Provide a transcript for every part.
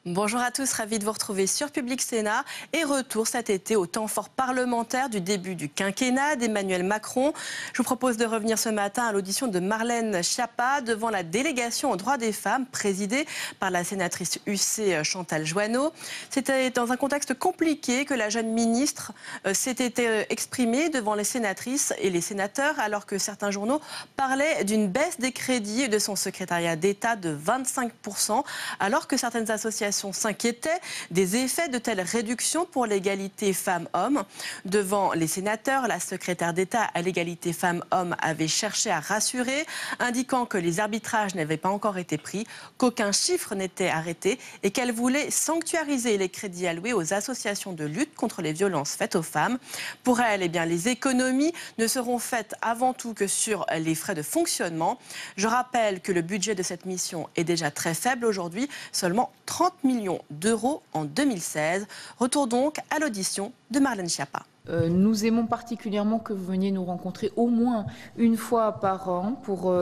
Bonjour à tous, ravi de vous retrouver sur Public Sénat et retour cet été au temps fort parlementaire du début du quinquennat d'Emmanuel Macron. Je vous propose de revenir ce matin à l'audition de Marlène Schiappa devant la délégation aux droits des femmes présidée par la sénatrice UC Chantal Jouanneau. C'était dans un contexte compliqué que la jeune ministre s'était exprimée devant les sénatrices et les sénateurs alors que certains journaux parlaient d'une baisse des crédits de son secrétariat d'État de 25% alors que certaines associations s'inquiétaient des effets de telles réductions pour l'égalité femmes-hommes. Devant les sénateurs, la secrétaire d'État à l'égalité femmes-hommes avait cherché à rassurer, indiquant que les arbitrages n'avaient pas encore été pris, qu'aucun chiffre n'était arrêté et qu'elle voulait sanctuariser les crédits alloués aux associations de lutte contre les violences faites aux femmes. Pour elle, les économies ne seront faites avant tout que sur les frais de fonctionnement. Je rappelle que le budget de cette mission est déjà très faible aujourd'hui, seulement 30 millions d'euros en 2016. Retour donc à l'audition de Marlène Schiappa. Nous aimons particulièrement que vous veniez nous rencontrer au moins une fois par an pour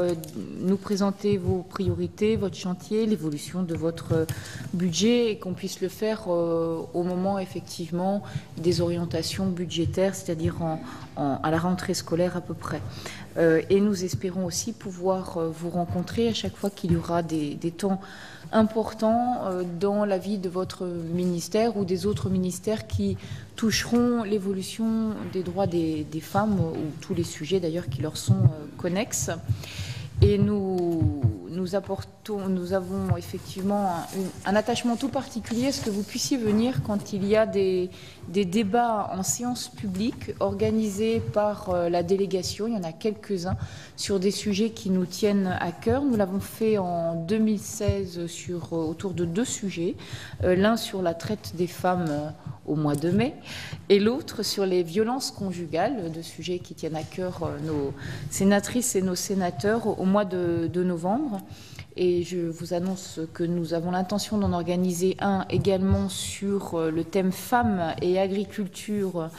nous présenter vos priorités, votre chantier, l'évolution de votre budget et qu'on puisse le faire au moment effectivement des orientations budgétaires, c'est-à-dire à la rentrée scolaire à peu près. Et nous espérons aussi pouvoir vous rencontrer à chaque fois qu'il y aura des temps importants dans la vie de votre ministère ou des autres ministères qui toucheront l'évolution des droits des femmes ou tous les sujets d'ailleurs qui leur sont connexes. Et nous avons effectivement un attachement tout particulier à ce que vous puissiez venir quand il y a des débats en séance publique organisés par la délégation. Il y en a quelques-uns sur des sujets qui nous tiennent à cœur. Nous l'avons fait en 2016 autour de deux sujets. L'un sur la traite des femmes au mois de mai, et l'autre sur les violences conjugales, deux sujets qui tiennent à cœur nos sénatrices et nos sénateurs au mois de novembre. Et je vous annonce que nous avons l'intention d'en organiser un également sur le thème femmes et agriculture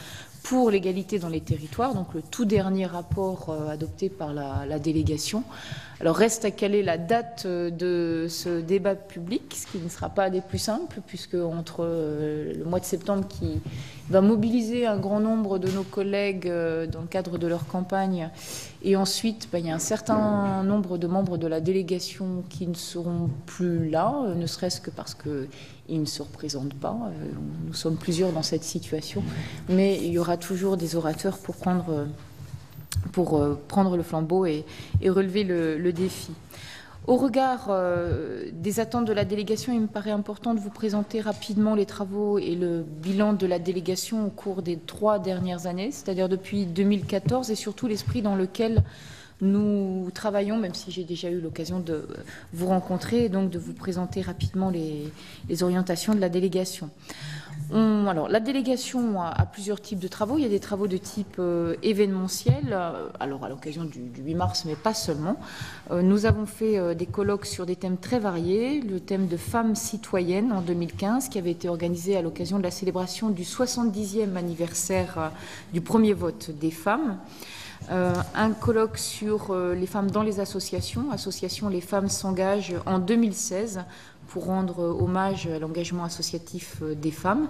pour l'égalité dans les territoires, donc le tout dernier rapport adopté par la délégation. Alors reste à caler la date de ce débat public, ce qui ne sera pas des plus simples, puisque entre le mois de septembre qui va mobiliser un grand nombre de nos collègues dans le cadre de leur campagne, et ensuite il y a un certain nombre de membres de la délégation qui ne seront plus là, ne serait-ce que parce qu'ils ne se représentent pas. Nous sommes plusieurs dans cette situation, mais il y aura toujours des orateurs pour prendre le flambeau et relever le défi. Au regard des attentes de la délégation, il me paraît important de vous présenter rapidement les travaux et le bilan de la délégation au cours des 3 dernières années, c'est-à-dire depuis 2014, et surtout l'esprit dans lequel nous travaillons, même si j'ai déjà eu l'occasion de vous rencontrer et donc de vous présenter rapidement les orientations de la délégation. Alors, la délégation a plusieurs types de travaux. Il y a des travaux de type événementiel, alors à l'occasion du 8 mars, mais pas seulement. Nous avons fait des colloques sur des thèmes très variés. Le thème de femmes citoyennes en 2015, qui avait été organisé à l'occasion de la célébration du 70e anniversaire du premier vote des femmes. Un colloque sur les femmes dans les associations. Les femmes s'engagent en 2016 pour rendre hommage à l'engagement associatif des femmes.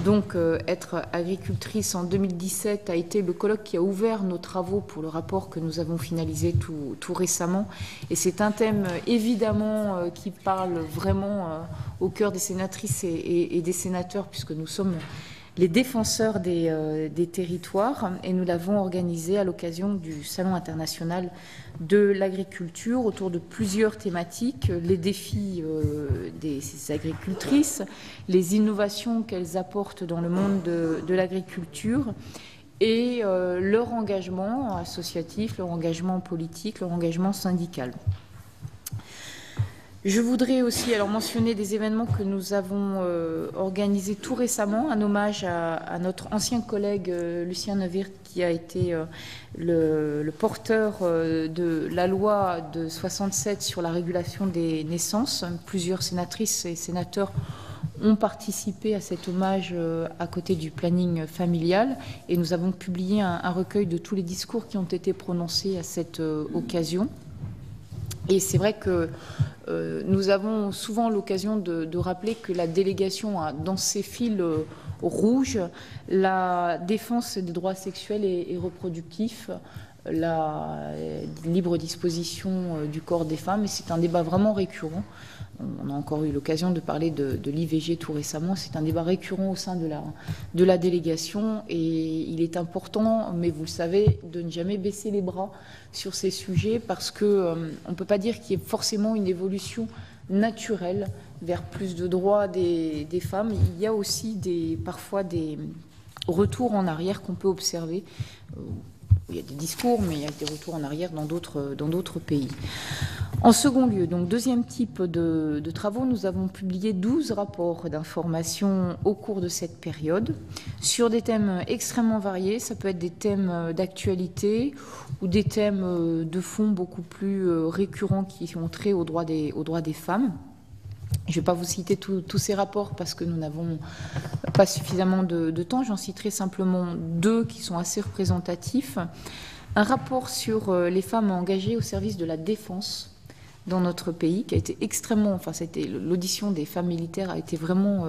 Donc, être agricultrice en 2017 a été le colloque qui a ouvert nos travaux pour le rapport que nous avons finalisé tout récemment. Et c'est un thème, évidemment, qui parle vraiment au cœur des sénatrices et des sénateurs, puisque nous sommes les défenseurs des territoires, et nous l'avons organisé à l'occasion du Salon international de l'agriculture autour de plusieurs thématiques, les défis des agricultrices, les innovations qu'elles apportent dans le monde de l'agriculture et leur engagement associatif, leur engagement politique, leur engagement syndical. Je voudrais aussi mentionner des événements que nous avons organisés tout récemment, un hommage à notre ancien collègue Lucien Neuwirth, qui a été le porteur de la loi de 67 sur la régulation des naissances. Plusieurs sénatrices et sénateurs ont participé à cet hommage à côté du planning familial, et nous avons publié un recueil de tous les discours qui ont été prononcés à cette occasion. Et c'est vrai que nous avons souvent l'occasion de rappeler que la délégation a dans ses fils rouges la défense des droits sexuels et reproductifs, la libre disposition du corps des femmes, et c'est un débat vraiment récurrent. On a encore eu l'occasion de parler de l'IVG tout récemment. C'est un débat récurrent au sein de la délégation, et il est important, mais vous le savez, de ne jamais baisser les bras sur ces sujets, parce qu'on ne peut pas dire qu'il y ait forcément une évolution naturelle vers plus de droits des femmes. Il y a aussi parfois des retours en arrière qu'on peut observer. Il y a des discours, mais il y a des retours en arrière dans d'autres pays. En second lieu, donc deuxième type de travaux, nous avons publié 12 rapports d'information au cours de cette période sur des thèmes extrêmement variés. Ça peut être des thèmes d'actualité ou des thèmes de fond beaucoup plus récurrents qui ont trait aux droits des femmes. Je ne vais pas vous citer tous ces rapports parce que nous n'avons pas suffisamment de temps. J'en citerai simplement 2 qui sont assez représentatifs. Un rapport sur les femmes engagées au service de la défense dans notre pays, qui a été extrêmement... l'audition des femmes militaires a été vraiment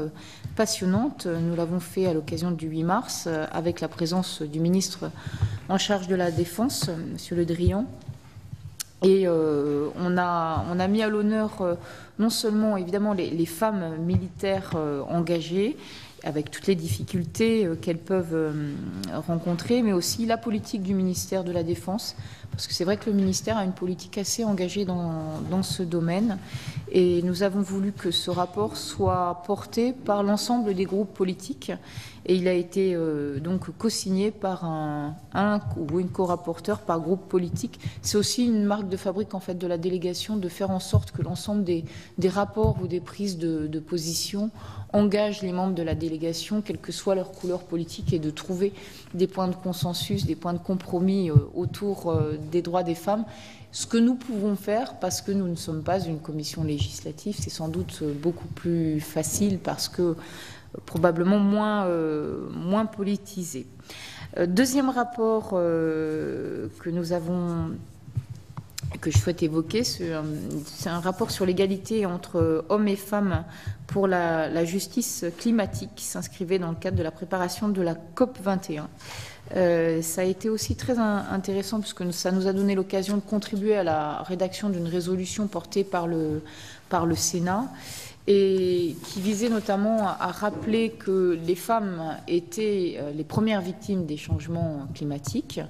passionnante. Nous l'avons fait à l'occasion du 8 mars avec la présence du ministre en charge de la Défense, M. Le Drian. Et on a mis à l'honneur non seulement évidemment les femmes militaires engagées, avec toutes les difficultés qu'elles peuvent rencontrer, mais aussi la politique du ministère de la Défense, parce que c'est vrai que le ministère a une politique assez engagée dans ce domaine, et nous avons voulu que ce rapport soit porté par l'ensemble des groupes politiques, et il a été donc co-signé par un ou une co-rapporteur par groupe politique. C'est aussi une marque de fabrique en fait de la délégation de faire en sorte que l'ensemble des rapports ou des prises de position engagent les membres de la délégation, quelle que soit leur couleur politique, et de trouver des points de consensus, des points de compromis autour des droits des femmes. Ce que nous pouvons faire, parce que nous ne sommes pas une commission législative, c'est sans doute beaucoup plus facile parce que probablement moins politisé. Deuxième rapport que je souhaite évoquer, c'est un rapport sur l'égalité entre hommes et femmes pour la justice climatique qui s'inscrivait dans le cadre de la préparation de la COP 21. Ça a été aussi très intéressant parce que ça nous a donné l'occasion de contribuer à la rédaction d'une résolution portée par le Sénat, et qui visait notamment à rappeler que les femmes étaient les premières victimes des changements climatiques,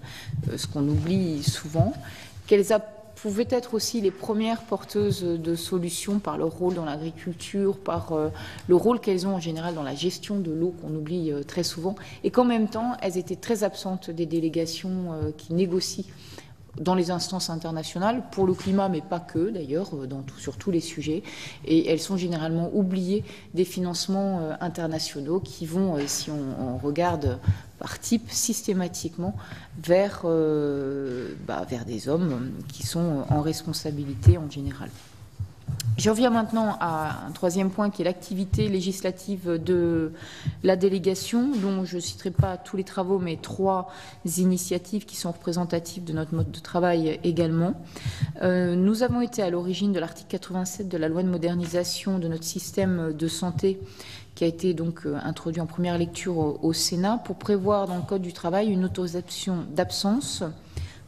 ce qu'on oublie souvent, qu'elles pouvaient être aussi les premières porteuses de solutions par leur rôle dans l'agriculture, par le rôle qu'elles ont en général dans la gestion de l'eau qu'on oublie très souvent, et qu'en même temps, elles étaient très absentes des délégations qui négocient dans les instances internationales, pour le climat, mais pas que d'ailleurs, sur tous les sujets. Et elles sont généralement oubliées des financements internationaux qui vont, si on regarde par type, systématiquement vers des hommes qui sont en responsabilité en général. Je reviens maintenant à un troisième point qui est l'activité législative de la délégation, dont je ne citerai pas tous les travaux, mais 3 initiatives qui sont représentatives de notre mode de travail également. Nous avons été à l'origine de l'article 87 de la loi de modernisation de notre système de santé, qui a été donc introduit en première lecture au Sénat, pour prévoir dans le Code du travail une autorisation d'absence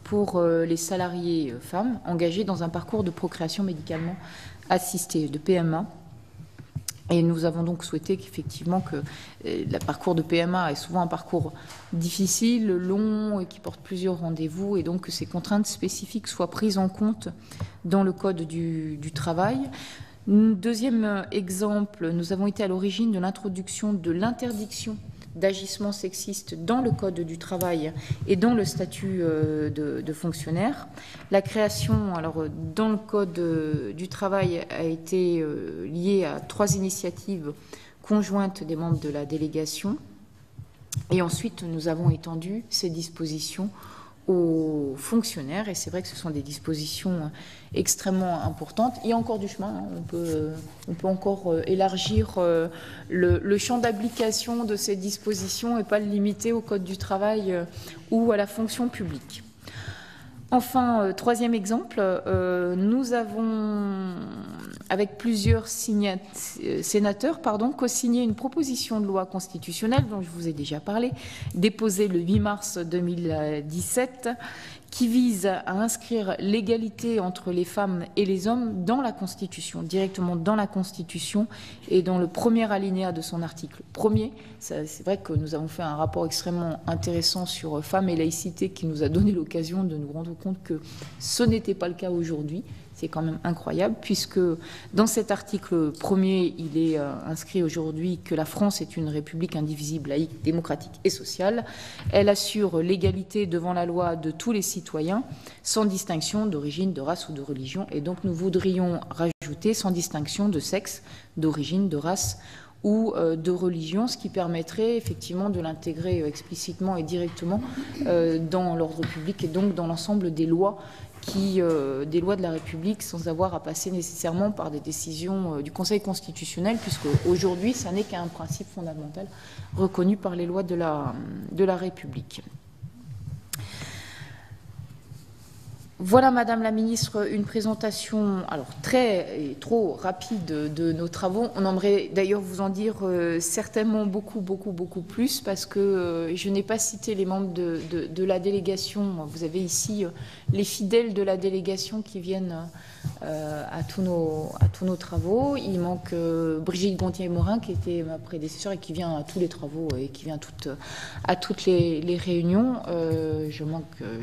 pour les salariés femmes engagés dans un parcours de procréation médicalement assistée, de PMA. Et nous avons donc souhaité qu'effectivement que le parcours de PMA est souvent un parcours difficile, long, et qui porte plusieurs rendez-vous, et donc que ces contraintes spécifiques soient prises en compte dans le Code du travail. Deuxième exemple, nous avons été à l'origine de l'introduction de l'interdiction d'agissement sexiste dans le Code du travail et dans le statut de fonctionnaire. La création, alors, dans le Code du travail a été liée à 3 initiatives conjointes des membres de la délégation. Et ensuite, nous avons étendu ces dispositions aux fonctionnaires, et c'est vrai que ce sont des dispositions extrêmement importantes. Il y a encore du chemin, hein. On peut encore élargir le champ d'application de ces dispositions et pas le limiter au Code du travail ou à la fonction publique. Enfin, troisième exemple, nous avons, avec plusieurs sénateurs, co-signé une proposition de loi constitutionnelle dont je vous ai déjà parlé, déposée le 8 mars 2017, qui vise à inscrire l'égalité entre les femmes et les hommes dans la Constitution, directement dans la Constitution et dans le premier alinéa de son article premier. C'est vrai que nous avons fait un rapport extrêmement intéressant sur femmes et laïcité qui nous a donné l'occasion de nous rendre compte que ce n'était pas le cas aujourd'hui. C'est quand même incroyable, puisque dans cet article premier, il est inscrit aujourd'hui que la France est une république indivisible, laïque, démocratique et sociale. Elle assure l'égalité devant la loi de tous les citoyens, sans distinction d'origine, de race ou de religion. Et donc nous voudrions rajouter sans distinction de sexe, d'origine, de race ou de religion, ce qui permettrait effectivement de l'intégrer explicitement et directement dans l'ordre public et donc dans l'ensemble des lois des lois de la République, sans avoir à passer nécessairement par des décisions du Conseil constitutionnel, puisque aujourd'hui, ça n'est qu'un principe fondamental reconnu par les lois de la République. Voilà, Madame la Ministre, une présentation trop rapide de nos travaux. On aimerait d'ailleurs vous en dire certainement beaucoup plus, parce que je n'ai pas cité les membres de la délégation. Vous avez ici les fidèles de la délégation qui viennent à tous nos travaux. Il manque Brigitte Gontier-Morin, qui était ma prédécesseure et qui vient à tous les travaux et qui vient à toutes les réunions.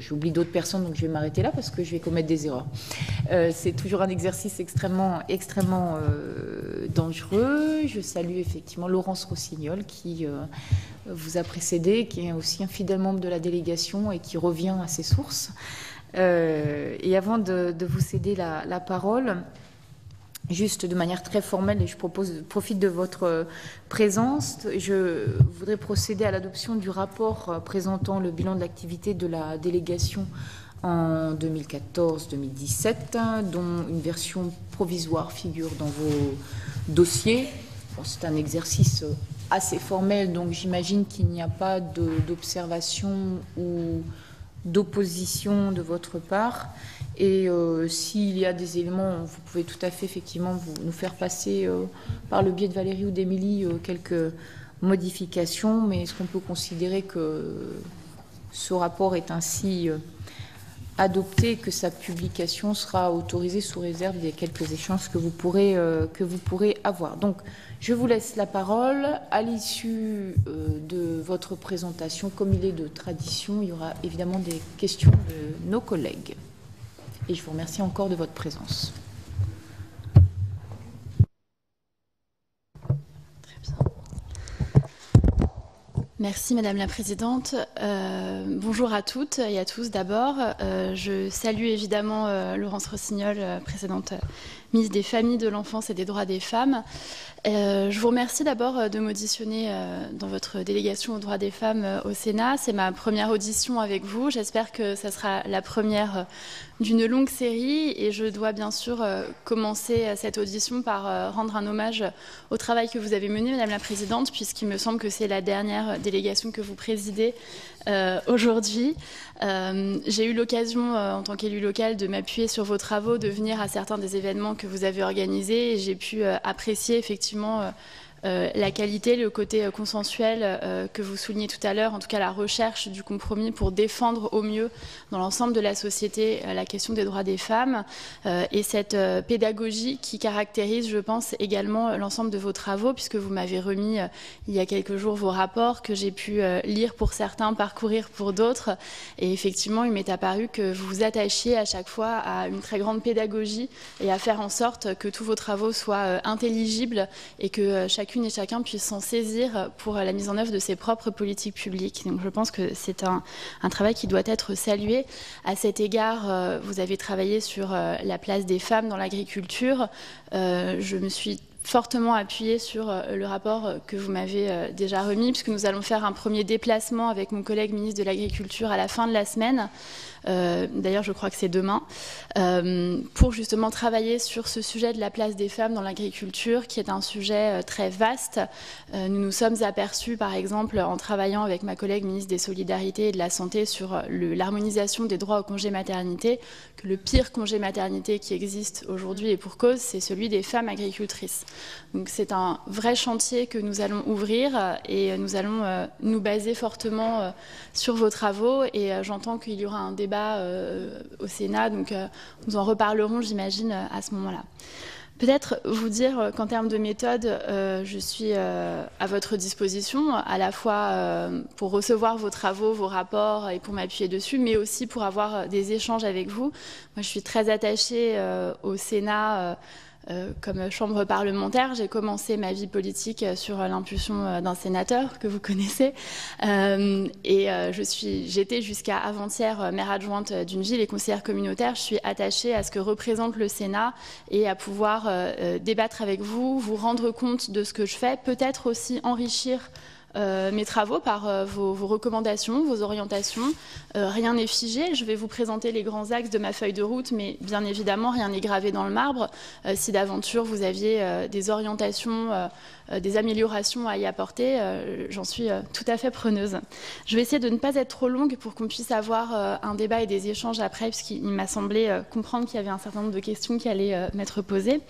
J'oublie d'autres personnes, donc je vais m'arrêter là parce que je vais commettre des erreurs. C'est toujours un exercice extrêmement dangereux. Je salue effectivement Laurence Rossignol qui vous a précédé, qui est aussi un fidèle membre de la délégation et qui revient à ses sources. Et avant de vous céder la parole, juste de manière très formelle, et je profite de votre présence, je voudrais procéder à l'adoption du rapport présentant le bilan de l'activité de la délégation en 2014-2017, dont une version provisoire figure dans vos dossiers. Bon, c'est un exercice assez formel, donc j'imagine qu'il n'y a pas d'observation ou d'opposition de votre part. Et s'il y a des éléments, vous pouvez tout à fait effectivement nous faire passer par le biais de Valérie ou d'Émilie quelques modifications, mais est-ce qu'on peut considérer que ce rapport est ainsi adopté et que sa publication sera autorisée sous réserve des quelques échanges que vous pourrez avoir. Donc, je vous laisse la parole. À l'issue de votre présentation, comme il est de tradition, il y aura évidemment des questions de nos collègues. Et je vous remercie encore de votre présence. Merci Madame la Présidente. Bonjour à toutes et à tous d'abord. Je salue évidemment Laurence Rossignol, précédente ministre des Familles, de l'Enfance et des Droits des Femmes. Je vous remercie d'abord de m'auditionner dans votre délégation aux droits des femmes au Sénat. C'est ma première audition avec vous. J'espère que ça sera la première d'une longue série et je dois bien sûr commencer cette audition par rendre un hommage au travail que vous avez mené, Madame la Présidente, puisqu'il me semble que c'est la dernière délégation que vous présidez aujourd'hui. J'ai eu l'occasion, en tant qu'élue locale, de m'appuyer sur vos travaux, de venir à certains des événements que vous avez organisés et j'ai pu apprécier effectivement la qualité, le côté consensuel que vous soulignez tout à l'heure, en tout cas la recherche du compromis pour défendre au mieux dans l'ensemble de la société la question des droits des femmes et cette pédagogie qui caractérise, je pense, également l'ensemble de vos travaux, puisque vous m'avez remis il y a quelques jours vos rapports que j'ai pu lire pour certains, parcourir pour d'autres. Et effectivement, il m'est apparu que vous vous attachiez à chaque fois à une très grande pédagogie et à faire en sorte que tous vos travaux soient intelligibles et que chacune et chacun puisse s'en saisir pour la mise en œuvre de ses propres politiques publiques. Donc je pense que c'est un travail qui doit être salué. À cet égard, vous avez travaillé sur la place des femmes dans l'agriculture. Je me suis fortement appuyé sur le rapport que vous m'avez déjà remis, puisque nous allons faire un premier déplacement avec mon collègue ministre de l'Agriculture à la fin de la semaine. D'ailleurs, je crois que c'est demain, pour justement travailler sur ce sujet de la place des femmes dans l'agriculture, qui est un sujet très vaste. Nous nous sommes aperçus, par exemple, en travaillant avec ma collègue ministre des Solidarités et de la Santé sur l'harmonisation des droits au congé maternité, que le pire congé maternité qui existe aujourd'hui, et pour cause, c'est celui des femmes agricultrices. Donc c'est un vrai chantier que nous allons ouvrir et nous allons nous baser fortement sur vos travaux, et j'entends qu'il y aura un débat au Sénat, donc nous en reparlerons, j'imagine, à ce moment-là. Peut-être vous dire qu'en termes de méthode, je suis à votre disposition, à la fois pour recevoir vos travaux, vos rapports et pour m'appuyer dessus, mais aussi pour avoir des échanges avec vous. Moi, je suis très attachée au Sénat comme chambre parlementaire. J'ai commencé ma vie politique sur l'impulsion d'un sénateur que vous connaissez. J'étais jusqu'à avant-hier maire adjointe d'une ville et conseillère communautaire. Je suis attachée à ce que représente le Sénat et à pouvoir débattre avec vous, vous rendre compte de ce que je fais, peut-être aussi enrichir mes travaux par vos recommandations, vos orientations. Rien n'est figé. Je vais vous présenter les grands axes de ma feuille de route, mais bien évidemment, rien n'est gravé dans le marbre. Si d'aventure vous aviez des orientations, des améliorations à y apporter, j'en suis tout à fait preneuse. Je vais essayer de ne pas être trop longue pour qu'on puisse avoir un débat et des échanges après, puisqu'il m'a semblé comprendre qu'il y avait un certain nombre de questions qui allaient m'être posées.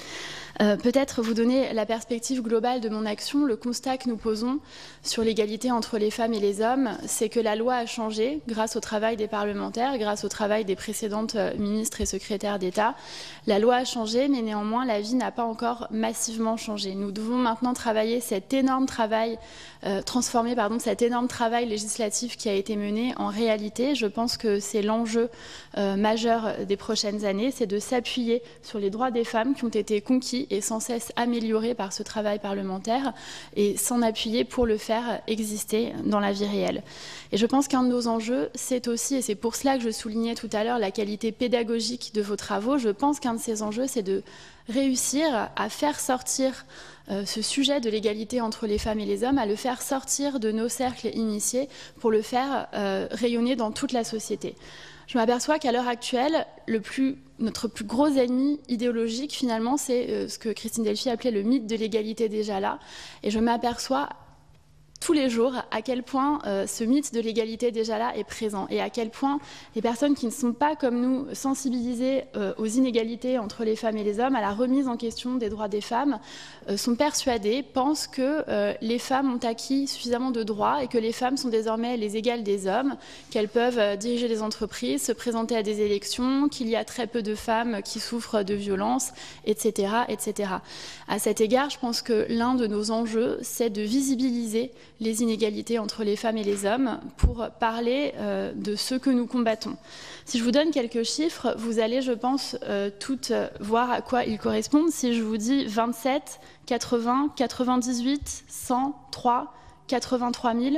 Peut-être vous donner la perspective globale de mon action. Le constat que nous posons sur l'égalité entre les femmes et les hommes, c'est que la loi a changé grâce au travail des parlementaires, grâce au travail des précédentes ministres et secrétaires d'État. La loi a changé, mais néanmoins, la vie n'a pas encore massivement changé. Nous devons maintenant travailler cet énorme travail, transformer cet énorme travail législatif qui a été mené en réalité. Je pense que c'est l'enjeu majeur des prochaines années, c'est de s'appuyer sur les droits des femmes qui ont été conquis et sans cesse améliorés par ce travail parlementaire, et s'en appuyer pour le faire exister dans la vie réelle. Et je pense qu'un de nos enjeux, c'est aussi, et c'est pour cela que je soulignais tout à l'heure la qualité pédagogique de vos travaux, je pense qu'un de ces enjeux, c'est de réussir à faire sortir ce sujet de l'égalité entre les femmes et les hommes, à le faire sortir de nos cercles initiés pour le faire rayonner dans toute la société. Je m'aperçois qu'à l'heure actuelle, notre plus gros ennemi idéologique, finalement, c'est ce que Christine Delphi appelait le mythe de l'égalité déjà là. Et je m'aperçois tous les jours à quel point ce mythe de l'égalité déjà là est présent, et à quel point les personnes qui ne sont pas comme nous sensibilisées aux inégalités entre les femmes et les hommes, à la remise en question des droits des femmes, sont persuadées, pensent que les femmes ont acquis suffisamment de droits et que les femmes sont désormais les égales des hommes, qu'elles peuvent diriger des entreprises, se présenter à des élections, qu'il y a très peu de femmes qui souffrent de violences, etc., etc. À cet égard, je pense que l'un de nos enjeux, c'est de visibiliser les inégalités entre les femmes et les hommes pour parler de ce que nous combattons. Si je vous donne quelques chiffres, vous allez, je pense, toutes voir à quoi ils correspondent. Si je vous dis 27, 80, 98, 100, 3, 83 000,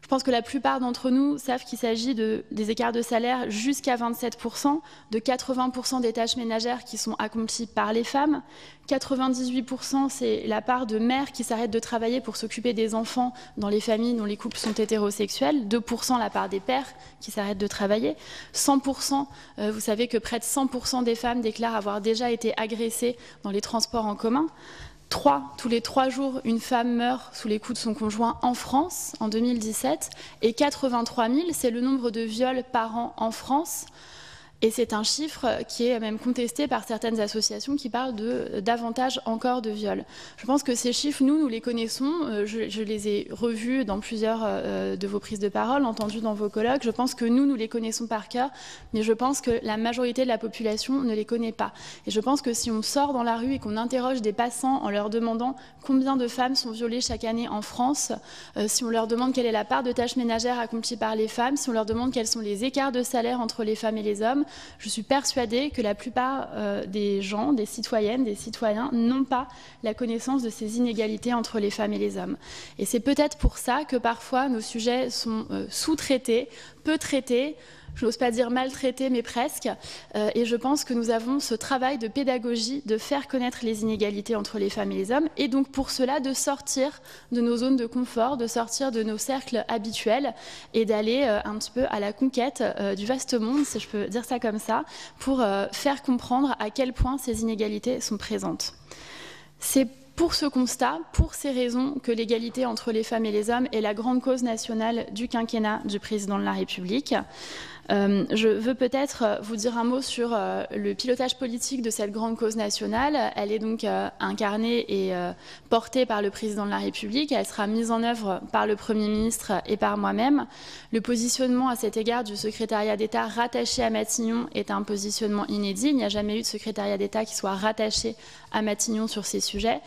je pense que la plupart d'entre nous savent qu'il s'agit des écarts de salaire jusqu'à 27%, de 80% des tâches ménagères qui sont accomplies par les femmes. 98%, c'est la part de mères qui s'arrêtent de travailler pour s'occuper des enfants dans les familles dont les couples sont hétérosexuels. 2%, la part des pères qui s'arrêtent de travailler. 100%, vous savez que près de 100% des femmes déclarent avoir déjà été agressées dans les transports en commun. Tous les 3 jours, une femme meurt sous les coups de son conjoint en France en 2017, et 83 000, c'est le nombre de viols par an en France. Et c'est un chiffre qui est même contesté par certaines associations qui parlent davantage encore de viols. Je pense que ces chiffres, nous les connaissons. Je les ai revus dans plusieurs de vos prises de parole, entendus dans vos colloques. Je pense que nous les connaissons par cœur, mais je pense que la majorité de la population ne les connaît pas. Et je pense que si on sort dans la rue et qu'on interroge des passants en leur demandant combien de femmes sont violées chaque année en France, si on leur demande quelle est la part de tâches ménagères accomplies par les femmes, si on leur demande quels sont les écarts de salaire entre les femmes et les hommes, je suis persuadée que la plupart des gens, des citoyennes, des citoyens, n'ont pas la connaissance de ces inégalités entre les femmes et les hommes. Et c'est peut-être pour ça que parfois nos sujets sont sous-traités, peu traités. je n'ose pas dire maltraitées, mais presque. Et je pense que nous avons ce travail de pédagogie, de faire connaître les inégalités entre les femmes et les hommes, et donc pour cela de sortir de nos zones de confort, de sortir de nos cercles habituels et d'aller un petit peu à la conquête du vaste monde, si je peux dire ça comme ça, pour faire comprendre à quel point ces inégalités sont présentes. C'est pour ce constat, pour ces raisons, que l'égalité entre les femmes et les hommes est la grande cause nationale du quinquennat du président de la République. Je veux peut-être vous dire un mot sur le pilotage politique de cette grande cause nationale. Elle est donc incarnée et portée par le président de la République. Elle sera mise en œuvre par le Premier ministre et par moi-même. Le positionnement à cet égard du secrétariat d'État rattaché à Matignon est un positionnement inédit. Il n'y a jamais eu de secrétariat d'État qui soit rattaché à Matignon sur ces sujets.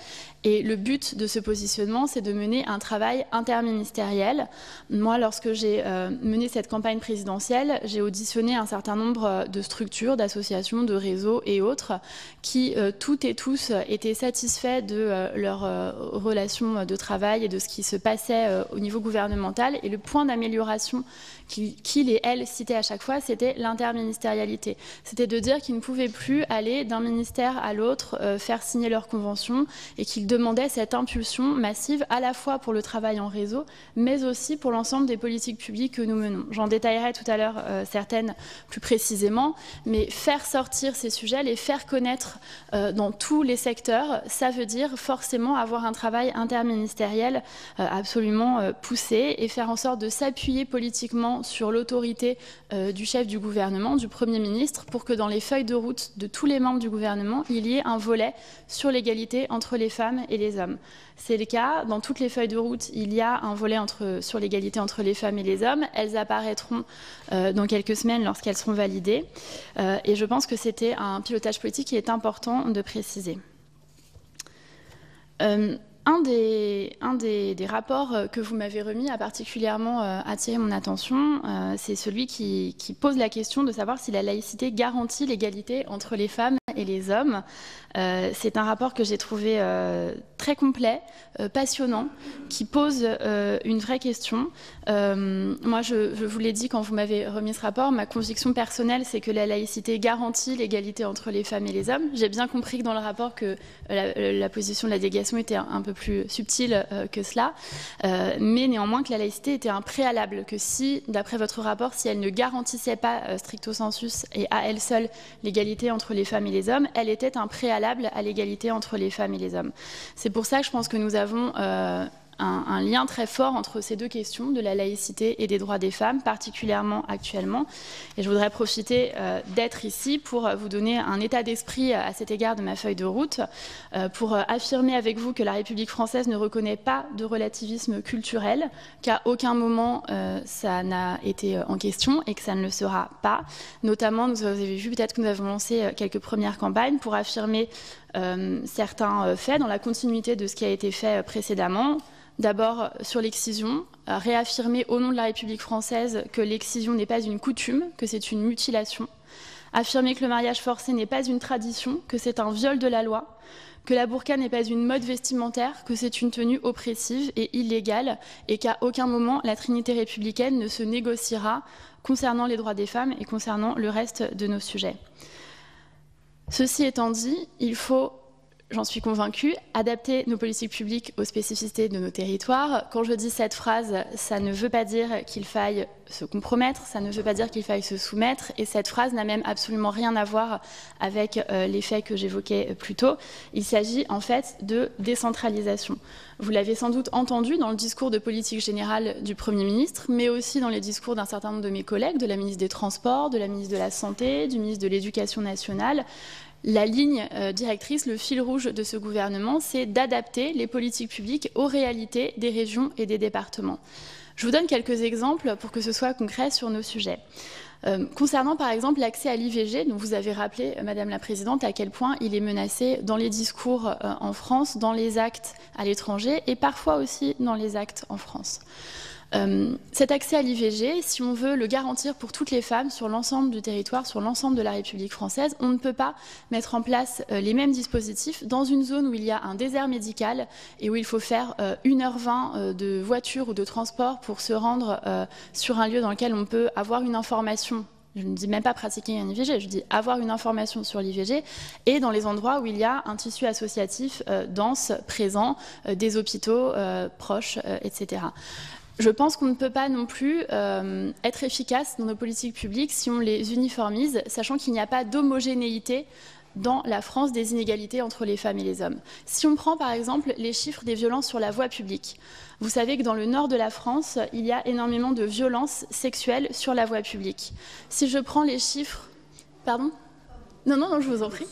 Et le but de ce positionnement, c'est de mener un travail interministériel. Moi, lorsque j'ai mené cette campagne présidentielle, j'ai auditionné un certain nombre de structures, d'associations, de réseaux et autres qui, toutes et tous, étaient satisfaits de leur relation de travail et de ce qui se passait au niveau gouvernemental. Et le point d'amélioration qu'ils et elles citaient à chaque fois, c'était l'interministérialité. C'était de dire qu'ils ne pouvaient plus aller d'un ministère à l'autre, faire signer leurs conventions, et qu'ils demandaient cette impulsion massive à la fois pour le travail en réseau, mais aussi pour l'ensemble des politiques publiques que nous menons. J'en détaillerai tout à l'heure certaines plus précisément, mais faire sortir ces sujets, les faire connaître dans tous les secteurs, ça veut dire forcément avoir un travail interministériel absolument poussé et faire en sorte de s'appuyer politiquement sur l'autorité du chef du gouvernement, du Premier ministre, pour que dans les feuilles de route de tous les membres du gouvernement, il y ait un volet sur l'égalité entre les femmes et les hommes. C'est le cas, dans toutes les feuilles de route, il y a un volet sur l'égalité entre les femmes et les hommes. Elles apparaîtront dans quelques semaines lorsqu'elles seront validées. Et je pense que c'était un pilotage politique qui est important de préciser. Un des rapports que vous m'avez remis a particulièrement attiré mon attention. C'est celui qui pose la question de savoir si la laïcité garantit l'égalité entre les femmes et les hommes. C'est un rapport que j'ai trouvé très complet, passionnant, qui pose une vraie question. Moi, je vous l'ai dit quand vous m'avez remis ce rapport, ma conviction personnelle, c'est que la laïcité garantit l'égalité entre les femmes et les hommes. J'ai bien compris que dans le rapport que la position de la délégation était un peu plus subtile que cela, mais néanmoins que la laïcité était un préalable, que si, d'après votre rapport, si elle ne garantissait pas stricto sensus et à elle seule l'égalité entre les femmes et les hommes, elle était un préalable à l'égalité entre les femmes et les hommes. C'est pour ça que je pense que nous avons un lien très fort entre ces deux questions de la laïcité et des droits des femmes, particulièrement actuellement. Et je voudrais profiter d'être ici pour vous donner un état d'esprit à cet égard de ma feuille de route, pour affirmer avec vous que la République française ne reconnaît pas de relativisme culturel, qu'à aucun moment ça n'a été en question et que ça ne le sera pas. Notamment, vous avez vu peut-être que nous avons lancé quelques premières campagnes pour affirmer certains faits dans la continuité de ce qui a été fait précédemment. D'abord sur l'excision, réaffirmer au nom de la République française que l'excision n'est pas une coutume, que c'est une mutilation. Affirmer que le mariage forcé n'est pas une tradition, que c'est un viol de la loi. Que la burqa n'est pas une mode vestimentaire, que c'est une tenue oppressive et illégale, et qu'à aucun moment la Trinité républicaine ne se négociera concernant les droits des femmes et concernant le reste de nos sujets. Ceci étant dit, il faut, j'en suis convaincue, adapter nos politiques publiques aux spécificités de nos territoires. Quand je dis cette phrase, ça ne veut pas dire qu'il faille se compromettre, ça ne veut pas dire qu'il faille se soumettre, et cette phrase n'a même absolument rien à voir avec les faits que j'évoquais plus tôt. Il s'agit en fait de décentralisation. Vous l'avez sans doute entendu dans le discours de politique générale du Premier ministre, mais aussi dans les discours d'un certain nombre de mes collègues, de la ministre des Transports, de la ministre de la Santé, du ministre de l'Éducation nationale. La ligne directrice, le fil rouge de ce gouvernement, c'est d'adapter les politiques publiques aux réalités des régions et des départements. Je vous donne quelques exemples pour que ce soit concret sur nos sujets. Concernant par exemple l'accès à l'IVG, dont vous avez rappelé, Madame la Présidente, à quel point il est menacé dans les discours en France, dans les actes à l'étranger et parfois aussi dans les actes en France. Cet accès à l'IVG, si on veut le garantir pour toutes les femmes sur l'ensemble du territoire, sur l'ensemble de la République française, on ne peut pas mettre en place les mêmes dispositifs dans une zone où il y a un désert médical et où il faut faire 1h20 de voiture ou de transport pour se rendre sur un lieu dans lequel on peut avoir une information Je ne dis même pas pratiquer un IVG, je dis avoir une information sur l'IVG et dans les endroits où il y a un tissu associatif dense, présent, des hôpitaux proches, etc. Je pense qu'on ne peut pas non plus être efficace dans nos politiques publiques si on les uniformise, sachant qu'il n'y a pas d'homogénéité dans la France des inégalités entre les femmes et les hommes. Si on prend par exemple les chiffres des violences sur la voie publique, vous savez que dans le nord de la France, il y a énormément de violences sexuelles sur la voie publique. Si je prends les chiffres... Pardon ? Non, je vous en prie.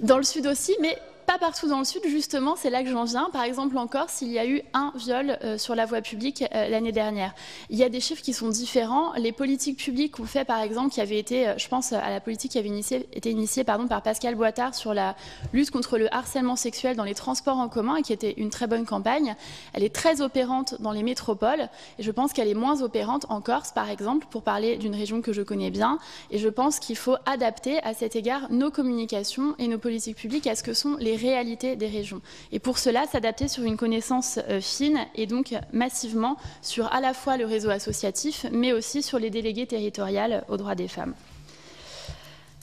Dans le sud aussi, mais pas partout dans le sud, justement, c'est là que j'en viens. Par exemple, en Corse, il y a eu un viol sur la voie publique l'année dernière. Il y a des chiffres qui sont différents. Les politiques publiques qu'on fait, par exemple, qui avaient été, je pense à la politique qui avait été initiée par Pascal Boitard sur la lutte contre le harcèlement sexuel dans les transports en commun, et qui était une très bonne campagne. Elle est très opérante dans les métropoles, et je pense qu'elle est moins opérante en Corse, par exemple, pour parler d'une région que je connais bien. Et je pense qu'il faut adapter à cet égard nos communications et nos politiques publiques à ce que sont les réalité des régions. Et pour cela, s'adapter sur une connaissance fine et donc massivement sur à la fois le réseau associatif, mais aussi sur les délégués territoriales aux droits des femmes.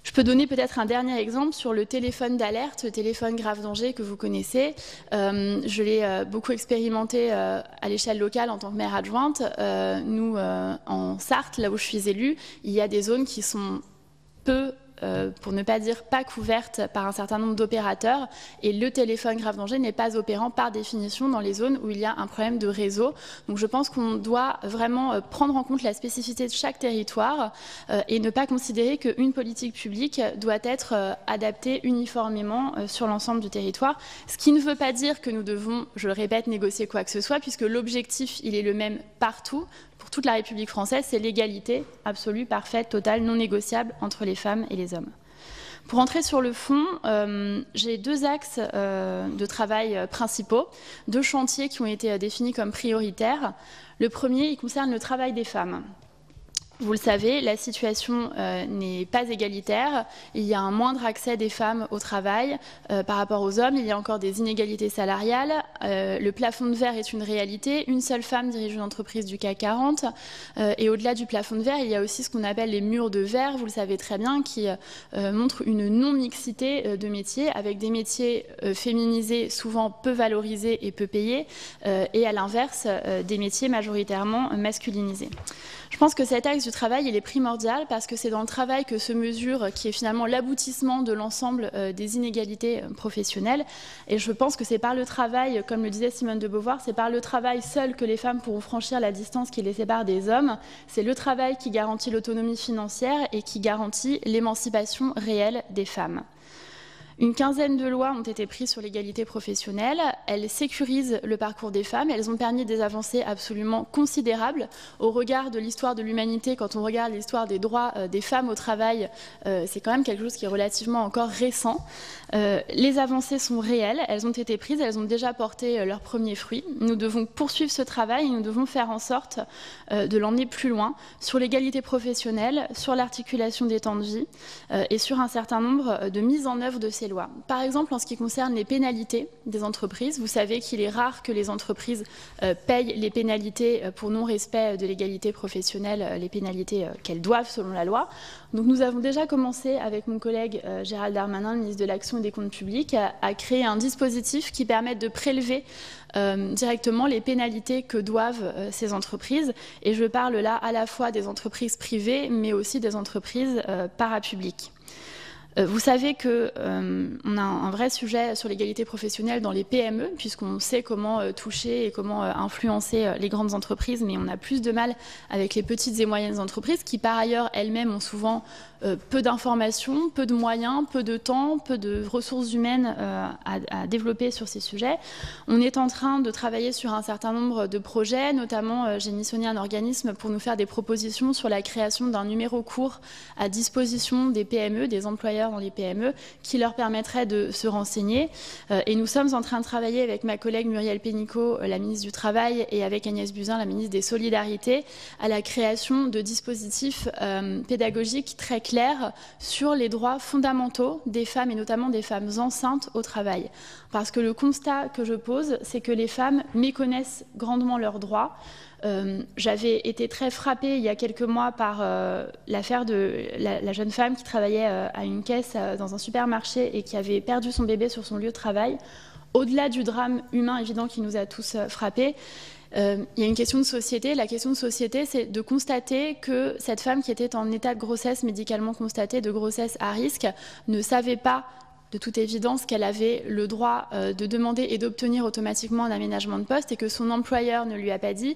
Je peux donner peut-être un dernier exemple sur le téléphone d'alerte, le téléphone grave danger que vous connaissez. Je l'ai beaucoup expérimenté à l'échelle locale en tant que maire adjointe. Nous, en Sarthe, là où je suis élue, il y a des zones qui sont peu pour ne pas dire pas couverte par un certain nombre d'opérateurs, et le téléphone grave danger n'est pas opérant par définition dans les zones où il y a un problème de réseau. Donc je pense qu'on doit vraiment prendre en compte la spécificité de chaque territoire et ne pas considérer qu'une politique publique doit être adaptée uniformément sur l'ensemble du territoire, ce qui ne veut pas dire que nous devons, je le répète, négocier quoi que ce soit, puisque l'objectif, il est le même partout. Pour toute la République française, c'est l'égalité absolue, parfaite, totale, non négociable entre les femmes et les hommes. Pour entrer sur le fond, j'ai deux axes de travail principaux, deux chantiers qui ont été définis comme prioritaires. Le premier, il concerne le travail des femmes. Vous le savez, la situation n'est pas égalitaire. Il y a un moindre accès des femmes au travail par rapport aux hommes. Il y a encore des inégalités salariales. Le plafond de verre est une réalité. Une seule femme dirige une entreprise du CAC 40. Et au-delà du plafond de verre, il y a aussi ce qu'on appelle les murs de verre, vous le savez très bien, qui montrent une non-mixité de métiers, avec des métiers féminisés, souvent peu valorisés et peu payés, et à l'inverse, des métiers majoritairement masculinisés. Je pense que cet axe du travail, il est primordial parce que c'est dans le travail que se mesure, qui est finalement l'aboutissement de l'ensemble des inégalités professionnelles. Et je pense que c'est par le travail, comme le disait Simone de Beauvoir, c'est par le travail seul que les femmes pourront franchir la distance qui les sépare des hommes. C'est le travail qui garantit l'autonomie financière et qui garantit l'émancipation réelle des femmes. Une quinzaine de lois ont été prises sur l'égalité professionnelle. Elles sécurisent le parcours des femmes. Elles ont permis des avancées absolument considérables au regard de l'histoire de l'humanité. Quand on regarde l'histoire des droits des femmes au travail, c'est quand même quelque chose qui est relativement encore récent. Les avancées sont réelles. Elles ont été prises. Elles ont déjà porté leurs premiers fruits. Nous devons poursuivre ce travail et nous devons faire en sorte de l'emmener plus loin sur l'égalité professionnelle, sur l'articulation des temps de vie et sur un certain nombre de mises en œuvre de ces lois. Par exemple, en ce qui concerne les pénalités des entreprises, vous savez qu'il est rare que les entreprises payent les pénalités pour non-respect de l'égalité professionnelle, les pénalités qu'elles doivent selon la loi. Donc nous avons déjà commencé avec mon collègue Gérald Darmanin, le ministre de l'Action et des Comptes publics, à créer un dispositif qui permette de prélever directement les pénalités que doivent ces entreprises. Et je parle là à la fois des entreprises privées, mais aussi des entreprises parapubliques. Vous savez qu'on a un vrai sujet sur l'égalité professionnelle dans les PME, puisqu'on sait comment toucher et comment influencer les grandes entreprises, mais on a plus de mal avec les petites et moyennes entreprises qui, par ailleurs, elles-mêmes ont souvent peu d'informations, peu de moyens, peu de temps, peu de ressources humaines à développer sur ces sujets. On est en train de travailler sur un certain nombre de projets, notamment j'ai missionné un organisme pour nous faire des propositions sur la création d'un numéro court à disposition des PME, des employeurs d'ailleurs dans les PME, qui leur permettrait de se renseigner. Et nous sommes en train de travailler avec ma collègue Muriel Pénicaud, la ministre du Travail, et avec Agnès Buzyn, la ministre des Solidarités, à la création de dispositifs pédagogiques très clairs sur les droits fondamentaux des femmes, et notamment des femmes enceintes au travail. Parce que le constat que je pose, c'est que les femmes méconnaissent grandement leurs droits. J'avais été très frappée il y a quelques mois par l'affaire de la jeune femme qui travaillait à une caisse dans un supermarché et qui avait perdu son bébé sur son lieu de travail. Au-delà du drame humain évident qui nous a tous frappés, il y a une question de société. La question de société, c'est de constater que cette femme qui était en état de grossesse médicalement constatée, de grossesse à risque, ne savait pas de toute évidence qu'elle avait le droit de demander et d'obtenir automatiquement un aménagement de poste, et que son employeur ne lui a pas dit,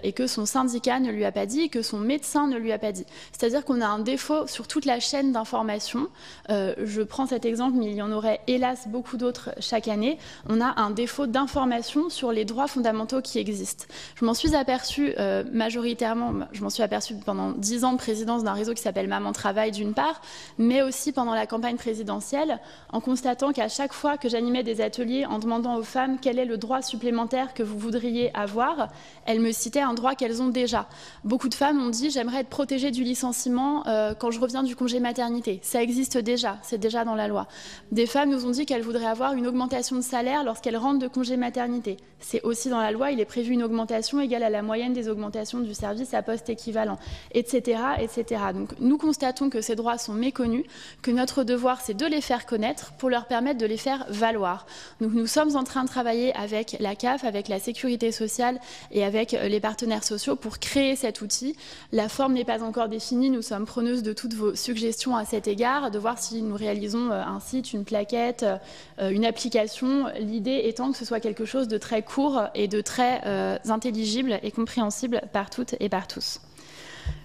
et que son syndicat ne lui a pas dit, et que son médecin ne lui a pas dit. C'est-à-dire qu'on a un défaut sur toute la chaîne d'information. Je prends cet exemple, mais il y en aurait hélas beaucoup d'autres chaque année. On a un défaut d'information sur les droits fondamentaux qui existent. Je m'en suis aperçue majoritairement, je m'en suis aperçue pendant 10 ans de présidence d'un réseau qui s'appelle Maman Travail d'une part, mais aussi pendant la campagne présidentielle, en constatant qu'à chaque fois que j'animais des ateliers en demandant aux femmes quel est le droit supplémentaire que vous voudriez avoir, elles me citaient un droit qu'elles ont déjà. Beaucoup de femmes ont dit « j'aimerais être protégée du licenciement quand je reviens du congé maternité ». Ça existe déjà, c'est déjà dans la loi. Des femmes nous ont dit qu'elles voudraient avoir une augmentation de salaire lorsqu'elles rentrent de congé maternité. C'est aussi dans la loi, il est prévu une augmentation égale à la moyenne des augmentations du service à poste équivalent, etc., etc. Donc nous constatons que ces droits sont méconnus, que notre devoir c'est de les faire connaître pour leur permettre de les faire valoir. Donc nous sommes en train de travailler avec la CAF, avec la Sécurité sociale et avec les partenaires sociaux pour créer cet outil. La forme n'est pas encore définie, nous sommes preneuses de toutes vos suggestions à cet égard, de voir si nous réalisons un site, une plaquette, une application, l'idée étant que ce soit quelque chose de très court et de très intelligible et compréhensible par toutes et par tous.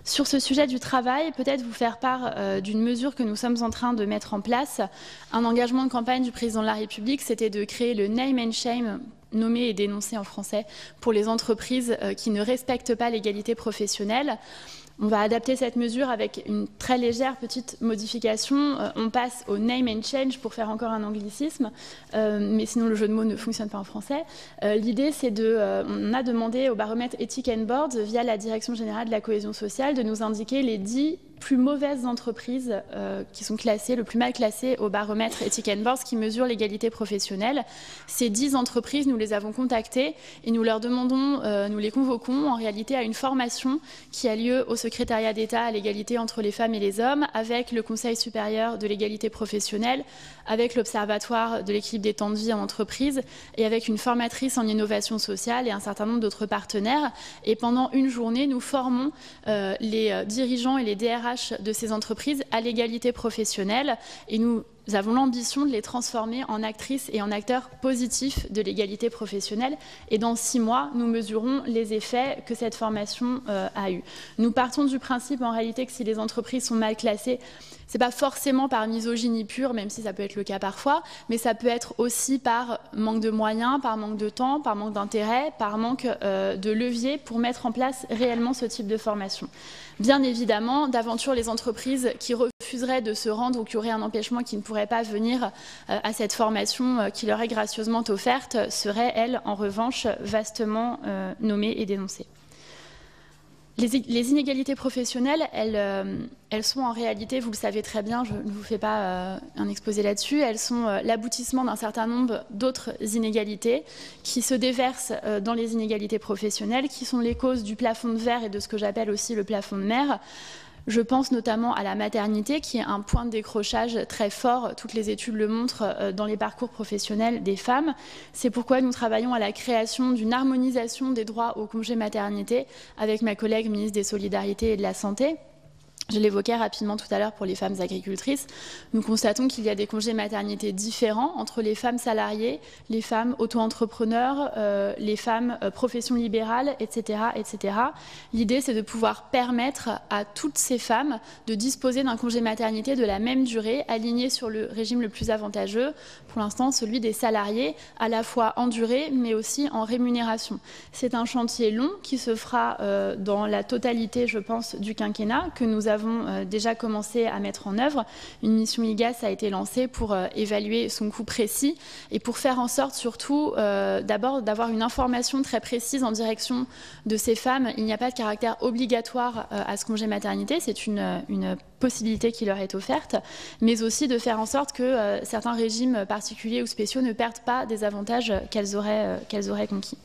Sur ce sujet du travail, peut-être vous faire part d'une mesure que nous sommes en train de mettre en place. Un engagement de campagne du président de la République, c'était de créer le name and shame, nommé et dénoncé en français, pour les entreprises qui ne respectent pas l'égalité professionnelle. On va adapter cette mesure avec une très légère petite modification. On passe au name and change pour faire encore un anglicisme, mais sinon le jeu de mots ne fonctionne pas en français. L'idée, c'est on a demandé au baromètre Ethic and Board, via la Direction générale de la cohésion sociale, de nous indiquer les 10 plus mauvaises entreprises qui sont classées, le plus mal classées au baromètre Ethic and Board qui mesure l'égalité professionnelle. Ces 10 entreprises, nous les avons contactées et nous leur demandons, nous les convoquons en réalité à une formation qui a lieu au secrétariat d'État à l'égalité entre les femmes et les hommes, avec le Conseil supérieur de l'égalité professionnelle, avec l'Observatoire de l'équilibre des temps de vie en entreprise et avec une formatrice en innovation sociale et un certain nombre d'autres partenaires. Et pendant une journée, nous formons les dirigeants et les DRH de ces entreprises à l'égalité professionnelle et nous avons l'ambition de les transformer en actrices et en acteurs positifs de l'égalité professionnelle. Et dans 6 mois, nous mesurons les effets que cette formation a eu. Nous partons du principe en réalité que si les entreprises sont mal classées, ce n'est pas forcément par misogynie pure, même si ça peut être le cas parfois, mais ça peut être aussi par manque de moyens, par manque de temps, par manque d'intérêt, par manque de levier pour mettre en place réellement ce type de formation. Bien évidemment, d'aventure, les entreprises qui refuseraient de se rendre ou qui auraient un empêchement qui ne pourraient pas venir à cette formation qui leur est gracieusement offerte seraient, elles, en revanche, vastement nommées et dénoncées. Les inégalités professionnelles, elles sont en réalité, vous le savez très bien, je ne vous fais pas un exposé là-dessus, elles sont l'aboutissement d'un certain nombre d'autres inégalités qui se déversent dans les inégalités professionnelles, qui sont les causes du plafond de verre et de ce que j'appelle aussi le plafond de mer. Je pense notamment à la maternité, qui est un point de décrochage très fort, toutes les études le montrent, dans les parcours professionnels des femmes. C'est pourquoi nous travaillons à la création d'une harmonisation des droits au congé maternité avec ma collègue ministre des Solidarités et de la Santé. Je l'évoquais rapidement tout à l'heure pour les femmes agricultrices. Nous constatons qu'il y a des congés maternité différents entre les femmes salariées, les femmes auto-entrepreneurs, les femmes professions libérales, etc., etc. L'idée, c'est de pouvoir permettre à toutes ces femmes de disposer d'un congé maternité de la même durée, aligné sur le régime le plus avantageux, pour l'instant celui des salariés, à la fois en durée, mais aussi en rémunération. C'est un chantier long qui se fera dans la totalité, je pense, du quinquennat, que nous avons avons déjà commencé à mettre en œuvre. Une mission IGAS a été lancée pour évaluer son coût précis et pour faire en sorte surtout d'abord d'avoir une information très précise en direction de ces femmes. Il n'y a pas de caractère obligatoire à ce congé maternité, c'est une possibilité qui leur est offerte, mais aussi de faire en sorte que certains régimes particuliers ou spéciaux ne perdent pas des avantages qu'elles auraient conquis.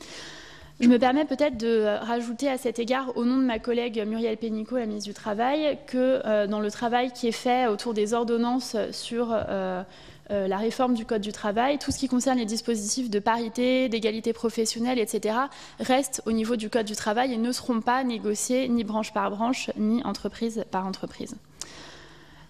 Je me permets peut-être de rajouter à cet égard, au nom de ma collègue Muriel Pénicaud, la ministre du Travail, que dans le travail qui est fait autour des ordonnances sur la réforme du Code du travail, tout ce qui concerne les dispositifs de parité, d'égalité professionnelle, etc., reste au niveau du Code du travail et ne seront pas négociés ni branche par branche, ni entreprise par entreprise.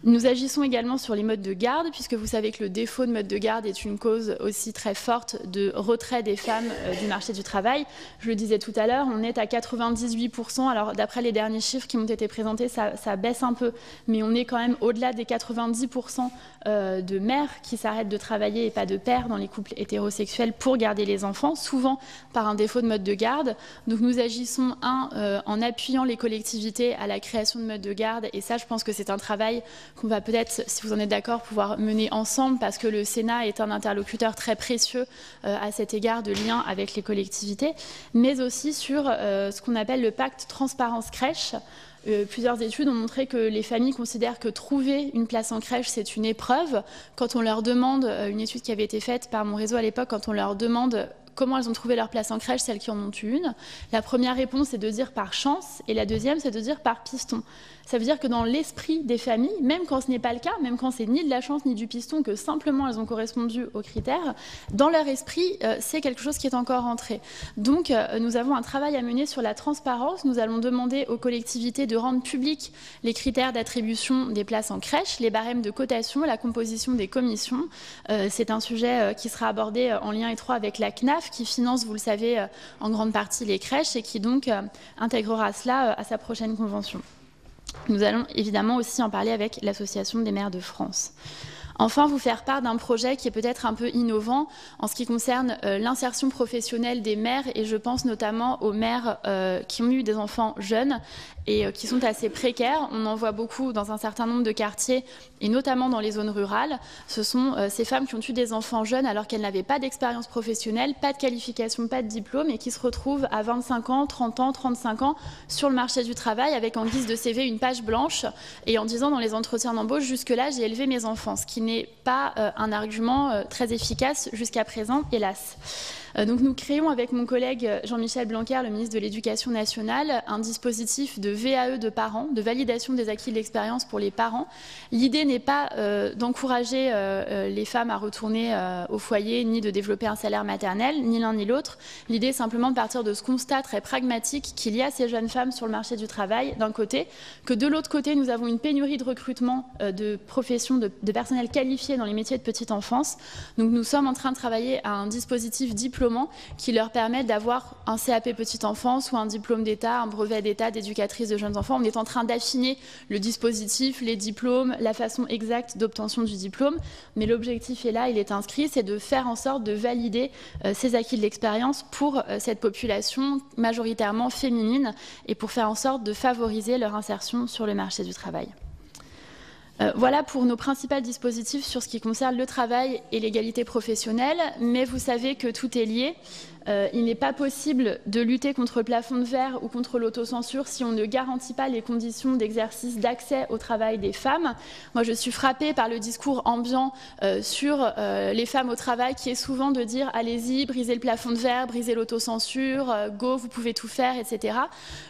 Nous agissons également sur les modes de garde, puisque vous savez que le défaut de mode de garde est une cause aussi très forte de retrait des femmes du marché du travail. Je le disais tout à l'heure, on est à 98%. Alors d'après les derniers chiffres qui m'ont été présentés, ça baisse un peu, mais on est quand même au-delà des 90% de mères qui s'arrêtent de travailler et pas de pères dans les couples hétérosexuels pour garder les enfants, souvent par un défaut de mode de garde. Donc nous agissons, en appuyant les collectivités à la création de modes de garde, et ça je pense que c'est un travail qu'on va peut-être, si vous en êtes d'accord, pouvoir mener ensemble, parce que le Sénat est un interlocuteur très précieux à cet égard de lien avec les collectivités, mais aussi sur ce qu'on appelle le pacte transparence crèche. Plusieurs études ont montré que les familles considèrent que trouver une place en crèche, c'est une épreuve. Quand on leur demande, une étude qui avait été faite par mon réseau à l'époque, quand on leur demande comment elles ont trouvé leur place en crèche, celles qui en ont eu une, la première réponse est de dire par chance, et la deuxième, c'est de dire par piston. Ça veut dire que dans l'esprit des familles, même quand ce n'est pas le cas, même quand c'est ni de la chance ni du piston, que simplement elles ont correspondu aux critères, dans leur esprit, c'est quelque chose qui est encore entré. Donc, nous avons un travail à mener sur la transparence. Nous allons demander aux collectivités de rendre publics les critères d'attribution des places en crèche, les barèmes de cotation, la composition des commissions. C'est un sujet qui sera abordé en lien étroit avec la CNAF, qui finance, vous le savez, en grande partie les crèches et qui donc intégrera cela à sa prochaine convention. Nous allons évidemment aussi en parler avec l'Association des maires de France. Enfin, vous faire part d'un projet qui est peut-être un peu innovant en ce qui concerne l'insertion professionnelle des mères, et je pense notamment aux mères qui ont eu des enfants jeunes et qui sont assez précaires. On en voit beaucoup dans un certain nombre de quartiers, et notamment dans les zones rurales. Ce sont ces femmes qui ont eu des enfants jeunes alors qu'elles n'avaient pas d'expérience professionnelle, pas de qualification, pas de diplôme, et qui se retrouvent à 25 ans, 30 ans, 35 ans sur le marché du travail avec en guise de CV une page blanche et en disant dans les entretiens d'embauche, jusque-là j'ai élevé mes enfants, ce qui n'est pas un argument très efficace jusqu'à présent, hélas. Donc nous créons avec mon collègue Jean-Michel Blanquer, le ministre de l'Éducation nationale, un dispositif de VAE de parents, de validation des acquis de l'expérience pour les parents. L'idée n'est pas d'encourager les femmes à retourner au foyer, ni de développer un salaire maternel, ni l'un ni l'autre. L'idée est simplement de partir de ce constat très pragmatique qu'il y a ces jeunes femmes sur le marché du travail, d'un côté, que de l'autre côté, nous avons une pénurie de recrutement de professions, de personnel qualifié dans les métiers de petite enfance. Donc nous sommes en train de travailler à un dispositif diplômant qui leur permet d'avoir un CAP petite enfance ou un diplôme d'État, un brevet d'État d'éducatrice de jeunes enfants. On est en train d'affiner le dispositif, les diplômes, la façon exacte d'obtention du diplôme, mais l'objectif est là, il est inscrit, c'est de faire en sorte de valider ces acquis de l'expérience pour cette population majoritairement féminine et pour faire en sorte de favoriser leur insertion sur le marché du travail. Voilà pour nos principaux dispositifs sur ce qui concerne le travail et l'égalité professionnelle, mais vous savez que tout est lié. Il n'est pas possible de lutter contre le plafond de verre ou contre l'autocensure si on ne garantit pas les conditions d'exercice d'accès au travail des femmes. Moi, je suis frappée par le discours ambiant sur les femmes au travail qui est souvent de dire « allez-y, brisez le plafond de verre, brisez l'autocensure, go, vous pouvez tout faire, etc. »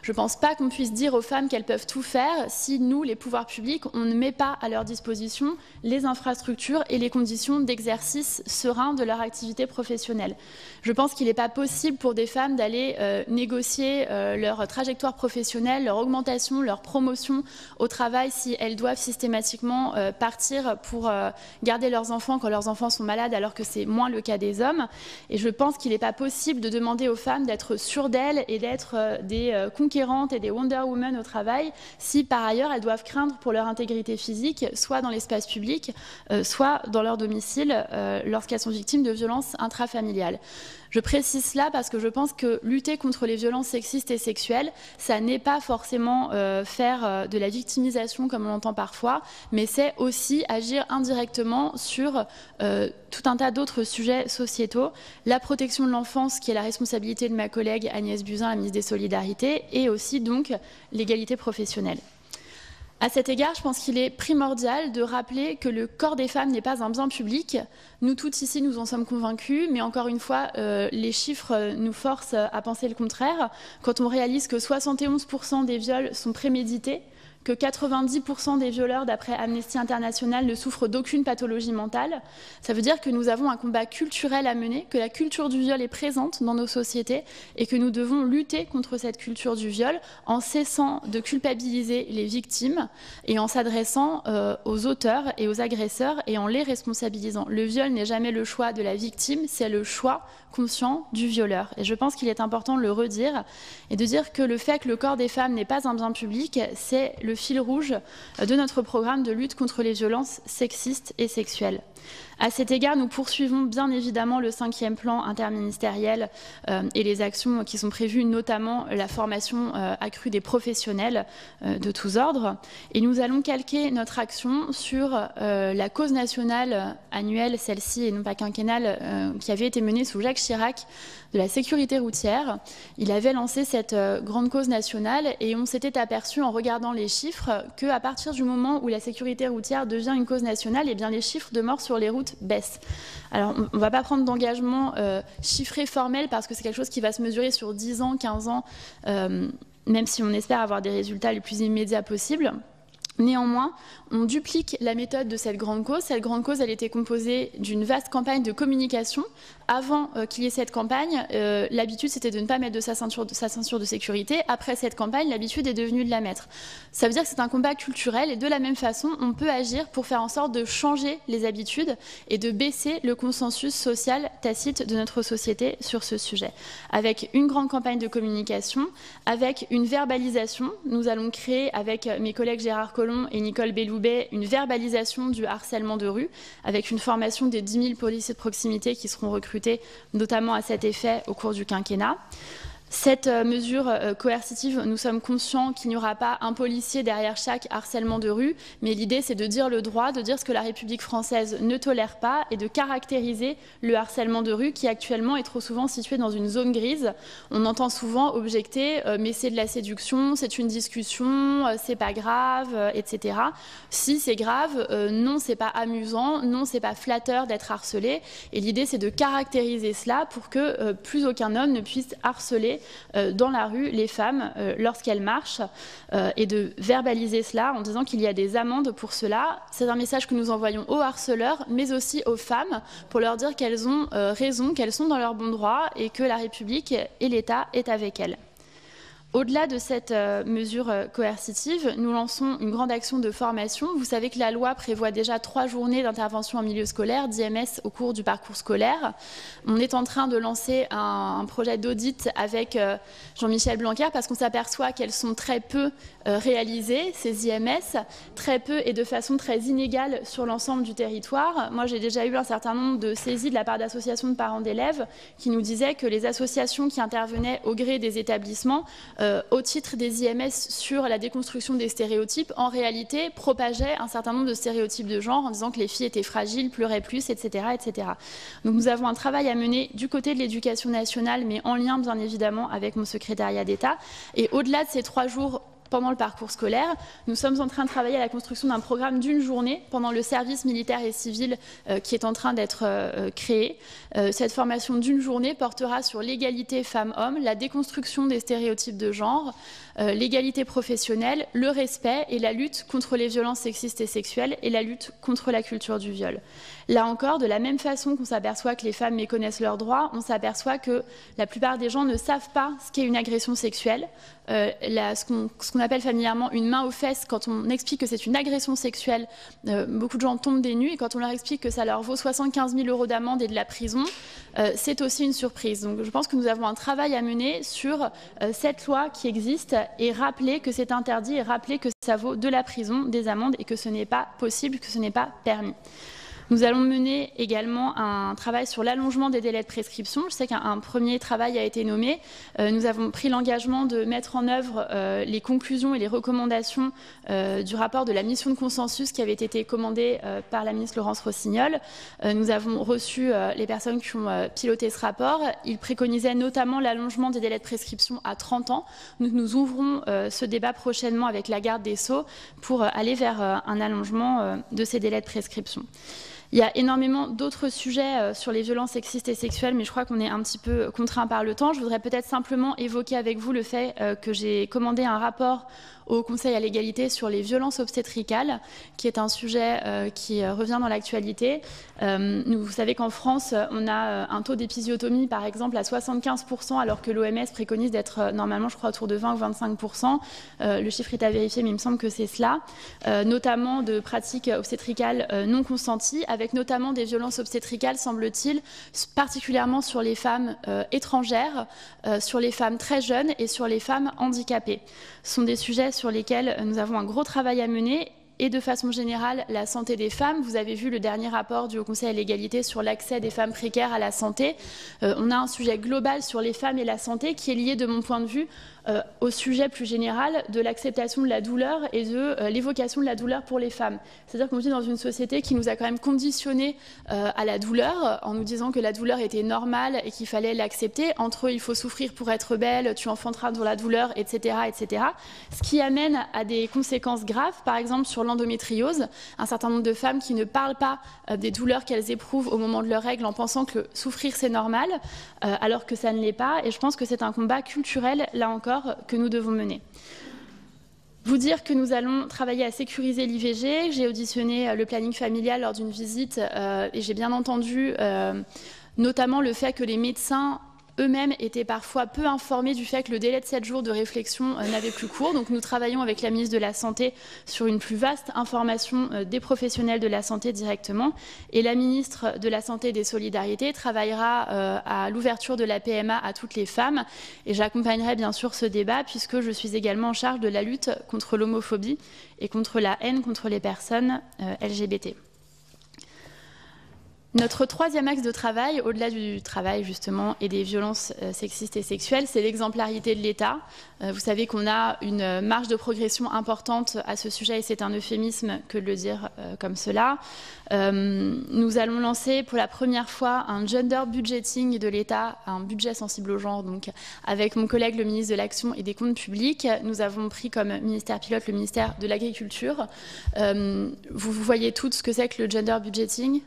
Je ne pense pas qu'on puisse dire aux femmes qu'elles peuvent tout faire si nous, les pouvoirs publics, on ne met pas à leur disposition les infrastructures et les conditions d'exercice serein de leur activité professionnelle. Je pense qu'il n'est pas possible pour des femmes d'aller négocier leur trajectoire professionnelle, leur augmentation, leur promotion au travail si elles doivent systématiquement partir pour garder leurs enfants quand leurs enfants sont malades, alors que c'est moins le cas des hommes. Et je pense qu'il n'est pas possible de demander aux femmes d'être sûres d'elles et d'être des conquérantes et des Wonder Woman au travail si par ailleurs elles doivent craindre pour leur intégrité physique, soit dans l'espace public, soit dans leur domicile lorsqu'elles sont victimes de violences intrafamiliales. Je précise précise cela parce que je pense que lutter contre les violences sexistes et sexuelles, ça n'est pas forcément faire de la victimisation comme on l'entend parfois, mais c'est aussi agir indirectement sur tout un tas d'autres sujets sociétaux. La protection de l'enfance, qui est la responsabilité de ma collègue Agnès Buzyn, la ministre des Solidarités, et aussi donc l'égalité professionnelle. À cet égard, je pense qu'il est primordial de rappeler que le corps des femmes n'est pas un bien public. Nous toutes ici, nous en sommes convaincus, mais encore une fois, les chiffres nous forcent à penser le contraire. Quand on réalise que 71% des viols sont prémédités, que 90% des violeurs, d'après Amnesty International, ne souffrent d'aucune pathologie mentale. Ça veut dire que nous avons un combat culturel à mener, que la culture du viol est présente dans nos sociétés et que nous devons lutter contre cette culture du viol en cessant de culpabiliser les victimes et en s'adressant aux auteurs et aux agresseurs et en les responsabilisant. Le viol n'est jamais le choix de la victime, c'est le choix conscient du violeur. Et je pense qu'il est important de le redire et de dire que le fait que le corps des femmes n'est pas un bien public, c'est le fil rouge de notre programme de lutte contre les violences sexistes et sexuelles. À cet égard, nous poursuivons bien évidemment le 5e plan interministériel et les actions qui sont prévues, notamment la formation accrue des professionnels de tous ordres. Et nous allons calquer notre action sur la cause nationale annuelle, celle-ci et non pas quinquennale, qui avait été menée sous Jacques Chirac, de la sécurité routière. Il avait lancé cette grande cause nationale et on s'était aperçu en regardant les chiffres qu'à partir du moment où la sécurité routière devient une cause nationale, eh bien les chiffres de morts sur les routes baissent. Alors on ne va pas prendre d'engagement chiffré formel parce que c'est quelque chose qui va se mesurer sur 10 ans, 15 ans, même si on espère avoir des résultats les plus immédiats possibles. Néanmoins, on duplique la méthode de cette grande cause. Cette grande cause, elle était composée d'une vaste campagne de communication. Avant qu'il y ait cette campagne, l'habitude, c'était de ne pas mettre de sa ceinture de sécurité. Après cette campagne, l'habitude est devenue de la mettre. Ça veut dire que c'est un combat culturel et de la même façon, on peut agir pour faire en sorte de changer les habitudes et de baisser le consensus social tacite de notre société sur ce sujet. Avec une grande campagne de communication, avec une verbalisation, nous allons créer avec mes collègues Gérard Collomb et Nicole Belloubet une verbalisation du harcèlement de rue avec une formation des 10 000 policiers de proximité qui seront recrutés notamment à cet effet au cours du quinquennat. Cette mesure coercitive, nous sommes conscients qu'il n'y aura pas un policier derrière chaque harcèlement de rue, mais l'idée c'est de dire le droit, de dire ce que la République française ne tolère pas et de caractériser le harcèlement de rue qui actuellement est trop souvent situé dans une zone grise. On entend souvent objecter mais c'est de la séduction, c'est une discussion, c'est pas grave, etc. Si c'est grave, non c'est pas amusant, non c'est pas flatteur d'être harcelé et l'idée c'est de caractériser cela pour que plus aucun homme ne puisse harceler dans la rue les femmes lorsqu'elles marchent et de verbaliser cela en disant qu'il y a des amendes pour cela. C'est un message que nous envoyons aux harceleurs mais aussi aux femmes pour leur dire qu'elles ont raison, qu'elles sont dans leur bon droit et que la République et l'État est avec elles. Au-delà de cette mesure coercitive, nous lançons une grande action de formation. Vous savez que la loi prévoit déjà 3 journées d'intervention en milieu scolaire, d'IMS au cours du parcours scolaire. On est en train de lancer un projet d'audit avec Jean-Michel Blanquer parce qu'on s'aperçoit qu'elles sont très peu réalisées, ces IMS, très peu et de façon très inégale sur l'ensemble du territoire. Moi, j'ai déjà eu un certain nombre de saisies de la part d'associations de parents d'élèves qui nous disaient que les associations qui intervenaient au gré des établissements au titre des IMS sur la déconstruction des stéréotypes, en réalité, propageait un certain nombre de stéréotypes de genre en disant que les filles étaient fragiles, pleuraient plus, etc., etc. Donc nous avons un travail à mener du côté de l'éducation nationale, mais en lien, bien évidemment, avec mon secrétariat d'État. Et au-delà de ces 3 jours pendant le parcours scolaire, nous sommes en train de travailler à la construction d'un programme d'une journée pendant le service militaire et civil qui est en train d'être créé. Cette formation d'une journée portera sur l'égalité femmes-hommes, la déconstruction des stéréotypes de genre, l'égalité professionnelle, le respect et la lutte contre les violences sexistes et sexuelles et la lutte contre la culture du viol. Là encore, de la même façon qu'on s'aperçoit que les femmes méconnaissent leurs droits, on s'aperçoit que la plupart des gens ne savent pas ce qu'est une agression sexuelle. Ce qu'on appelle familièrement une main aux fesses, quand on explique que c'est une agression sexuelle, beaucoup de gens tombent des nues et quand on leur explique que ça leur vaut 75 000 € d'amende et de la prison, c'est aussi une surprise. Donc je pense que nous avons un travail à mener sur cette loi qui existe et rappeler que c'est interdit et rappeler que ça vaut de la prison, des amendes et que ce n'est pas possible, que ce n'est pas permis. Nous allons mener également un travail sur l'allongement des délais de prescription. Je sais qu'un premier travail a été nommé. Nous avons pris l'engagement de mettre en œuvre les conclusions et les recommandations du rapport de la mission de consensus qui avait été commandée par la ministre Laurence Rossignol. Nous avons reçu les personnes qui ont piloté ce rapport. Il préconisait notamment l'allongement des délais de prescription à 30 ans. Nous ouvrons ce débat prochainement avec la garde des Sceaux pour aller vers un allongement de ces délais de prescription. Il y a énormément d'autres sujets sur les violences sexistes et sexuelles, mais je crois qu'on est un petit peu contraint par le temps. Je voudrais peut-être simplement évoquer avec vous le fait que j'ai commandé un rapport au Conseil à l'égalité sur les violences obstétricales, qui est un sujet qui revient dans l'actualité. Vous savez qu'en France, on a un taux d'épisiotomie, par exemple, à 75%, alors que l'OMS préconise d'être normalement, je crois, autour de 20 ou 25%. Le chiffre est à vérifier, mais il me semble que c'est cela. Notamment de pratiques obstétricales non consenties, avec notamment des violences obstétricales, semble-t-il, particulièrement sur les femmes étrangères, sur les femmes très jeunes et sur les femmes handicapées. Ce sont des sujets sur lesquels nous avons un gros travail à mener. Et de façon générale, la santé des femmes. Vous avez vu le dernier rapport du Haut Conseil à l'égalité sur l'accès des femmes précaires à la santé. On a un sujet global sur les femmes et la santé qui est lié, de mon point de vue, au sujet plus général de l'acceptation de la douleur et de l'évocation de la douleur pour les femmes. C'est-à-dire qu'on vit dans une société qui nous a quand même conditionnés à la douleur en nous disant que la douleur était normale et qu'il fallait l'accepter. Entre eux, il faut souffrir pour être belle, tu enfanteras dans la douleur, etc., etc. Ce qui amène à des conséquences graves, par exemple sur l'endométriose, un certain nombre de femmes qui ne parlent pas des douleurs qu'elles éprouvent au moment de leurs règles en pensant que souffrir c'est normal, alors que ça ne l'est pas. Et je pense que c'est un combat culturel, là encore, que nous devons mener. Vous dire que nous allons travailler à sécuriser l'IVG. J'ai auditionné le planning familial lors d'une visite et j'ai bien entendu notamment le fait que les médecins eux-mêmes étaient parfois peu informés du fait que le délai de 7 jours de réflexion n'avait plus cours. Donc nous travaillons avec la ministre de la Santé sur une plus vaste information des professionnels de la santé directement. Et la ministre de la Santé et des Solidarités travaillera à l'ouverture de la PMA à toutes les femmes. Et j'accompagnerai bien sûr ce débat puisque je suis également en charge de la lutte contre l'homophobie et contre la haine contre les personnes LGBT. Notre troisième axe de travail, au-delà du travail justement et des violences sexistes et sexuelles, c'est l'exemplarité de l'État. Vous savez qu'on a une marge de progression importante à ce sujet et c'est un euphémisme que de le dire comme cela. Nous allons lancer pour la première fois un gender budgeting de l'État, un budget sensible au genre, donc avec mon collègue le ministre de l'Action et des Comptes publics. Nous avons pris comme ministère pilote le ministère de l'Agriculture. Vous voyez toutes ce que c'est que le gender budgeting ?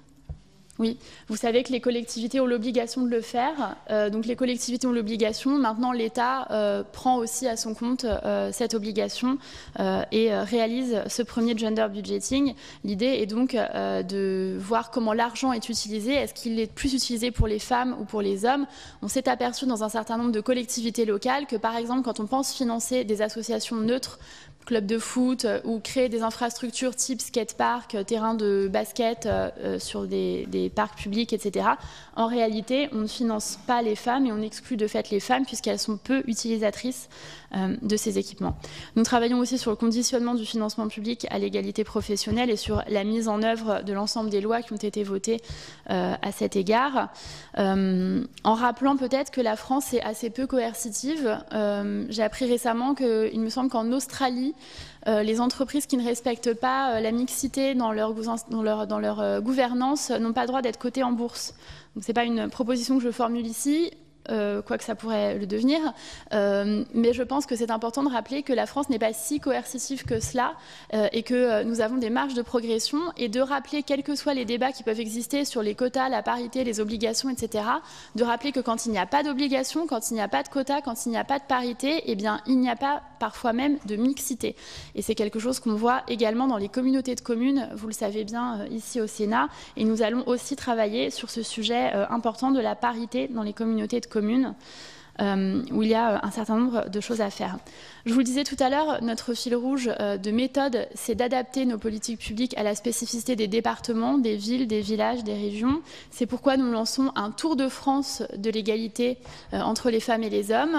Oui, vous savez que les collectivités ont l'obligation de le faire. Donc les collectivités ont l'obligation. Maintenant, l'État prend aussi à son compte cette obligation et réalise ce premier gender budgeting. L'idée est donc de voir comment l'argent est utilisé. Est-ce qu'il est plus utilisé pour les femmes ou pour les hommes? On s'est aperçu dans un certain nombre de collectivités locales que, par exemple, quand on pense financer des associations neutres, club de foot ou créer des infrastructures type skatepark, terrain de basket sur des parcs publics, etc. En réalité, on ne finance pas les femmes et on exclut de fait les femmes puisqu'elles sont peu utilisatrices de ces équipements. Nous travaillons aussi sur le conditionnement du financement public à l'égalité professionnelle et sur la mise en œuvre de l'ensemble des lois qui ont été votées à cet égard. En rappelant peut-être que la France est assez peu coercitive. J'ai appris récemment qu'il me semble qu'en Australie, les entreprises qui ne respectent pas la mixité dans leur gouvernance n'ont pas le droit d'être cotées en bourse. Donc ce n'est pas une proposition que je formule ici, quoique ça pourrait le devenir, mais je pense que c'est important de rappeler que la France n'est pas si coercitive que cela et que nous avons des marges de progression et de rappeler, quels que soient les débats qui peuvent exister sur les quotas, la parité, les obligations, etc., de rappeler que quand il n'y a pas d'obligation, quand il n'y a pas de quotas, quand il n'y a pas de parité, eh bien, il n'y a pas parfois même de mixité. Et c'est quelque chose qu'on voit également dans les communautés de communes, vous le savez bien ici au Sénat, et nous allons aussi travailler sur ce sujet important de la parité dans les communautés de communes. où il y a un certain nombre de choses à faire. Je vous le disais tout à l'heure, notre fil rouge de méthode, c'est d'adapter nos politiques publiques à la spécificité des départements, des villes, des villages, des régions. C'est pourquoi nous lançons un tour de France de l'égalité entre les femmes et les hommes,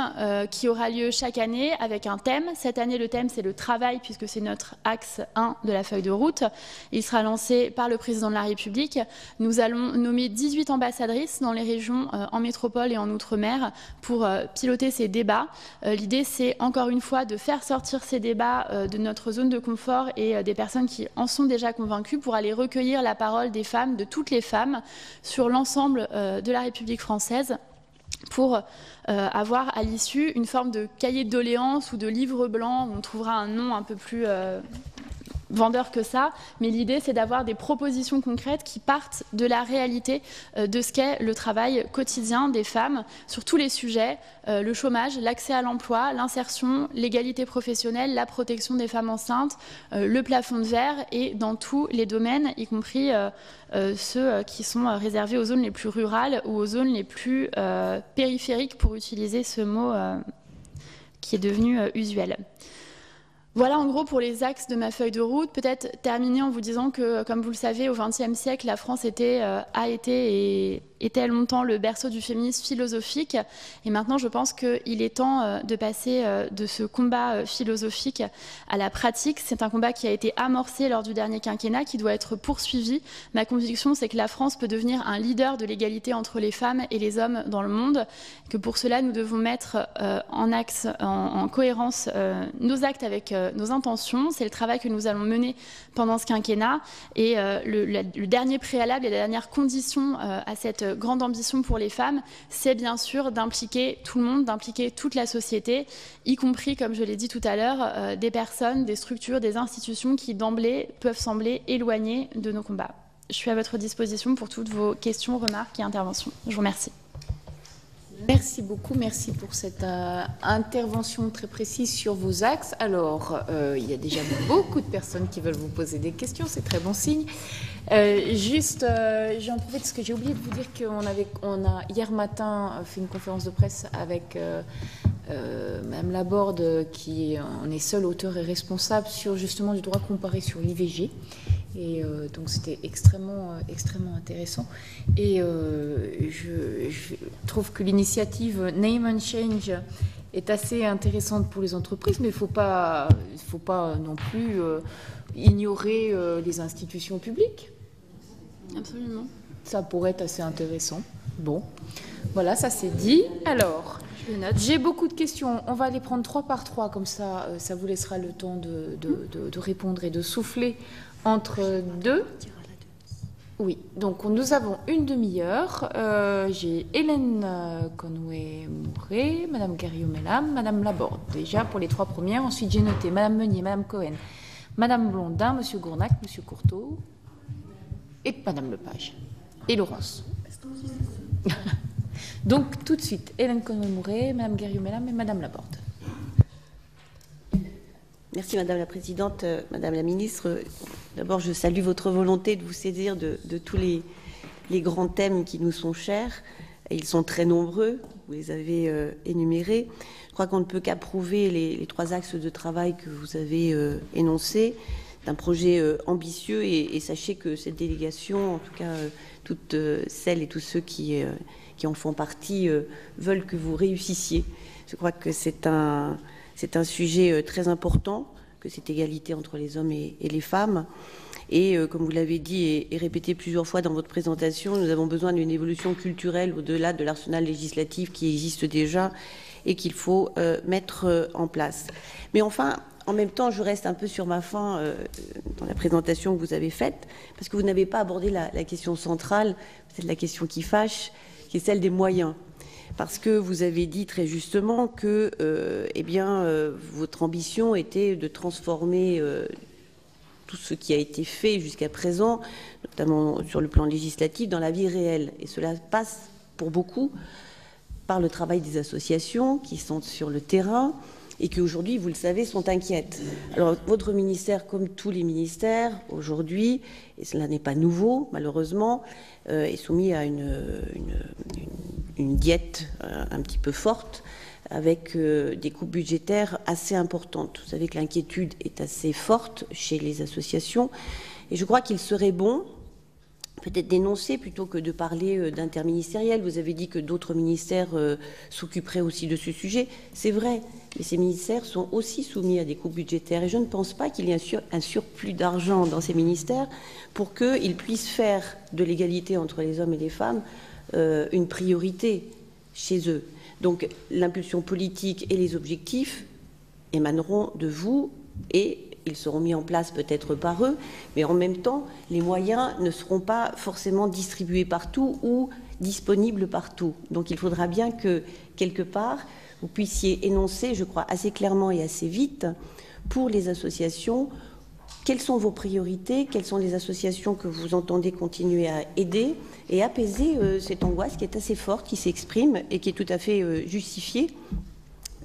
qui aura lieu chaque année avec un thème. Cette année, le thème, c'est le travail, puisque c'est notre axe 1 de la feuille de route. Il sera lancé par le président de la République. Nous allons nommer 18 ambassadrices dans les régions, en métropole et en outre-mer, pour piloter ces débats. L'idée, c'est encore une fois de faire sortir ces débats de notre zone de confort et des personnes qui en sont déjà convaincues pour aller recueillir la parole des femmes, de toutes les femmes, sur l'ensemble de la République française, pour avoir à l'issue une forme de cahier de doléances ou de livre blanc, où on trouvera un nom un peu plus vendeur que ça, mais l'idée c'est d'avoir des propositions concrètes qui partent de la réalité de ce qu'est le travail quotidien des femmes sur tous les sujets, le chômage, l'accès à l'emploi, l'insertion, l'égalité professionnelle, la protection des femmes enceintes, le plafond de verre, et dans tous les domaines, y compris ceux qui sont réservés aux zones les plus rurales ou aux zones les plus périphériques, pour utiliser ce mot qui est devenu usuel. Voilà en gros pour les axes de ma feuille de route. Peut-être terminer en vous disant que, comme vous le savez, au XXe siècle, la France a été et était longtemps le berceau du féminisme philosophique. Et maintenant, je pense qu'il est temps de passer de ce combat philosophique à la pratique. C'est un combat qui a été amorcé lors du dernier quinquennat, qui doit être poursuivi. Ma conviction, c'est que la France peut devenir un leader de l'égalité entre les femmes et les hommes dans le monde, que pour cela, nous devons mettre en cohérence nos actes avec nos intentions. C'est le travail que nous allons mener pendant ce quinquennat. Et le dernier préalable et la dernière condition à cette grande ambition pour les femmes, c'est bien sûr d'impliquer tout le monde, d'impliquer toute la société, y compris, comme je l'ai dit tout à l'heure, des personnes, des structures, des institutions qui d'emblée peuvent sembler éloignées de nos combats. Je suis à votre disposition pour toutes vos questions, remarques et interventions. Je vous remercie. Merci beaucoup, merci pour cette intervention très précise sur vos axes. Alors, il y a déjà beaucoup de personnes qui veulent vous poser des questions, c'est très bon signe. J'en profite parce que j'ai oublié de vous dire qu'on a hier matin fait une conférence de presse avec Madame Laborde, qui en est seule auteure et responsable sur justement du droit comparé sur l'IVG. Et donc c'était extrêmement intéressant. Et je trouve que l'initiative Name and Change est assez intéressante pour les entreprises, mais il ne faut pas non plus ignorer les institutions publiques. Absolument. Ça pourrait être assez intéressant. Bon, voilà, ça c'est dit. Alors, j'ai beaucoup de questions. On va les prendre 3 par 3, comme ça, ça vous laissera le temps de répondre et de souffler entre deux. Oui, donc nous avons une demi-heure. J'ai Hélène Conway-Mouret, Madame Garriot-Mellam, Madame Laborde, déjà pour les 3 premières. Ensuite, j'ai noté Madame Meunier, Madame Cohen, Madame Blondin, Monsieur Gournac, Monsieur Courteau et Madame Lepage. Et Laurence. Donc, tout de suite, Hélène Conway-Mouret, Madame Garriot-Mellam et Madame Laborde. Merci Madame la Présidente, Madame la Ministre. D'abord, je salue votre volonté de vous saisir de tous les grands thèmes qui nous sont chers. Et ils sont très nombreux, vous les avez énumérés. Je crois qu'on ne peut qu'approuver les 3 axes de travail que vous avez énoncés, d'un projet ambitieux. Et sachez que cette délégation, en tout cas toutes celles et tous ceux qui en font partie, veulent que vous réussissiez. Je crois que c'est un sujet très important, que cette égalité entre les hommes et les femmes. Et comme vous l'avez dit et répété plusieurs fois dans votre présentation, nous avons besoin d'une évolution culturelle au-delà de l'arsenal législatif qui existe déjà et qu'il faut mettre en place. Mais enfin, en même temps, je reste un peu sur ma faim dans la présentation que vous avez faite, parce que vous n'avez pas abordé la question centrale, peut-être la question qui fâche, qui est celle des moyens. Parce que vous avez dit très justement que votre ambition était de transformer tout ce qui a été fait jusqu'à présent, notamment sur le plan législatif, dans la vie réelle. Et cela passe pour beaucoup par le travail des associations qui sont sur le terrain, et qui aujourd'hui, vous le savez, sont inquiètes. Alors votre ministère, comme tous les ministères aujourd'hui, et cela n'est pas nouveau malheureusement, est soumis à une diète un petit peu forte, avec des coupes budgétaires assez importantes. Vous savez que l'inquiétude est assez forte chez les associations, et je crois qu'il serait bon peut-être dénoncer plutôt que de parler d'interministériel. Vous avez dit que d'autres ministères s'occuperaient aussi de ce sujet. C'est vrai, mais ces ministères sont aussi soumis à des coupes budgétaires, et je ne pense pas qu'il y ait un surplus d'argent dans ces ministères pour qu'ils puissent faire de l'égalité entre les hommes et les femmes une priorité chez eux. Donc l'impulsion politique et les objectifs émaneront de vous, et ils seront mis en place peut-être par eux, mais en même temps, les moyens ne seront pas forcément distribués partout ou disponibles partout. Donc il faudra bien que, quelque part, vous puissiez énoncer, je crois, assez clairement et assez vite, pour les associations, quelles sont vos priorités, quelles sont les associations que vous entendez continuer à aider et apaiser cette angoisse qui est assez forte, qui s'exprime et qui est tout à fait justifiée,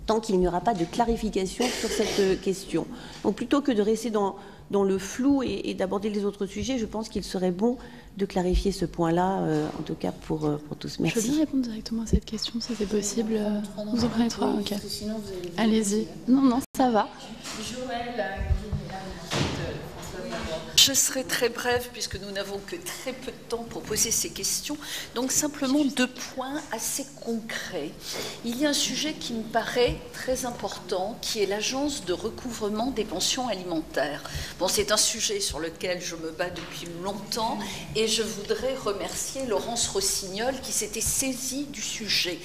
tant qu'il n'y aura pas de clarification sur cette question. Donc plutôt que de rester dans le flou et d'aborder les autres sujets, je pense qu'il serait bon de clarifier ce point-là, en tout cas pour tous. Merci. Je veux bien répondre directement à cette question, si c'est possible. Vous en prenez 3, ok. Allez-y. Non, ça va. Je serai très brève puisque nous n'avons que très peu de temps pour poser ces questions. Donc simplement 2 points assez concrets. Il y a un sujet qui me paraît très important, qui est l'agence de recouvrement des pensions alimentaires. Bon, c'est un sujet sur lequel je me bats depuis longtemps et je voudrais remercier Laurence Rossignol qui s'était saisie du sujet.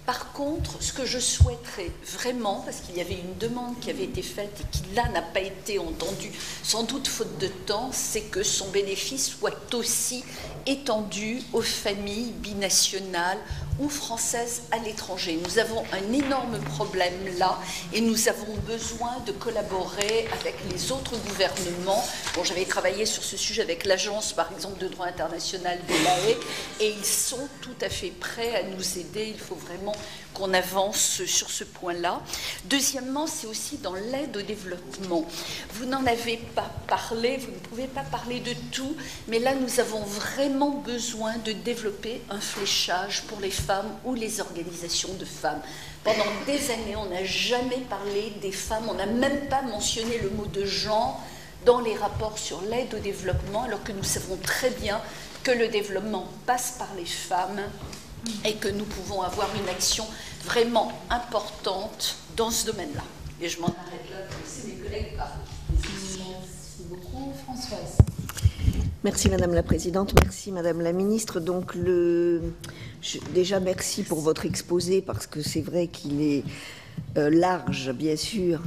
Par contre, ce que je souhaiterais vraiment, parce qu'il y avait une demande qui avait été faite et qui là n'a pas été entendue, sans doute faute de temps, c'est que son bénéfice soit aussi étendu aux familles binationales ou françaises à l'étranger. Nous avons un énorme problème là et nous avons besoin de collaborer avec les autres gouvernements. Bon, j'avais travaillé sur ce sujet avec l'Agence, par exemple, de droit international de l'AE, et ils sont tout à fait prêts à nous aider. Il faut vraiment qu'on avance sur ce point-là. Deuxièmement, c'est aussi dans l'aide au développement. Vous n'en avez pas parlé, vous ne pouvez pas parler de tout, mais là, nous avons vraiment besoin de développer un fléchage pour les femmes ou les organisations de femmes. Pendant des années, on n'a jamais parlé des femmes, on n'a même pas mentionné le mot de genre dans les rapports sur l'aide au développement, alors que nous savons très bien que le développement passe par les femmes et que nous pouvons avoir une action vraiment importante dans ce domaine-là. Et je m'en arrête là, pour laisser mes collègues parler. Merci beaucoup. Françoise. Merci Madame la Présidente, merci Madame la Ministre. Donc déjà merci pour votre exposé, parce que c'est vrai qu'il est large, bien sûr,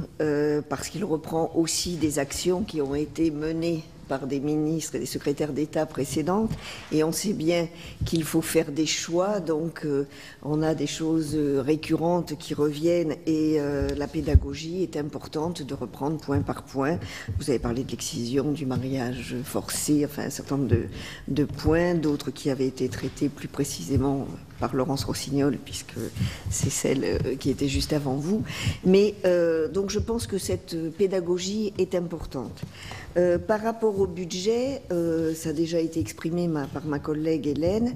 parce qu'il reprend aussi des actions qui ont été menées par des ministres et des secrétaires d'État précédentes, et on sait bien qu'il faut faire des choix, donc on a des choses récurrentes qui reviennent, et la pédagogie est importante de reprendre point par point. Vous avez parlé de l'excision, du mariage forcé, enfin un certain nombre de points, d'autres qui avaient été traités plus précisément par Laurence Rossignol, puisque c'est celle qui était juste avant vous. Mais donc je pense que cette pédagogie est importante. Par rapport au budget, ça a déjà été exprimé par ma collègue Hélène,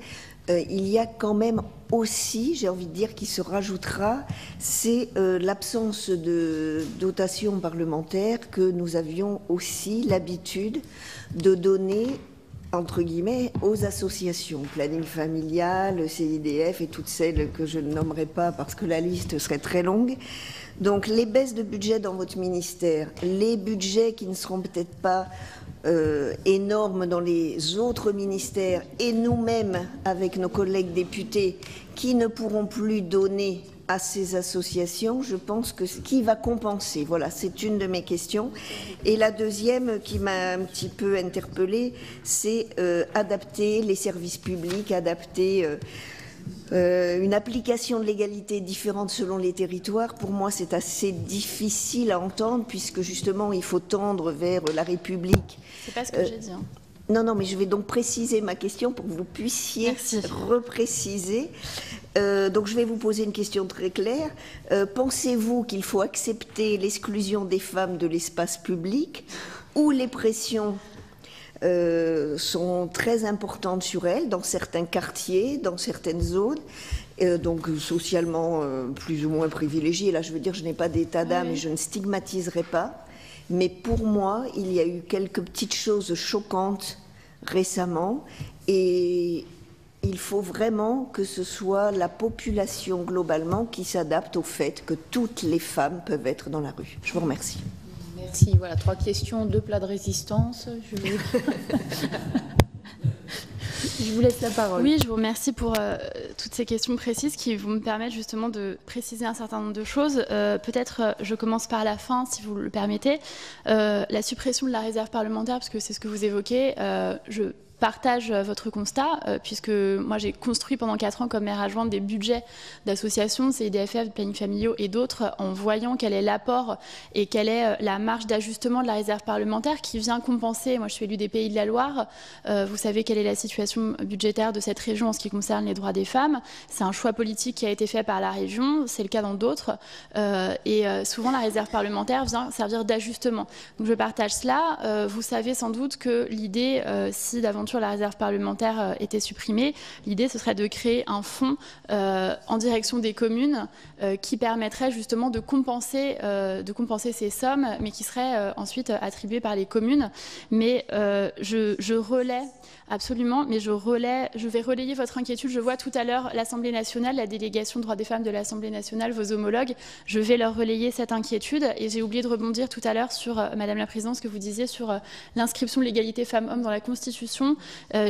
il y a quand même aussi, j'ai envie de dire, qui se rajoutera, c'est l'absence de dotation parlementaire que nous avions aussi l'habitude de donner, entre guillemets, aux associations, planning familial, CIDF et toutes celles que je ne nommerai pas parce que la liste serait très longue. Donc les baisses de budget dans votre ministère, les budgets qui ne seront peut-être pas énormes dans les autres ministères, et nous-mêmes avec nos collègues députés qui ne pourront plus donner à ces associations, je pense que qui va compenser? Voilà, c'est une de mes questions. Et la deuxième qui m'a un petit peu interpellée, c'est adapter les services publics, adapter une application de l'égalité différente selon les territoires. Pour moi, c'est assez difficile à entendre, puisque justement, il faut tendre vers la République. C'est pas ce que j'ai dit. Hein. Non, mais je vais donc préciser ma question pour que vous puissiez repréciser. Donc je vais vous poser une question très claire. Pensez-vous qu'il faut accepter l'exclusion des femmes de l'espace public, où les pressions sont très importantes sur elles, dans certains quartiers, dans certaines zones, donc socialement plus ou moins privilégiées? Là, je veux dire, je n'ai pas d'état d'âme et je ne stigmatiserai pas. Mais pour moi, il y a eu quelques petites choses choquantes récemment, et il faut vraiment que ce soit la population globalement qui s'adapte au fait que toutes les femmes peuvent être dans la rue. Je vous remercie. Merci. Voilà, 3 questions, 2 plats de résistance. Je vous laisse la parole. Oui, je vous remercie pour toutes ces questions précises qui vont me permettre justement de préciser un certain nombre de choses. Peut-être je commence par la fin, si vous le permettez. La suppression de la réserve parlementaire, parce que c'est ce que vous évoquez, je partage votre constat, puisque moi j'ai construit pendant 4 ans comme maire adjointe des budgets d'associations, CIDFF, de planning familiaux et d'autres, en voyant quel est l'apport et quelle est la marge d'ajustement de la réserve parlementaire qui vient compenser. Moi je suis élue des Pays de la Loire, vous savez quelle est la situation budgétaire de cette région en ce qui concerne les droits des femmes. C'est un choix politique qui a été fait par la région, c'est le cas dans d'autres, et souvent la réserve parlementaire vient servir d'ajustement. Donc je partage cela. Vous savez sans doute que l'idée, si d'aventure la réserve parlementaire était supprimée, l'idée ce serait de créer un fonds en direction des communes qui permettrait justement de compenser ces sommes, mais qui seraient ensuite attribuées par les communes. Mais je relaie absolument, mais je vais relayer votre inquiétude. Je vois tout à l'heure l'Assemblée nationale, la délégation droits des femmes de l'Assemblée nationale, vos homologues. Je vais leur relayer cette inquiétude. Et j'ai oublié de rebondir tout à l'heure sur, Madame la Présidente, ce que vous disiez sur l'inscription de l'égalité femmes-hommes dans la Constitution.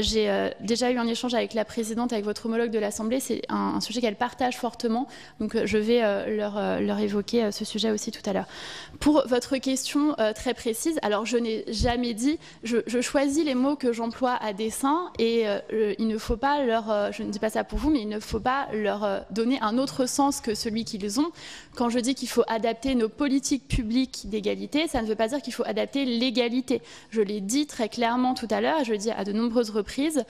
J'ai déjà eu un échange avec la Présidente, avec votre homologue de l'Assemblée. C'est un sujet qu'elle partage fortement. Donc je vais leur évoquer ce sujet aussi tout à l'heure. Pour votre question très précise, alors je n'ai jamais dit, je choisis les mots que j'emploie à dessein, et il ne faut pas je ne dis pas ça pour vous, mais il ne faut pas leur donner un autre sens que celui qu'ils ont. Quand je dis qu'il faut adapter nos politiques publiques d'égalité, ça ne veut pas dire qu'il faut adapter l'égalité. Je l'ai dit très clairement tout à l'heure, et je le dis à de nombreuses reprises,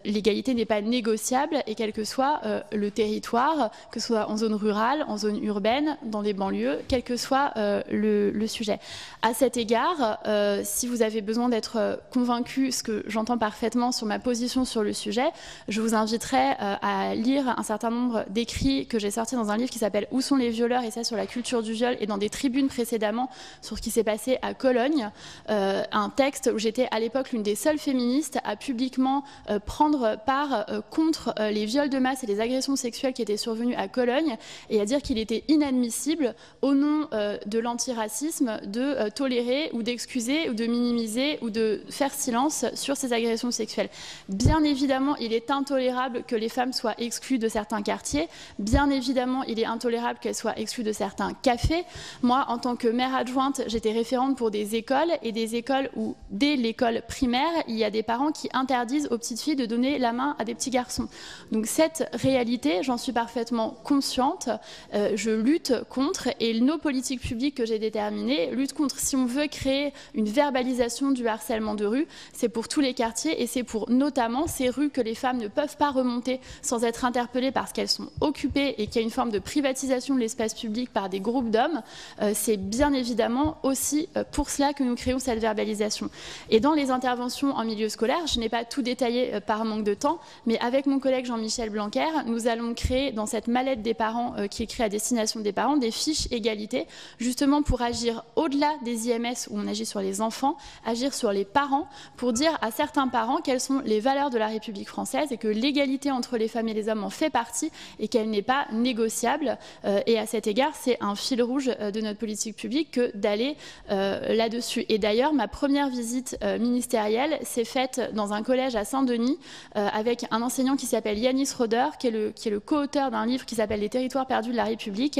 l'égalité n'est pas négociable, et quel que soit le territoire, que ce soit en zone rurale, en zone urbaine, dans les banlieues, quel que soit le sujet. À cet égard, si vous avez besoin d'être convaincu, ce que j'entends parfaitement sur ma position sur le sujet, je vous inviterai à lire un certain nombre d'écrits que j'ai sortis dans un livre qui s'appelle « Où sont les violeurs ?» et ça sur la culture du viol, et dans des tribunes précédemment sur ce qui s'est passé à Cologne, un texte où j'étais à l'époque l'une des seules féministes à publiquement prendre part contre les viols de masse et les agressions sexuelles qui étaient survenues à Cologne, et à dire qu'il était inadmissible, au nom de l'antiracisme, de tolérer ou d'excuser ou de minimiser ou de faire silence sur ces agressions sexuelles. Bien évidemment, il est intolérable que les femmes soient exclues de certains quartiers. Bien évidemment, il est intolérable qu'elles soient exclues de certains cafés. Moi, en tant que maire adjointe, j'étais référente pour des écoles, et des écoles où, dès l'école primaire, il y a des parents qui interdisent aux petites filles de donner la main à des petits garçons. Donc cette réalité, j'en suis parfaitement consciente. Je lutte contre, et nos politiques publiques que j'ai déterminées luttent contre. Si on veut créer une verbalisation du harcèlement de rue, c'est pour tous les quartiers, et c'est pour notamment ces rues que les femmes ne peuvent pas remonter sans être interpellées parce qu'elles sont occupées et qu'il y a une forme de privatisation de l'espace public par des groupes d'hommes. C'est bien évidemment aussi pour cela que nous créons cette verbalisation. Et dans les interventions en milieu scolaire, je n'ai pas tout détaillé par manque de temps, mais avec mon collègue Jean-Michel Blanquer, nous allons créer dans cette mallette des parents qui est créée à destination des parents des fiches égalité, justement pour agir au-delà des IMS où on agit sur les enfants, agir sur les parents, pour dire à certains parents quelles sont les valeurs de la République française et que l'égalité entre les femmes et les hommes en fait partie et qu'elle n'est pas négociable. Et à cet égard, c'est un fil rouge de notre politique publique que d'aller là-dessus. Et d'ailleurs, ma première visite ministérielle s'est faite dans un collège à Saint-Denis avec un enseignant qui s'appelle Yanis Roder, qui est le co-auteur d'un livre qui s'appelle « Les territoires perdus de la République ».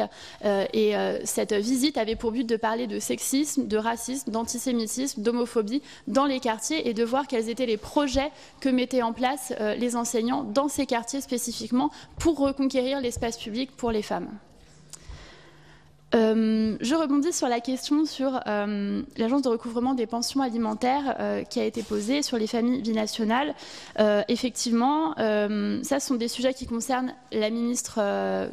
Et cette visite avait pour but de parler de sexisme, de racisme, d'antisémitisme, d'homophobie dans les quartiers et de voir quels étaient les projets que mettaient en place les enseignants dans ces quartiers spécifiquement pour reconquérir l'espace public pour les femmes. Je rebondis sur la question sur l'agence de recouvrement des pensions alimentaires qui a été posée sur les familles binationales. Effectivement, ça ce sont des sujets qui concernent la ministre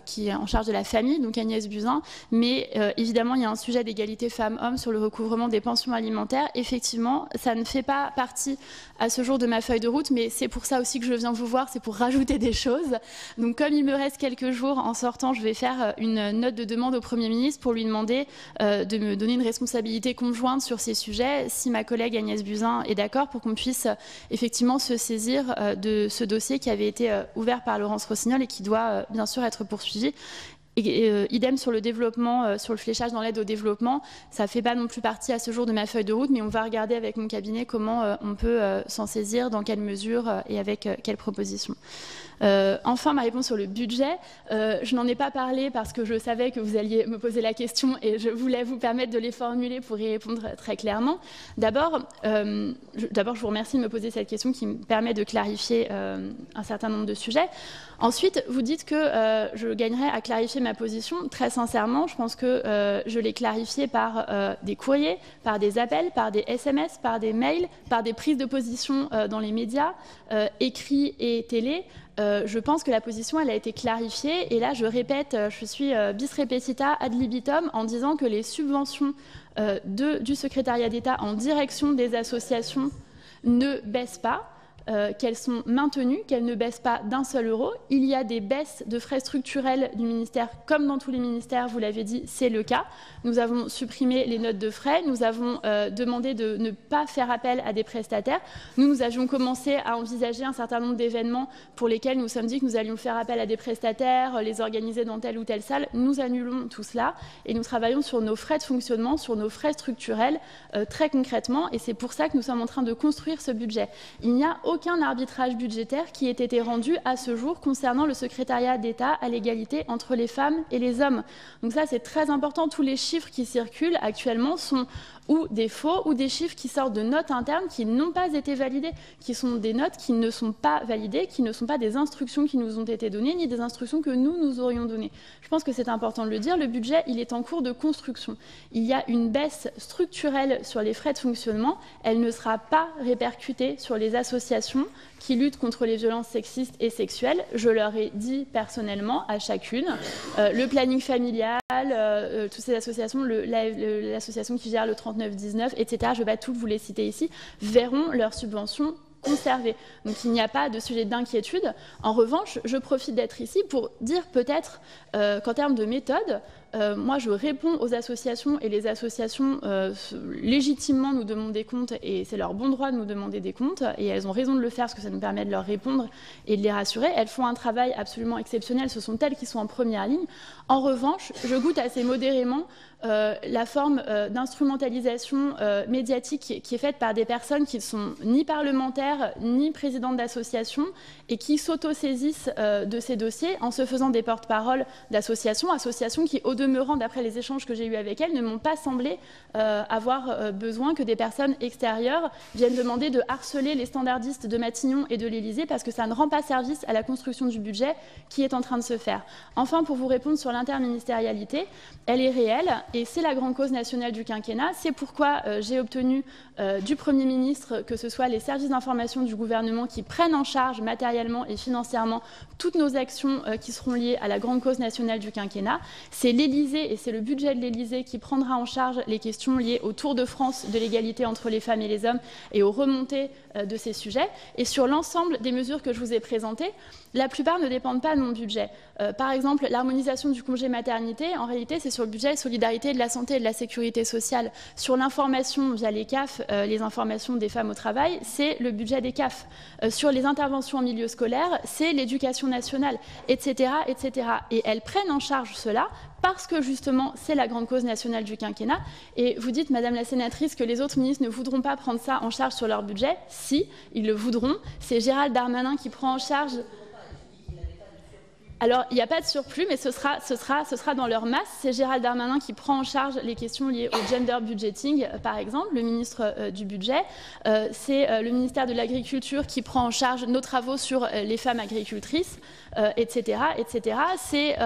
qui est en charge de la famille, donc Agnès Buzyn, mais évidemment il y a un sujet d'égalité femmes-hommes sur le recouvrement des pensions alimentaires. Effectivement, ça ne fait pas partie à ce jour de ma feuille de route, mais c'est pour ça aussi que je viens vous voir, c'est pour rajouter des choses. Donc comme il me reste quelques jours en sortant, je vais faire une note de demande au Premier ministre pour lui demander de me donner une responsabilité conjointe sur ces sujets, si ma collègue Agnès Buzyn est d'accord, pour qu'on puisse effectivement se saisir de ce dossier qui avait été ouvert par Laurence Rossignol et qui doit bien sûr être poursuivi. Et idem sur le développement, sur le fléchage dans l'aide au développement, ça ne fait pas non plus partie à ce jour de ma feuille de route, mais on va regarder avec mon cabinet comment on peut s'en saisir, dans quelle mesure et avec quelles propositions. Enfin, ma réponse sur le budget, je n'en ai pas parlé parce que je savais que vous alliez me poser la question et je voulais vous permettre de les formuler pour y répondre très clairement. D'abord, je vous remercie de me poser cette question qui me permet de clarifier un certain nombre de sujets. Ensuite, vous dites que je gagnerais à clarifier ma position. Très sincèrement, je pense que je l'ai clarifiée par des courriers, par des appels, par des SMS, par des mails, par des prises de position dans les médias, écrits et télé. Je pense que la position elle a été clarifiée et là je répète, je suis bis repetita ad libitum en disant que les subventions du secrétariat d'État en direction des associations ne baissent pas. Qu'elles sont maintenues, qu'elles ne baissent pas d'un seul euro. Il y a des baisses de frais structurels du ministère, comme dans tous les ministères, vous l'avez dit, c'est le cas. Nous avons supprimé les notes de frais, nous avons demandé de ne pas faire appel à des prestataires. Nous avions commencé à envisager un certain nombre d'événements pour lesquels nous sommes dit que nous allions faire appel à des prestataires, les organiser dans telle ou telle salle. Nous annulons tout cela et nous travaillons sur nos frais de fonctionnement, sur nos frais structurels très concrètement et c'est pour ça que nous sommes en train de construire ce budget. Il n'y a aucun arbitrage budgétaire qui ait été rendu à ce jour concernant le secrétariat d'État à l'égalité entre les femmes et les hommes. Donc ça, c'est très important. Tous les chiffres qui circulent actuellement sont ou des faux ou des chiffres qui sortent de notes internes qui n'ont pas été validées, qui sont des notes qui ne sont pas validées, qui ne sont pas des instructions qui nous ont été données, ni des instructions que nous aurions données. Je pense que c'est important de le dire. Le budget, il est en cours de construction. Il y a une baisse structurelle sur les frais de fonctionnement. Elle ne sera pas répercutée sur les associations qui luttent contre les violences sexistes et sexuelles. Je leur ai dit personnellement à chacune, le planning familial, toutes ces associations, l'association qui gère le 3919, etc., je ne vais pas toutes vous les citer ici, verront leurs subventions conservées. Donc il n'y a pas de sujet d'inquiétude. En revanche, je profite d'être ici pour dire peut-être qu'en termes de méthode, moi, je réponds aux associations et les associations légitimement nous demandent des comptes et c'est leur bon droit de nous demander des comptes et elles ont raison de le faire parce que ça nous permet de leur répondre et de les rassurer. Elles font un travail absolument exceptionnel, ce sont elles qui sont en première ligne. En revanche, je goûte assez modérément la forme d'instrumentalisation médiatique qui est faite par des personnes qui ne sont ni parlementaires ni présidentes d'associations et qui s'autosaisissent de ces dossiers en se faisant des porte-parole d'associations qui, au demeurant, d'après les échanges que j'ai eus avec elles, ne m'ont pas semblé avoir besoin que des personnes extérieures viennent demander de harceler les standardistes de Matignon et de l'Élysée parce que ça ne rend pas service à la construction du budget qui est en train de se faire. Enfin, pour vous répondre sur l'interministérialité, elle est réelle et c'est la grande cause nationale du quinquennat. C'est pourquoi j'ai obtenu du Premier ministre que ce soit les services d'information du gouvernement qui prennent en charge matériellement et financièrement toutes nos actions qui seront liées à la grande cause nationale du quinquennat. C'est l'Élysée et c'est le budget de l'Élysée qui prendra en charge les questions liées au Tour de France de l'égalité entre les femmes et les hommes et aux remontées de ces sujets. Et sur l'ensemble des mesures que je vous ai présentées, la plupart ne dépendent pas de mon budget. Par exemple, l'harmonisation du congé maternité, en réalité, c'est sur le budget solidarité de la santé et de la sécurité sociale. Sur l'information via les CAF, les informations des femmes au travail, c'est le budget des CAF. Sur les interventions en milieu scolaire, c'est l'éducation nationale, etc., etc. Et elles prennent en charge cela parce que justement, c'est la grande cause nationale du quinquennat. Et vous dites, Madame la sénatrice, que les autres ministres ne voudront pas prendre ça en charge sur leur budget. Si, ils le voudront. C'est Gérald Darmanin qui prend en charge... Alors, il n'y a pas de surplus, mais ce sera dans leur masse. C'est Gérald Darmanin qui prend en charge les questions liées au gender budgeting, par exemple, le ministre du budget. C'est le ministère de l'Agriculture qui prend en charge nos travaux sur les femmes agricultrices. etc., etc. C'est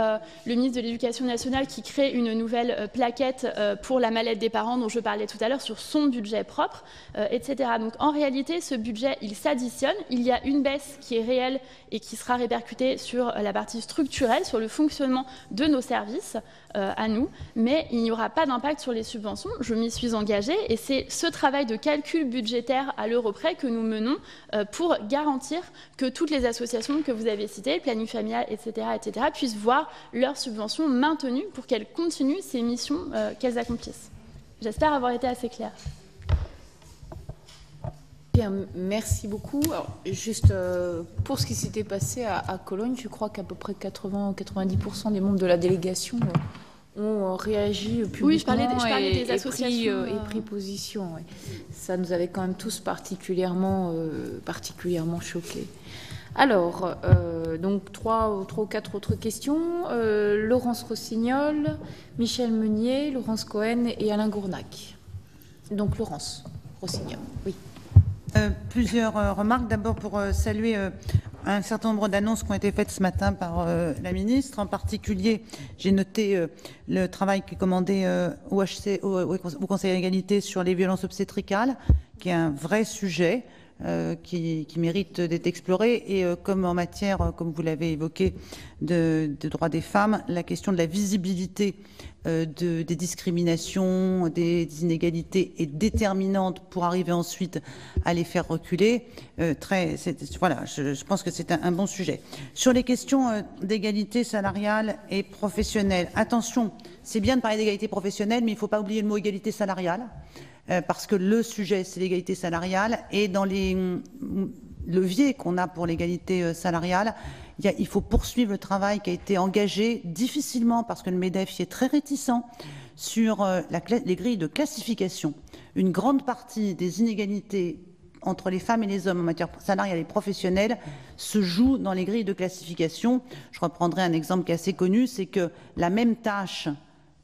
le ministre de l'Éducation nationale qui crée une nouvelle plaquette pour la mallette des parents dont je parlais tout à l'heure sur son budget propre, etc. Donc en réalité, ce budget, il s'additionne. Il y a une baisse qui est réelle et qui sera répercutée sur la partie structurelle, sur le fonctionnement de nos services à nous, mais il n'y aura pas d'impact sur les subventions. Je m'y suis engagée et c'est ce travail de calcul budgétaire à l'euro près que nous menons pour garantir que toutes les associations que vous avez citées, planning familial, etc., puissent voir leurs subventions maintenues pour qu'elles continuent ces missions qu'elles accomplissent. J'espère avoir été assez claire. Bien, merci beaucoup. Alors, juste pour ce qui s'était passé à Cologne, je crois qu'à peu près 80-90% des membres de la délégation ont réagi publiquement. Oui, je parlais des associations et pris position. Ouais. Ça nous avait quand même tous particulièrement choqués. Alors, donc 3 ou 4 autres questions. Laurence Rossignol, Michel Meunier, Laurence Cohen et Alain Gournac. Donc Laurence Rossignol, oui. Plusieurs remarques. D'abord pour saluer un certain nombre d'annonces qui ont été faites ce matin par la ministre. En particulier, j'ai noté le travail qui est commandé au Conseil à l'égalité sur les violences obstétricales, qui est un vrai sujet qui mérite d'être exploré. Et comme en matière, comme vous l'avez évoqué, de droits des femmes, la question de la visibilité des discriminations, des inégalités est déterminante pour arriver ensuite à les faire reculer. Voilà, je pense que c'est un bon sujet. Sur les questions d'égalité salariale et professionnelle, attention, c'est bien de parler d'égalité professionnelle, mais il ne faut pas oublier le mot égalité salariale, parce que le sujet, c'est l'égalité salariale, et dans les leviers qu'on a pour l'égalité salariale, il faut poursuivre le travail qui a été engagé difficilement, parce que le MEDEF y est très réticent, sur les grilles de classification. Une grande partie des inégalités entre les femmes et les hommes en matière salariale et professionnelle se joue dans les grilles de classification. Je reprendrai un exemple qui est assez connu, c'est que la même tâche,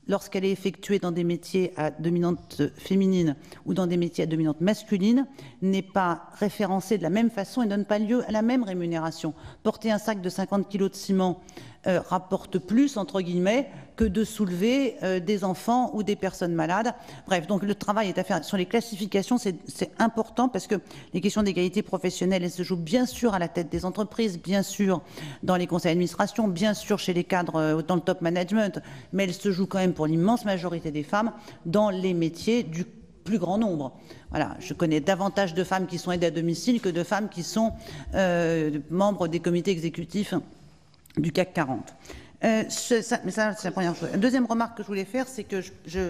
lorsqu'elle est effectuée dans des métiers à dominante féminine ou dans des métiers à dominante masculine, n'est pas référencée de la même façon et ne donne pas lieu à la même rémunération. Porter un sac de 50 kg de ciment rapporte plus, entre guillemets, que de soulever des enfants ou des personnes malades. Bref, donc le travail est à faire sur les classifications, c'est important, parce que les questions d'égalité professionnelle, elles se jouent bien sûr à la tête des entreprises, bien sûr dans les conseils d'administration, bien sûr chez les cadres dans le top management, mais elles se jouent quand même pour l'immense majorité des femmes dans les métiers du plus grand nombre. Voilà, je connais davantage de femmes qui sont aidées à domicile que de femmes qui sont membres des comités exécutifs du CAC 40. Mais ça, c'est la première chose. La deuxième remarque que je voulais faire, c'est que je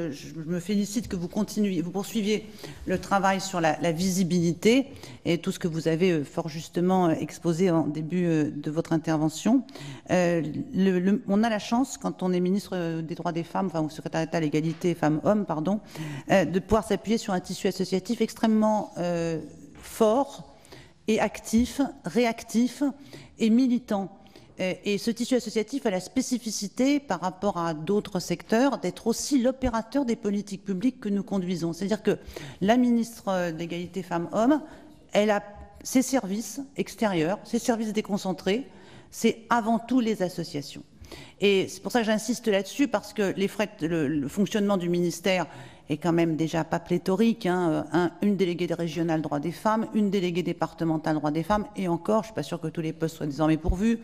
me félicite que vous poursuiviez le travail sur la visibilité et tout ce que vous avez fort justement exposé en début de votre intervention. On a la chance, quand on est ministre des droits des femmes, enfin au secrétaire d'État à l'égalité femmes-hommes, pardon, de pouvoir s'appuyer sur un tissu associatif extrêmement fort et actif, réactif et militant. Et ce tissu associatif a la spécificité par rapport à d'autres secteurs d'être aussi l'opérateur des politiques publiques que nous conduisons. C'est-à-dire que la ministre d'égalité femmes-hommes, elle a ses services extérieurs, ses services déconcentrés, c'est avant tout les associations. Et c'est pour ça que j'insiste là-dessus, parce que le fonctionnement du ministère est quand même déjà pas pléthorique. Une déléguée régionale droits des femmes, une déléguée départementale droits des femmes, et encore, je ne suis pas sûre que tous les postes soient désormais pourvus.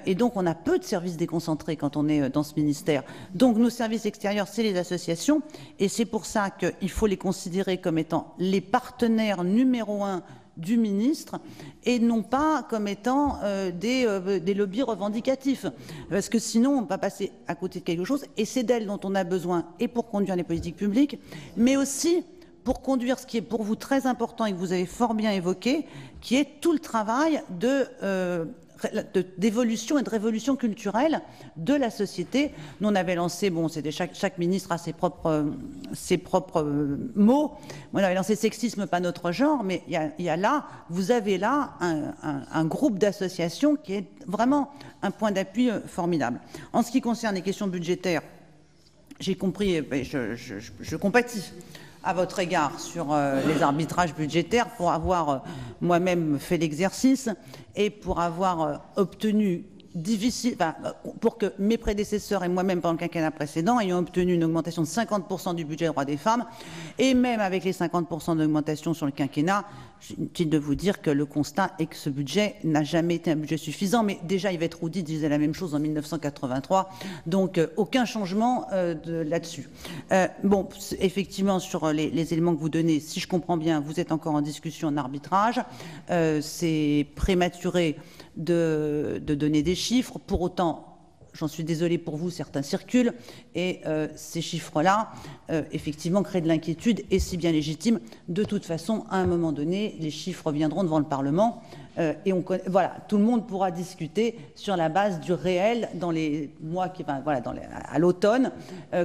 Et donc, on a peu de services déconcentrés quand on est dans ce ministère. Donc, nos services extérieurs, c'est les associations, et c'est pour ça qu'il faut les considérer comme étant les partenaires numéro 1 du ministre, et non pas comme étant des lobbies revendicatifs, parce que sinon on va passer à côté de quelque chose, et c'est d'elles dont on a besoin, et pour conduire les politiques publiques, mais aussi pour conduire ce qui est pour vous très important et que vous avez fort bien évoqué, qui est tout le travail d'évolution et de révolution culturelle de la société. Nous, on avait lancé, bon, c'était chaque ministre a ses propres mots. On avait lancé sexisme, pas notre genre, mais vous avez là un groupe d'associations qui est vraiment un point d'appui formidable. En ce qui concerne les questions budgétaires, j'ai compris, je compatis à votre égard sur les arbitrages budgétaires, pour avoir moi-même fait l'exercice et pour avoir obtenu difficile, enfin, pour que mes prédécesseurs et moi-même pendant le quinquennat précédent ayons obtenu une augmentation de 50% du budget droits des femmes, et même avec les 50% d'augmentation sur le quinquennat, inutile de vous dire que le constat est que ce budget n'a jamais été un budget suffisant, mais déjà Yvette Roudy disait la même chose en 1983, donc aucun changement là-dessus. Bon, effectivement, sur les éléments que vous donnez, si je comprends bien, vous êtes encore en discussion en arbitrage, c'est prématuré de donner des chiffres. Pour autant, j'en suis désolée pour vous, certains circulent, et ces chiffres-là, effectivement, créent de l'inquiétude, et c'est bien légitime. De toute façon, à un moment donné, les chiffres viendront devant le Parlement, et voilà, tout le monde pourra discuter sur la base du réel dans les mois qui, voilà, à l'automne,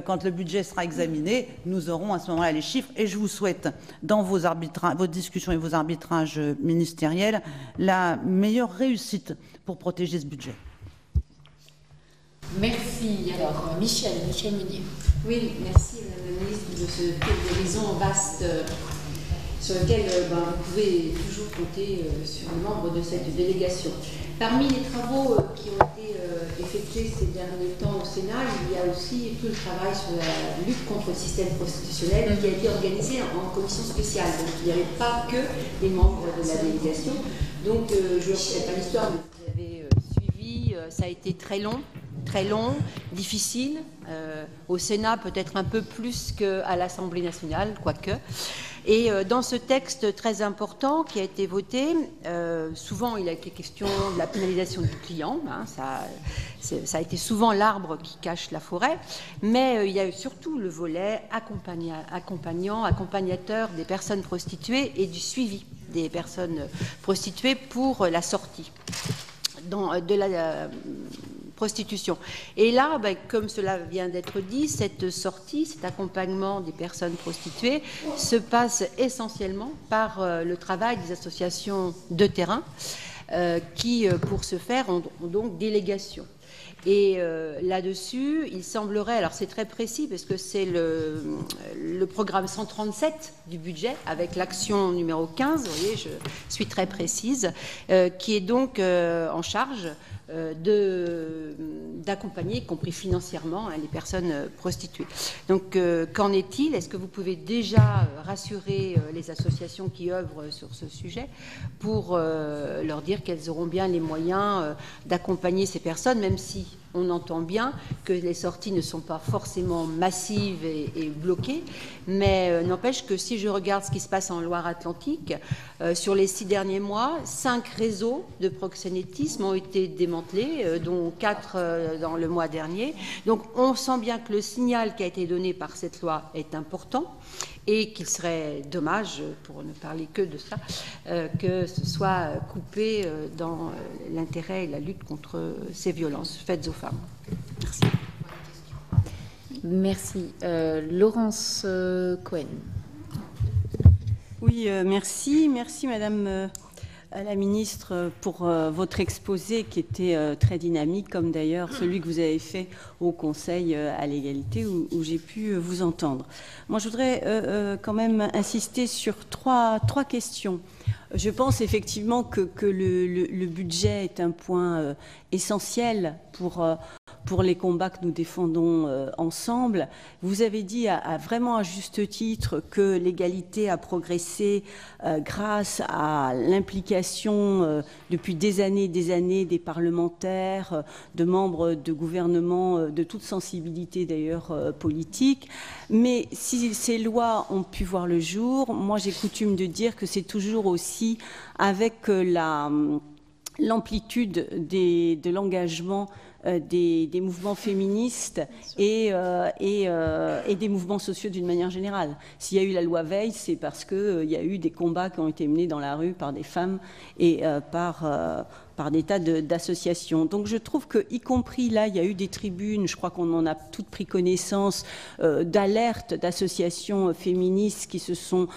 quand le budget sera examiné, nous aurons à ce moment-là les chiffres, et je vous souhaite, dans vos discussions et vos arbitrages ministériels, la meilleure réussite pour protéger ce budget. Merci. Alors, Michel Meunier. Oui, merci Madame la Ministre de ce tour d'horizon vaste sur lequel vous pouvez toujours compter sur les membres de cette délégation. Parmi les travaux qui ont été effectués ces derniers temps au Sénat, il y a aussi tout le travail sur la lutte contre le système prostitutionnel qui a été organisé en commission spéciale. Donc il n'y avait pas que les membres de la délégation. Donc je ne sais pas l'histoire, mais vous avez suivi, ça a été très long, difficile, au Sénat peut-être un peu plus qu'à l'Assemblée nationale, quoique. Et dans ce texte très important qui a été voté, souvent il a été question de la pénalisation du client, hein, ça a été souvent l'arbre qui cache la forêt, mais il y a eu surtout le volet accompagnateur des personnes prostituées et du suivi des personnes prostituées pour la sortie de la prostitution. Et là, comme cela vient d'être dit, cette sortie, cet accompagnement des personnes prostituées se passe essentiellement par le travail des associations de terrain qui, pour ce faire, ont donc délégation. Et là-dessus, il semblerait, alors c'est très précis parce que c'est le programme 137 du budget avec l'action numéro 15, vous voyez, je suis très précise, qui est donc en charge d'accompagner, y compris financièrement, les personnes prostituées. Donc, qu'en est-il? Est-ce que vous pouvez déjà rassurer les associations qui œuvrent sur ce sujet pour leur dire qu'elles auront bien les moyens d'accompagner ces personnes, même si on entend bien que les sorties ne sont pas forcément massives et bloquées, mais n'empêche que si je regarde ce qui se passe en Loire-Atlantique, sur les 6 derniers mois, 5 réseaux de proxénétisme ont été démantelés, dont 4 dans le mois dernier. Donc on sent bien que le signal qui a été donné par cette loi est important et qu'il serait dommage, pour ne parler que de ça, que ce soit coupé dans l'intérêt et la lutte contre ces violences faites aux femmes. Merci. Laurence Cohen. Oui, merci. Merci, Madame la Ministre, pour votre exposé qui était très dynamique, comme d'ailleurs celui que vous avez fait au Conseil à l'égalité, où j'ai pu vous entendre. Moi, je voudrais quand même insister sur trois questions. Je pense effectivement que le budget est un point essentiel pour les combats que nous défendons ensemble. Vous avez dit vraiment à juste titre que l'égalité a progressé grâce à l'implication depuis des années des parlementaires, de membres de gouvernements de toute sensibilité d'ailleurs politique. Mais si ces lois ont pu voir le jour, moi j'ai coutume de dire que c'est toujours aussi avec l'amplitude de l'engagement des mouvements féministes et des mouvements sociaux d'une manière générale. S'il y a eu la loi Veil, c'est parce qu'il y a eu des combats qui ont été menés dans la rue par des femmes et par des tas d'associations. Donc je trouve que, y compris là, il y a eu des tribunes, je crois qu'on en a toutes pris connaissance, d'alertes d'associations féministes qui se sont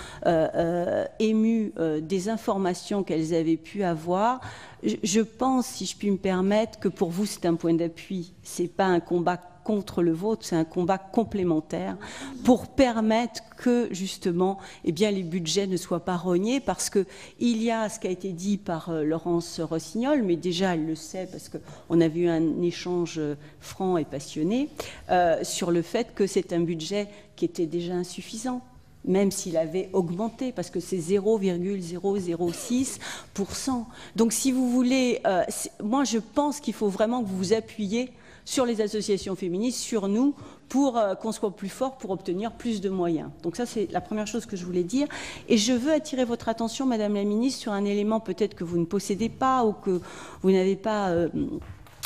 émues des informations qu'elles avaient pu avoir. Je pense, si je puis me permettre, que pour vous c'est un point d'appui, c'est pas un combat contre le vôtre, c'est un combat complémentaire pour permettre que, justement, eh bien, les budgets ne soient pas rognés, parce qu'il y a ce qui a été dit par Laurence Rossignol, mais déjà elle le sait, parce qu'on avait eu un échange franc et passionné, sur le fait que c'est un budget qui était déjà insuffisant, même s'il avait augmenté, parce que c'est 0,006%. Donc, si vous voulez, moi, je pense qu'il faut vraiment que vous vous appuyiez sur les associations féministes, sur nous, pour qu'on soit plus fort, pour obtenir plus de moyens. Donc ça, c'est la première chose que je voulais dire. Et je veux attirer votre attention, Madame la Ministre, sur un élément peut-être que vous ne possédez pas ou que vous n'avez pas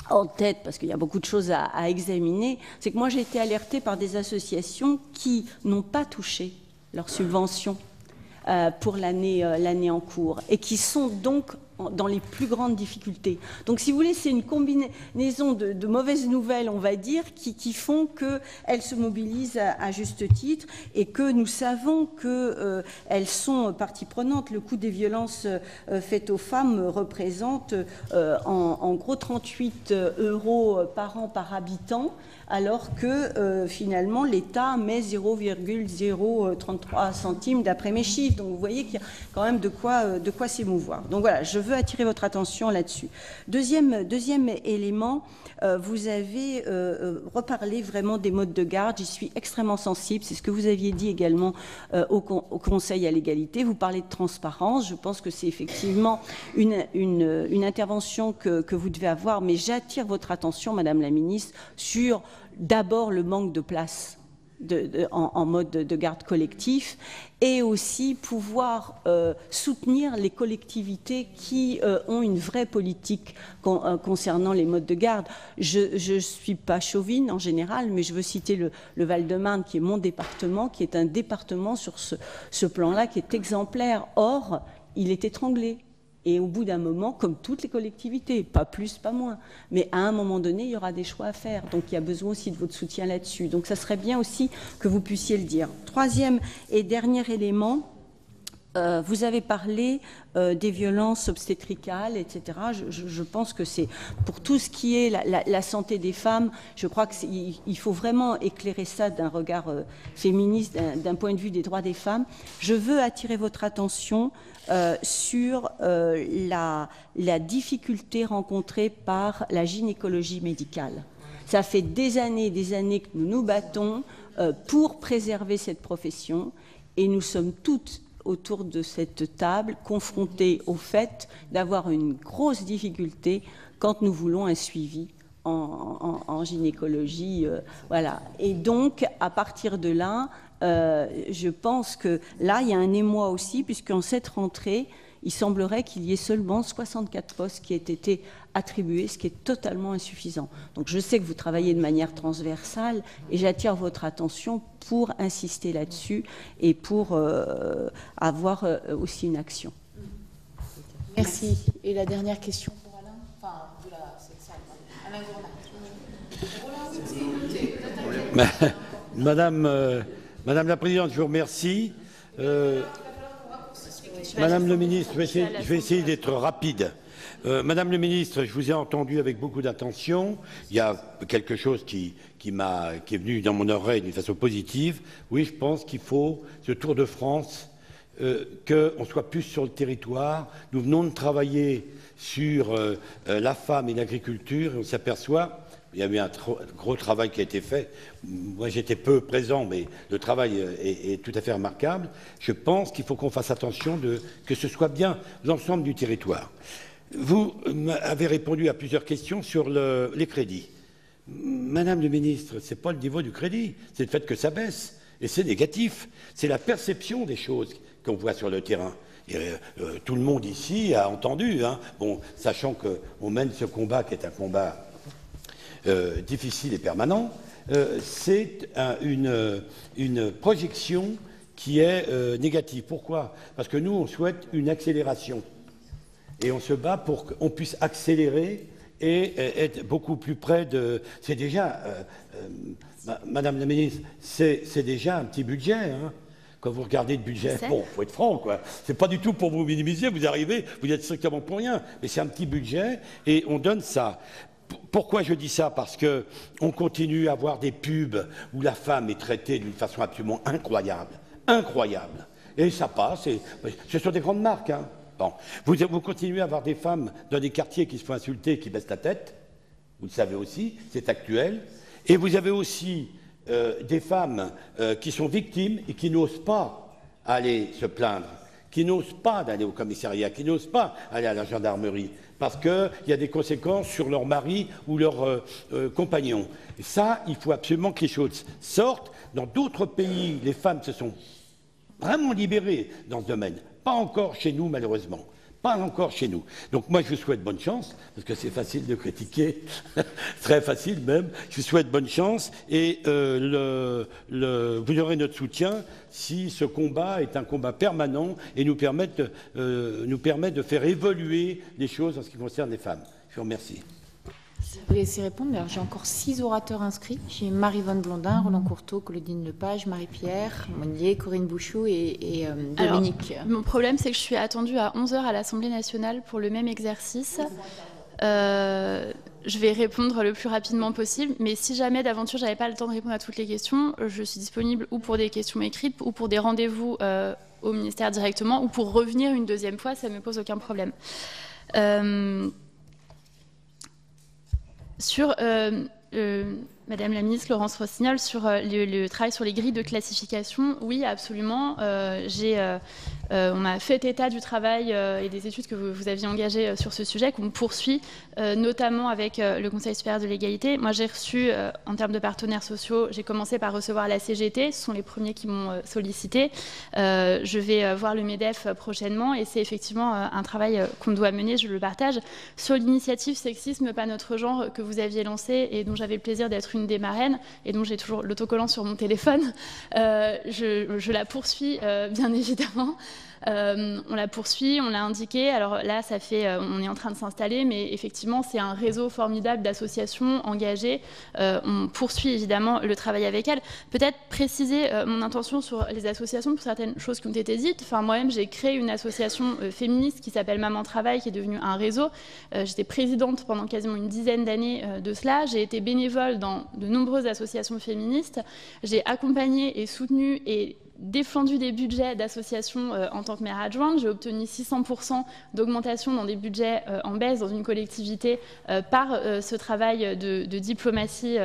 en tête, parce qu'il y a beaucoup de choses à examiner. C'est que moi, j'ai été alertée par des associations qui n'ont pas touché leurs subventions pour l'année en cours et qui sont donc dans les plus grandes difficultés. Donc, si vous voulez, c'est une combinaison de mauvaises nouvelles, on va dire, qui font qu'elles se mobilisent à juste titre et que nous savons qu'elles sont partie prenante. Le coût des violences faites aux femmes représente en gros 38 € par an par habitant, alors que finalement l'État met 0,033 centimes d'après mes chiffres. Donc vous voyez qu'il y a quand même de quoi s'émouvoir. Donc voilà, je veux attirer votre attention là-dessus. Deuxième élément, vous avez reparlé vraiment des modes de garde. J'y suis extrêmement sensible. C'est ce que vous aviez dit également au Conseil à l'égalité. Vous parlez de transparence. Je pense que c'est effectivement une intervention que vous devez avoir. Mais j'attire votre attention, Madame la Ministre, sur d'abord le manque de place en mode de garde collectif et aussi pouvoir soutenir les collectivités qui ont une vraie politique concernant les modes de garde. Je ne suis pas chauvine en général, mais je veux citer le Val-de-Marne, qui est mon département, qui est un département sur ce plan-là qui est exemplaire. Or, il est étranglé. Et au bout d'un moment, comme toutes les collectivités, pas plus, pas moins, mais à un moment donné, il y aura des choix à faire. Donc il y a besoin aussi de votre soutien là-dessus. Donc ça serait bien aussi que vous puissiez le dire. Troisième et dernier élément, vous avez parlé des violences obstétricales, etc. Je pense que c'est pour tout ce qui est la santé des femmes, je crois qu'il faut vraiment éclairer ça d'un regard féministe, d'un point de vue des droits des femmes. Je veux attirer votre attention sur la difficulté rencontrée par la gynécologie médicale. Ça fait des années que nous nous battons pour préserver cette profession et nous sommes toutes autour de cette table, confrontés au fait d'avoir une grosse difficulté quand nous voulons un suivi en gynécologie. Voilà. Et donc, à partir de là, je pense que là, il y a un émoi aussi, puisqu'en cette rentrée, il semblerait qu'il y ait seulement 64 postes qui aient été attribués, ce qui est totalement insuffisant. Donc je sais que vous travaillez de manière transversale et j'attire votre attention pour insister là-dessus et pour avoir aussi une action. Merci. Et la dernière question pour Alain, enfin, de la salle, Alain Gournat. Madame la Présidente, je vous remercie. Madame le Ministre, je vais essayer d'être rapide. Madame le Ministre, je vous ai entendu avec beaucoup d'attention. Il y a quelque chose qui est venu dans mon oreille d'une façon positive. Oui, je pense qu'il faut, ce Tour de France, qu'on soit plus sur le territoire. Nous venons de travailler sur la femme et l'agriculture et on s'aperçoit... Il y a eu un gros travail qui a été fait. Moi, j'étais peu présent, mais le travail est tout à fait remarquable. Je pense qu'il faut qu'on fasse attention que ce soit bien l'ensemble du territoire. Vous avez répondu à plusieurs questions sur les crédits. Madame le ministre, ce n'est pas le niveau du crédit, c'est le fait que ça baisse. Et c'est négatif. C'est la perception des choses qu'on voit sur le terrain. Et, tout le monde ici a entendu, hein, bon, sachant qu'on mène ce combat qui est un combat difficile et permanent, c'est une projection qui est négative. Pourquoi? Parce que nous, on souhaite une accélération. Et on se bat pour qu'on puisse accélérer et être beaucoup plus près de... C'est déjà, Madame la Ministre, c'est déjà un petit budget, hein. Quand vous regardez le budget, bon, il faut être franc, quoi. C'est pas du tout pour vous minimiser, vous arrivez, vous êtes strictement pour rien. Mais c'est un petit budget et on donne ça. Pourquoi je dis ça? Parce qu'on continue à avoir des pubs où la femme est traitée d'une façon absolument incroyable. Incroyable. Et ça passe. Ce sont des grandes marques. Hein. Bon. Vous continuez à avoir des femmes dans des quartiers qui se font insulter, qui baissent la tête. Vous le savez aussi, c'est actuel. Et vous avez aussi des femmes qui sont victimes et qui n'osent pas aller se plaindre, qui n'osent pas aller au commissariat, qui n'osent pas aller à la gendarmerie, parce qu'il y a des conséquences sur leur mari ou leur compagnon. Et ça, il faut absolument que les choses sortent. Dans d'autres pays, les femmes se sont vraiment libérées dans ce domaine. Pas encore chez nous, malheureusement. Pas encore chez nous. Donc moi, je vous souhaite bonne chance, parce que c'est facile de critiquer, très facile même. Je vous souhaite bonne chance et vous aurez notre soutien si ce combat est un combat permanent et nous permet de faire évoluer les choses en ce qui concerne les femmes. Je vous remercie. Je vais laisser répondre. J'ai encore 6 orateurs inscrits. J'ai Marie-Vonne Blondin, Roland Courteau, Claudine Lepage, Marie-Pierre Monnier, Corinne Bouchou et Dominique. Alors, mon problème, c'est que je suis attendue à 11h à l'Assemblée nationale pour le même exercice. Je vais répondre le plus rapidement possible, mais si jamais d'aventure j'avais pas le temps de répondre à toutes les questions, je suis disponible ou pour des questions écrites ou pour des rendez-vous au ministère directement ou pour revenir une deuxième fois, ça ne me pose aucun problème. Sur Madame la ministre Laurence Rossignol, sur le travail sur les grilles de classification, oui, absolument. On m'a fait état du travail et des études que vous aviez engagées sur ce sujet, qu'on poursuit, notamment avec le Conseil supérieur de l'égalité. Moi, j'ai reçu, en termes de partenaires sociaux, j'ai commencé par recevoir la CGT, ce sont les premiers qui m'ont sollicité. Je vais voir le MEDEF prochainement et c'est effectivement un travail qu'on doit mener, je le partage. Sur l'initiative Sexisme, pas notre genre, que vous aviez lancée et dont j'avais le plaisir d'être une des marraines et dont j'ai toujours l'autocollant sur mon téléphone, je la poursuis, bien évidemment. On la poursuit, on l'a indiqué. Alors là, on est en train de s'installer, mais effectivement, c'est un réseau formidable d'associations engagées. On poursuit évidemment le travail avec elles. Peut-être préciser mon intention sur les associations pour certaines choses qui ont été dites. Enfin, moi-même, j'ai créé une association féministe qui s'appelle Maman Travail, qui est devenue un réseau. J'étais présidente pendant quasiment une dizaine d'années de cela. J'ai été bénévole dans de nombreuses associations féministes. J'ai accompagné et soutenu et défendu des budgets d'associations en tant que maire adjointe. J'ai obtenu 600% d'augmentation dans des budgets en baisse dans une collectivité par ce travail de diplomatie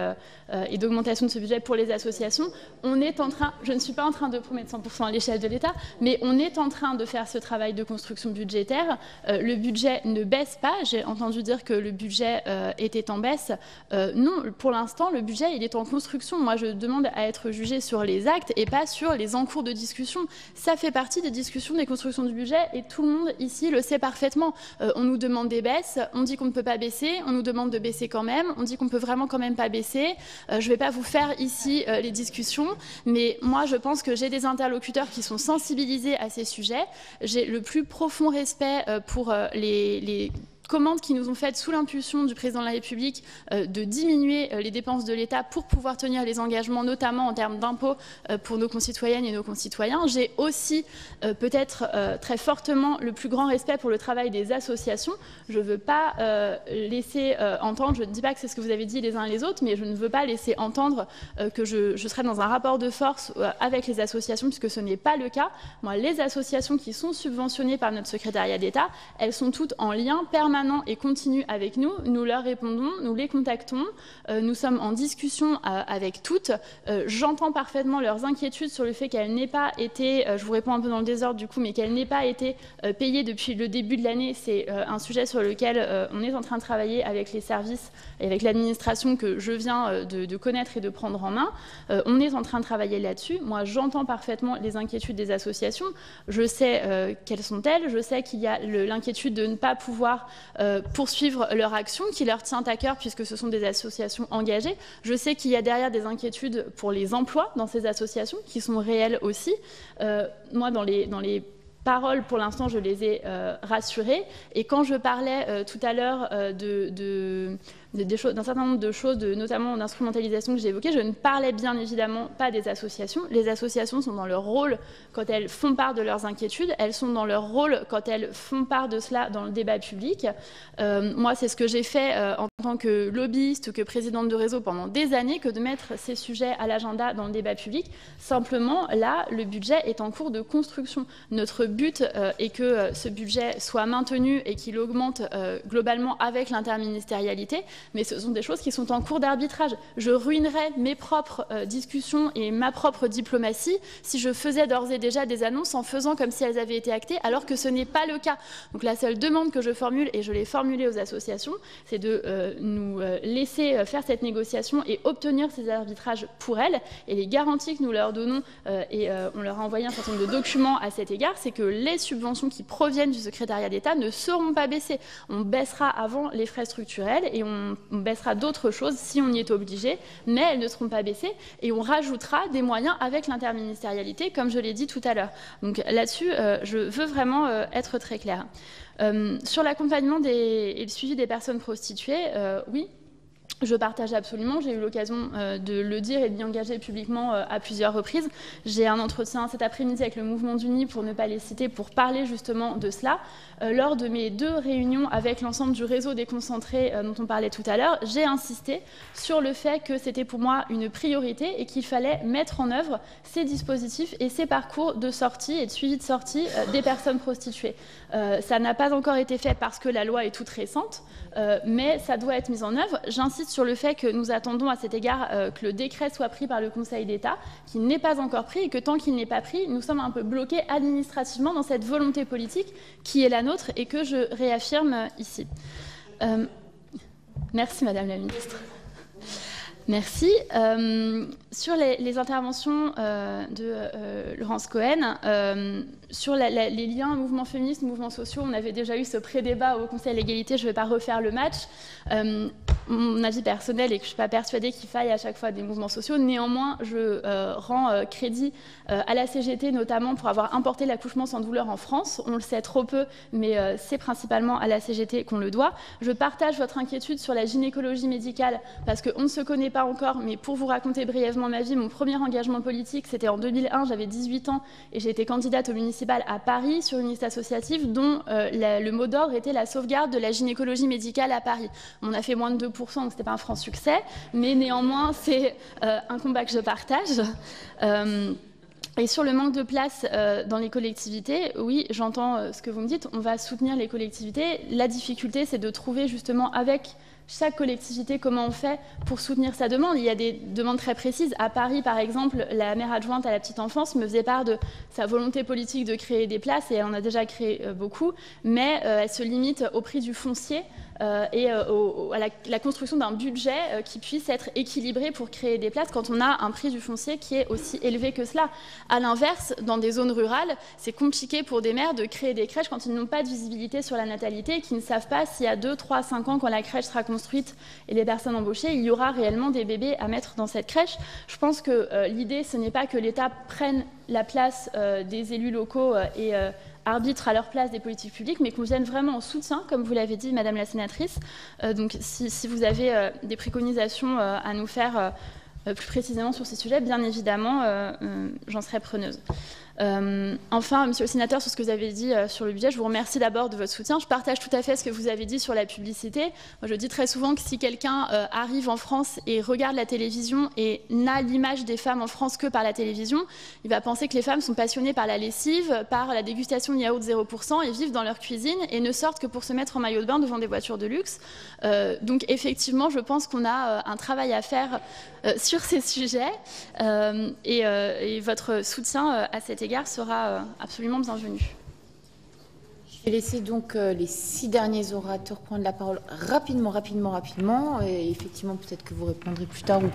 et d'augmentation de ce budget pour les associations. Je ne suis pas en train de promettre 100% à l'échelle de l'État, mais on est en train de faire ce travail de construction budgétaire. Le budget ne baisse pas. J'ai entendu dire que le budget était en baisse. Non, pour l'instant, le budget il est en construction. Moi, je demande à être jugée sur les actes et pas sur les en cours de discussion. Ça fait partie des discussions des constructions du budget et tout le monde ici le sait parfaitement. On nous demande des baisses, on dit qu'on ne peut pas baisser, on nous demande de baisser quand même, on dit qu'on peut vraiment quand même pas baisser. Je ne vais pas vous faire ici les discussions, mais moi je pense que j'ai des interlocuteurs qui sont sensibilisés à ces sujets. J'ai le plus profond respect pour les commandes qui nous ont faites sous l'impulsion du président de la République de diminuer les dépenses de l'État pour pouvoir tenir les engagements, notamment en termes d'impôts pour nos concitoyennes et nos concitoyens. J'ai aussi peut-être très fortement le plus grand respect pour le travail des associations. Je ne veux pas laisser entendre, je ne dis pas que c'est ce que vous avez dit les uns et les autres, mais je ne veux pas laisser entendre que je serai dans un rapport de force avec les associations, puisque ce n'est pas le cas. Moi, les associations qui sont subventionnées par notre secrétariat d'État, elles sont toutes en lien permanent et continue avec nous. Nous leur répondons, nous les contactons, nous sommes en discussion avec toutes. J'entends parfaitement leurs inquiétudes sur le fait qu'elles n'aient pas été, je vous réponds un peu dans le désordre du coup, mais qu'elles n'aient pas été payées depuis le début de l'année. C'est un sujet sur lequel on est en train de travailler avec les services et avec l'administration que je viens de connaître et de prendre en main. On est en train de travailler là-dessus. Moi, j'entends parfaitement les inquiétudes des associations. Je sais quelles sont-elles. Je sais qu'il y a l'inquiétude de ne pas pouvoir poursuivre leur action qui leur tient à cœur puisque ce sont des associations engagées. Je sais qu'il y a derrière des inquiétudes pour les emplois dans ces associations qui sont réelles aussi. Moi, dans les paroles, pour l'instant, je les ai rassurées. Et quand je parlais tout à l'heure d'un certain nombre de choses, notamment d'instrumentalisation que j'ai évoquées. Je ne parlais bien évidemment pas des associations. Les associations sont dans leur rôle quand elles font part de leurs inquiétudes. Elles sont dans leur rôle quand elles font part de cela dans le débat public. Moi, c'est ce que j'ai fait en tant que lobbyiste, que présidente de réseau pendant des années, que de mettre ces sujets à l'agenda dans le débat public. Simplement, là, le budget est en cours de construction. Notre but est que ce budget soit maintenu et qu'il augmente globalement avec l'interministérialité, mais ce sont des choses qui sont en cours d'arbitrage. Je ruinerais mes propres discussions et ma propre diplomatie si je faisais d'ores et déjà des annonces en faisant comme si elles avaient été actées, alors que ce n'est pas le cas. Donc la seule demande que je formule, et je l'ai formulée aux associations, c'est de nous laisser faire cette négociation et obtenir ces arbitrages pour elles. Et les garanties que nous leur donnons, et on leur a envoyé un certain nombre de documents à cet égard, c'est que les subventions qui proviennent du secrétariat d'État ne seront pas baissées. On baissera avant les frais structurels et on baissera d'autres choses si on y est obligé, mais elles ne seront pas baissées et on rajoutera des moyens avec l'interministérialité, comme je l'ai dit tout à l'heure. Donc là-dessus, je veux vraiment être très claire. Sur l'accompagnement et le suivi des personnes prostituées, oui, je partage absolument. J'ai eu l'occasion de le dire et de m'y engager publiquement à plusieurs reprises. J'ai un entretien cet après-midi avec le Mouvement du Nid, pour ne pas les citer, pour parler justement de cela. Lors de mes 2 réunions avec l'ensemble du réseau déconcentré dont on parlait tout à l'heure, j'ai insisté sur le fait que c'était pour moi une priorité et qu'il fallait mettre en œuvre ces dispositifs et ces parcours de sortie et de suivi de sortie des personnes prostituées. Ça n'a pas encore été fait parce que la loi est toute récente, mais ça doit être mis en œuvre. J'insiste sur le fait que nous attendons à cet égard que le décret soit pris par le Conseil d'État, qui n'est pas encore pris, et que tant qu'il n'est pas pris, nous sommes un peu bloqués administrativement dans cette volonté politique qui est la nôtre et que je réaffirme ici. Merci Madame la Ministre. Merci. Sur les interventions de Laurence Cohen, sur les liens mouvements féministes, mouvements sociaux, on avait déjà eu ce pré-débat au Conseil de l'égalité, je ne vais pas refaire le match. Mon avis personnel est que je ne suis pas persuadée qu'il faille à chaque fois des mouvements sociaux. Néanmoins, je rends crédit à la CGT, notamment pour avoir importé l'accouchement sans douleur en France. On le sait trop peu, mais c'est principalement à la CGT qu'on le doit. Je partage votre inquiétude sur la gynécologie médicale, parce qu'on ne se connaît pas encore, mais pour vous raconter brièvement ma vie, mon premier engagement politique, c'était en 2001, j'avais 18 ans, et j'ai été candidate au municipal à Paris sur une liste associative dont le mot d'ordre était la sauvegarde de la gynécologie médicale à Paris. On a fait moins de 2%, donc ce n'était pas un franc succès, mais néanmoins, c'est un combat que je partage. Et sur le manque de place dans les collectivités, oui, j'entends ce que vous me dites, on va soutenir les collectivités. La difficulté, c'est de trouver justement avec chaque collectivité comment on fait pour soutenir sa demande. Il y a des demandes très précises. À Paris, par exemple, la maire adjointe à la petite enfance me faisait part de sa volonté politique de créer des places, et elle en a déjà créé beaucoup, mais elle se limite au prix du foncier et à la construction d'un budget qui puisse être équilibré pour créer des places quand on a un prix du foncier qui est aussi élevé que cela. À l'inverse, dans des zones rurales, c'est compliqué pour des maires de créer des crèches quand ils n'ont pas de visibilité sur la natalité et qui ne savent pas s'il y a 2, 3, 5 ans, quand la crèche sera construite et les personnes embauchées, il y aura réellement des bébés à mettre dans cette crèche. Je pense que l'idée, ce n'est pas que l'État prenne la place des élus locaux et arbitre à leur place des politiques publiques, mais qu'on vienne vraiment en soutien, comme vous l'avez dit, Madame la Sénatrice. Donc si vous avez des préconisations à nous faire plus précisément sur ces sujets, bien évidemment, j'en serai preneuse. Enfin, Monsieur le Sénateur, sur ce que vous avez dit sur le budget, je vous remercie d'abord de votre soutien. Je partage tout à fait ce que vous avez dit sur la publicité. Moi, je dis très souvent que si quelqu'un arrive en France et regarde la télévision et n'a l'image des femmes en France que par la télévision, il va penser que les femmes sont passionnées par la lessive, par la dégustation de yaourt 0% et vivent dans leur cuisine et ne sortent que pour se mettre en maillot de bain devant des voitures de luxe. Donc effectivement, je pense qu'on a un travail à faire sur ces sujets et votre soutien à cet égard sera absolument bienvenu. Je vais laisser donc les 6 derniers orateurs prendre la parole rapidement. Et effectivement, peut-être que vous répondrez plus tard ou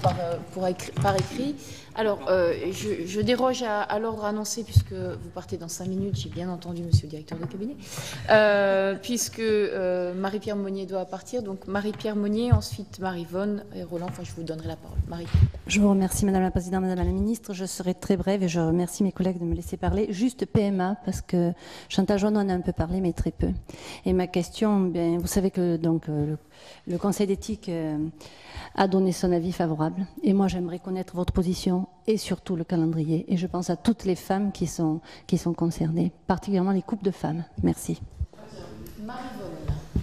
par écrit. Alors, je déroge à l'ordre annoncé puisque vous partez dans 5 minutes. J'ai bien entendu Monsieur le directeur de cabinet. Puisque Marie-Pierre Monnier doit partir. Donc, Marie-Pierre Monnier, ensuite Marie-Vonne et Roland. Enfin, je vous donnerai la parole. Marie. Je vous remercie, Madame la Présidente, Madame la Ministre. Je serai très brève et je remercie mes collègues de me laisser parler. Juste PMA, parce que Chantal Joanne en a un peu parlé. parlé, mais très peu. Et ma question, bien, vous savez que donc, le Conseil d'éthique a donné son avis favorable. Et moi, j'aimerais connaître votre position et surtout le calendrier. Et je pense à toutes les femmes qui sont concernées, particulièrement les couples de femmes. Merci.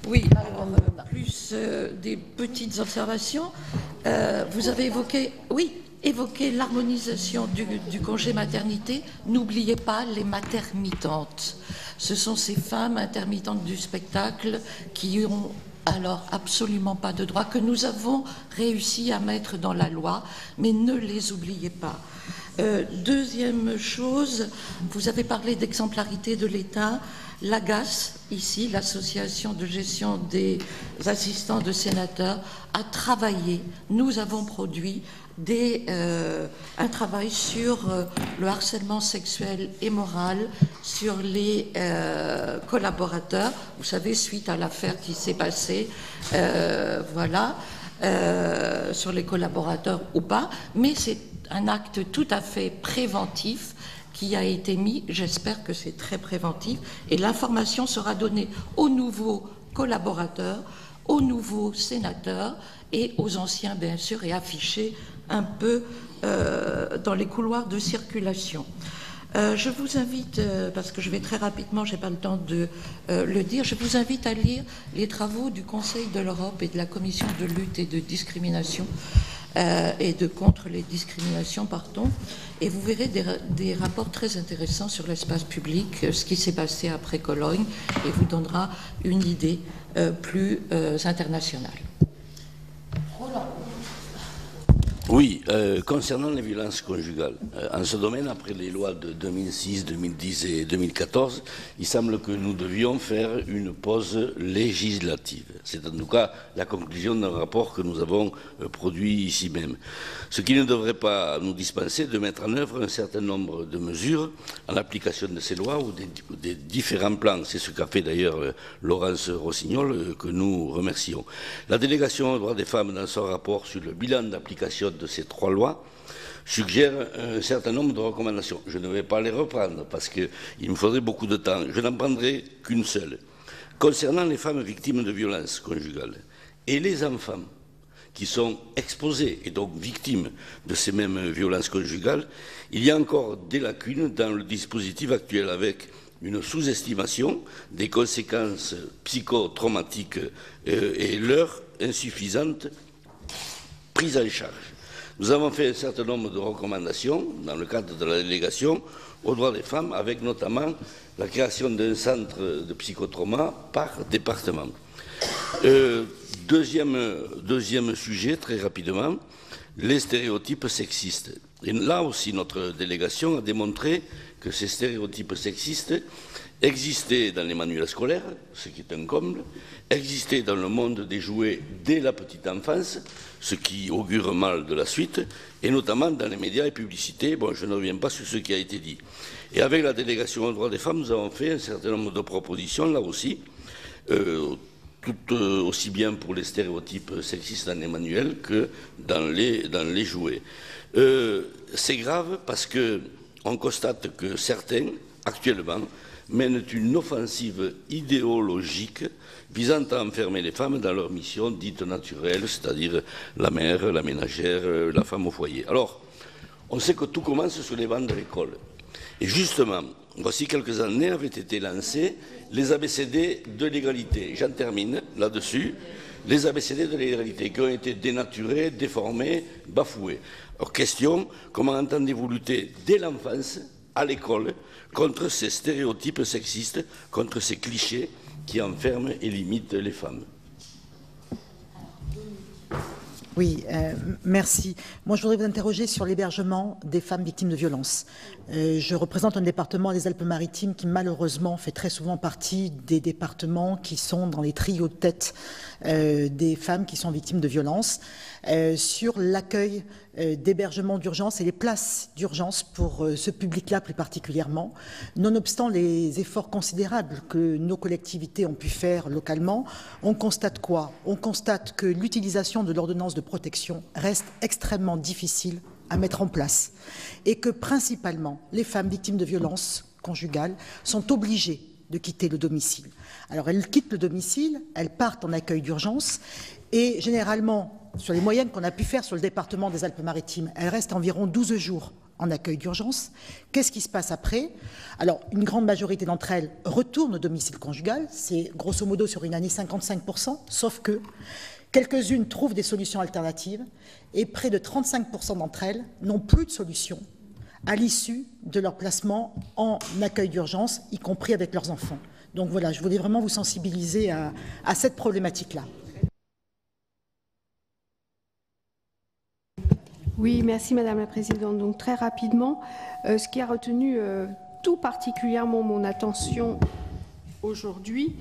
Oui, alors, plus des petites observations. Vous avez évoqué l'harmonisation du congé maternité. N'oubliez pas les maternitantes. Ce sont ces femmes intermittentes du spectacle qui ont alors absolument pas de droit, que nous avons réussi à mettre dans la loi, mais ne les oubliez pas. Deuxième chose, vous avez parlé d'exemplarité de l'État. L'AGAS, ici, l'Association de gestion des assistants de sénateurs, a travaillé. Nous avons produit un travail sur le harcèlement sexuel et moral, sur les collaborateurs. Vous savez, suite à l'affaire qui s'est passée, sur les collaborateurs ou pas, mais c'est un acte tout à fait préventif qui a été mis, j'espère que c'est très préventif, et l'information sera donnée aux nouveaux collaborateurs, aux nouveaux sénateurs et aux anciens, bien sûr, et affichée un peu dans les couloirs de circulation. Je vous invite, parce que je vais très rapidement, je n'ai pas le temps de le dire, je vous invite à lire les travaux du Conseil de l'Europe et de la Commission de lutte et de discrimination et de contre les discriminations, pardon, et vous verrez des rapports très intéressants sur l'espace public, ce qui s'est passé après Cologne, et vous donnera une idée plus internationale. Oui, concernant les violences conjugales, en ce domaine, après les lois de 2006, 2010 et 2014, il semble que nous devions faire une pause législative. C'est en tout cas la conclusion d'un rapport que nous avons produit ici même. Ce qui ne devrait pas nous dispenser de mettre en œuvre un certain nombre de mesures en application de ces lois ou des différents plans. C'est ce qu'a fait d'ailleurs Laurence Rossignol, que nous remercions. La délégation aux droits des femmes, dans son rapport sur le bilan d'application de ces 3 lois, suggère un certain nombre de recommandations. Je ne vais pas les reprendre parce qu'il me faudrait beaucoup de temps. Je n'en prendrai qu'une seule. Concernant les femmes victimes de violences conjugales et les enfants qui sont exposés et donc victimes de ces mêmes violences conjugales, il y a encore des lacunes dans le dispositif actuel avec une sous-estimation des conséquences psychotraumatiques et leur insuffisante prise en charge. Nous avons fait un certain nombre de recommandations dans le cadre de la délégation aux droits des femmes, avec notamment la création d'un centre de psychotrauma par département. Deuxième sujet, très rapidement, les stéréotypes sexistes. Et là aussi, notre délégation a démontré que ces stéréotypes sexistes existaient dans les manuels scolaires, ce qui est un comble, existaient dans le monde des jouets dès la petite enfance, ce qui augure mal de la suite, et notamment dans les médias et publicités. Bon, je ne reviens pas sur ce qui a été dit. Et avec la délégation aux droits des femmes, nous avons fait un certain nombre de propositions, là aussi, tout aussi bien pour les stéréotypes sexistes dans les manuels que dans les jouets. C'est grave parce qu'on constate que certains, actuellement, mènent une offensive idéologique visant à enfermer les femmes dans leur mission dite naturelle, c'est-à-dire la mère, la ménagère, la femme au foyer. Alors, on sait que tout commence sur les bancs de l'école. Et justement, voici quelques années avaient été lancés les ABCD de l'égalité. J'en termine là-dessus. Les ABCD de l'égalité qui ont été dénaturés, déformés, bafoués. Alors, question, comment entendez-vous lutter dès l'enfance, à l'école, contre ces stéréotypes sexistes, contre ces clichés qui enferment et limitent les femmes? Oui, merci. Moi, je voudrais vous interroger sur l'hébergement des femmes victimes de violences. Je représente un département, les Alpes-Maritimes, qui malheureusement fait très souvent partie des départements qui sont dans les trios de tête des femmes qui sont victimes de violences, sur l'accueil d'hébergement d'urgence et les places d'urgence pour ce public-là plus particulièrement. Nonobstant les efforts considérables que nos collectivités ont pu faire localement, on constate quoi? On constate que l'utilisation de l'ordonnance de protection reste extrêmement difficile à mettre en place et que principalement les femmes victimes de violences conjugales sont obligées de quitter le domicile. Alors elles quittent le domicile, elles partent en accueil d'urgence et généralement, sur les moyennes qu'on a pu faire sur le département des Alpes-Maritimes, elles restent environ 12 jours en accueil d'urgence. Qu'est-ce qui se passe après? Alors, une grande majorité d'entre elles retournent au domicile conjugal, c'est grosso modo sur une année 55%, sauf que quelques-unes trouvent des solutions alternatives et près de 35% d'entre elles n'ont plus de solution à l'issue de leur placement en accueil d'urgence, y compris avec leurs enfants. Donc voilà, je voulais vraiment vous sensibiliser à cette problématique-là. Oui, merci Madame la Présidente. Donc très rapidement, ce qui a retenu tout particulièrement mon attention aujourd'hui,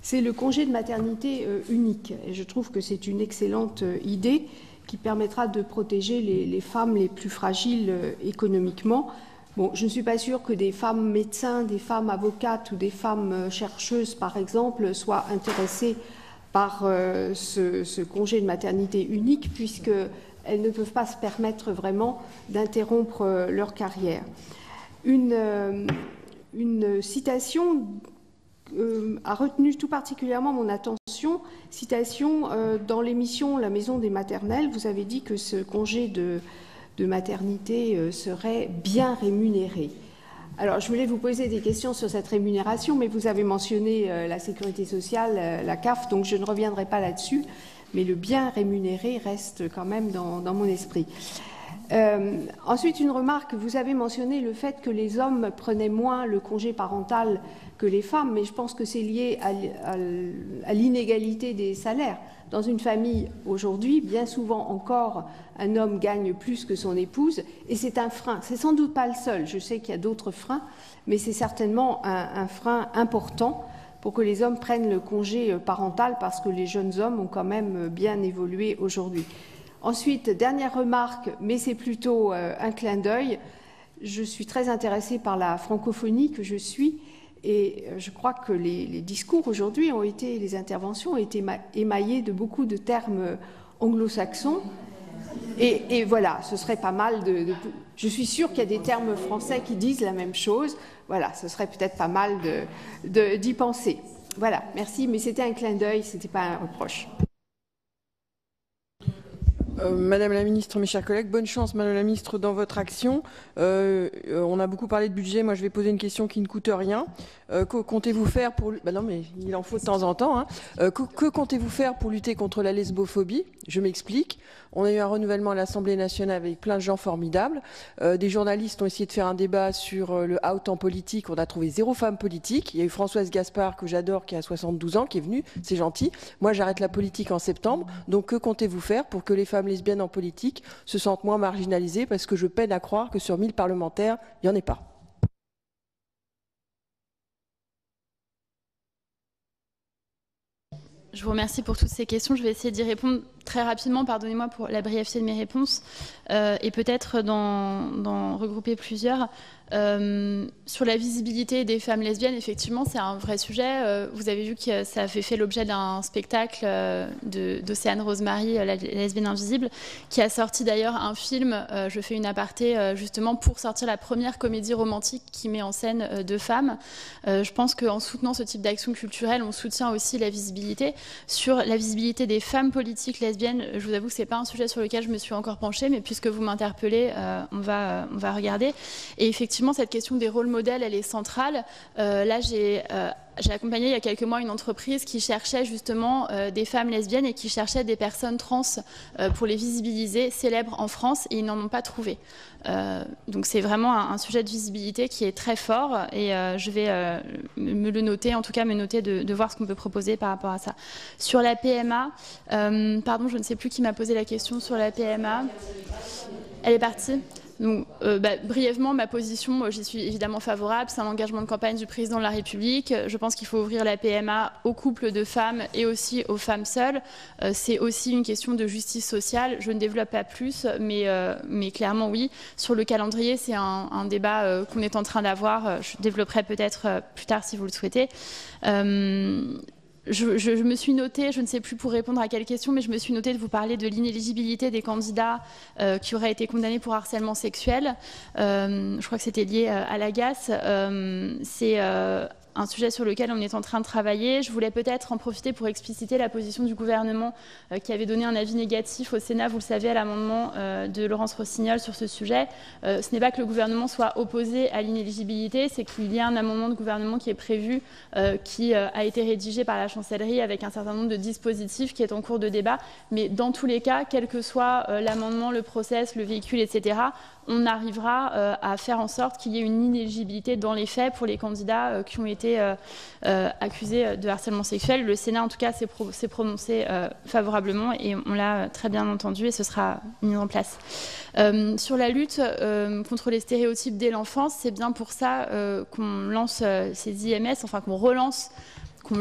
c'est le congé de maternité unique. Et je trouve que c'est une excellente idée qui permettra de protéger les femmes les plus fragiles économiquement. Bon, je ne suis pas sûre que des femmes médecins, des femmes avocates ou des femmes chercheuses, par exemple, soient intéressées par ce congé de maternité unique, puisque elles ne peuvent pas se permettre vraiment d'interrompre leur carrière. Une citation a retenu tout particulièrement mon attention, citation dans l'émission La Maison des maternelles. Vous avez dit que ce congé de maternité serait bien rémunéré. Alors, je voulais vous poser des questions sur cette rémunération, mais vous avez mentionné la sécurité sociale, la CAF, donc je ne reviendrai pas là-dessus. Mais le bien rémunéré reste quand même dans mon esprit. Ensuite, une remarque, vous avez mentionné le fait que les hommes prenaient moins le congé parental que les femmes, mais je pense que c'est lié à l'inégalité des salaires. Dans une famille, aujourd'hui, bien souvent encore, un homme gagne plus que son épouse, et c'est un frein. C'est sans doute pas le seul, je sais qu'il y a d'autres freins, mais c'est certainement un frein important pour que les hommes prennent le congé parental, parce que les jeunes hommes ont quand même bien évolué aujourd'hui. Ensuite, dernière remarque, mais c'est plutôt un clin d'œil, je suis très intéressée par la francophonie que je suis, et je crois que les discours aujourd'hui les interventions ont été émaillées de beaucoup de termes anglo-saxons, et voilà, ce serait pas mal je suis sûre qu'il y a des termes français qui disent la même chose. Voilà, ce serait peut-être pas mal d'y penser. Voilà, merci, mais c'était un clin d'œil, c'était pas un reproche. Madame la ministre, mes chers collègues, bonne chance, Madame la ministre, dans votre action. On a beaucoup parlé de budget. Moi, je vais poser une question qui ne coûte rien. Que comptez-vous faire pour... non, mais il en faut de temps en temps. Hein. Que comptez-vous faire pour lutter contre la lesbophobie? Je m'explique. On a eu un renouvellement à l'Assemblée nationale avec plein de gens formidables. Des journalistes ont essayé de faire un débat sur le out en politique. On a trouvé 0 femme politique. Il y a eu Françoise Gaspard, que j'adore, qui a 72 ans, qui est venue. C'est gentil. Moi, j'arrête la politique en septembre. Donc, que comptez-vous faire pour que les femmes lesbiennes en politique se sentent moins marginalisées? Parce que je peine à croire que sur 1000 parlementaires, il n'y en ait pas. Je vous remercie pour toutes ces questions. Je vais essayer d'y répondre très rapidement. Pardonnez-moi pour la brièveté de mes réponses. Et peut-être d'en regrouper plusieurs. Sur la visibilité des femmes lesbiennes, effectivement, c'est un vrai sujet. Vous avez vu que ça avait fait l'objet d'un spectacle d'Océane Rosemary, la lesbienne invisible, qui a sorti d'ailleurs un film, je fais une aparté, justement pour sortir la première comédie romantique qui met en scène deux femmes. Je pense qu'en soutenant ce type d'action culturelle, on soutient aussi la visibilité. Sur la visibilité des femmes politiques lesbiennes, je vous avoue que ce n'est pas un sujet sur lequel je me suis encore penchée, mais puisque vous m'interpellez, on va regarder. Et effectivement, cette question des rôles modèles, elle est centrale. Là, j'ai accompagné il y a quelques mois une entreprise qui cherchait justement des femmes lesbiennes et qui cherchait des personnes trans pour les visibiliser, célèbres en France, et ils n'en ont pas trouvé. Donc c'est vraiment un sujet de visibilité qui est très fort, et je vais me le noter, en tout cas me noter de voir ce qu'on peut proposer par rapport à ça. Sur la PMA, pardon, je ne sais plus qui m'a posé la question sur la PMA. Elle est partie. Donc, brièvement, ma position, j'y suis évidemment favorable. C'est un engagement de campagne du président de la République. Je pense qu'il faut ouvrir la PMA aux couples de femmes et aussi aux femmes seules. C'est aussi une question de justice sociale. Je ne développe pas plus, mais clairement, oui. Sur le calendrier, c'est un débat qu'on est en train d'avoir. Je développerai peut-être plus tard si vous le souhaitez. Je me suis notée, je ne sais plus pour répondre à quelle question, mais je me suis notée de vous parler de l'inéligibilité des candidats qui auraient été condamnés pour harcèlement sexuel. Je crois que c'était lié à l'AGAS. C'est un sujet sur lequel on est en train de travailler. Je voulais peut-être en profiter pour expliciter la position du gouvernement qui avait donné un avis négatif au Sénat, vous le savez, à l'amendement de Laurence Rossignol sur ce sujet. Ce n'est pas que le gouvernement soit opposé à l'inéligibilité, c'est qu'il y a un amendement de gouvernement qui est prévu, qui a été rédigé par la chancellerie avec un certain nombre de dispositifs qui est en cours de débat. Mais dans tous les cas, quel que soit l'amendement, le process, le véhicule, etc., on arrivera à faire en sorte qu'il y ait une inéligibilité dans les faits pour les candidats qui ont été accusés de harcèlement sexuel. Le Sénat, en tout cas, s'est prononcé favorablement et on l'a très bien entendu et ce sera mis en place. Sur la lutte contre les stéréotypes dès l'enfance, c'est bien pour ça qu'on lance ces IMS, enfin qu'on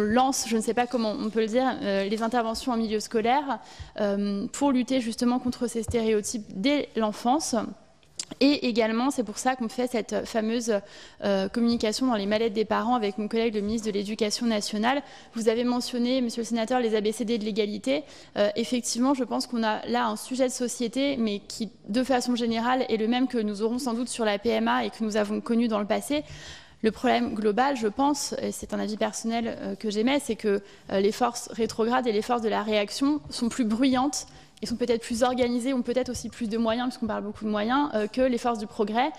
lance, je ne sais pas comment on peut le dire, les interventions en milieu scolaire pour lutter justement contre ces stéréotypes dès l'enfance. Et également, c'est pour ça qu'on fait cette fameuse communication dans les mallettes des parents avec mon collègue le ministre de l'Éducation nationale. Vous avez mentionné, monsieur le sénateur, les ABCD de l'égalité. Effectivement, je pense qu'on a là un sujet de société, mais qui, de façon générale, est le même que nous aurons sans doute sur la PMA et que nous avons connu dans le passé. Le problème global, je pense, et c'est un avis personnel que j'émets, c'est que les forces rétrogrades et les forces de la réaction sont plus bruyantes et sont peut-être plus organisées, ont peut-être aussi plus de moyens, puisqu'on parle beaucoup de moyens, que les forces du progrès,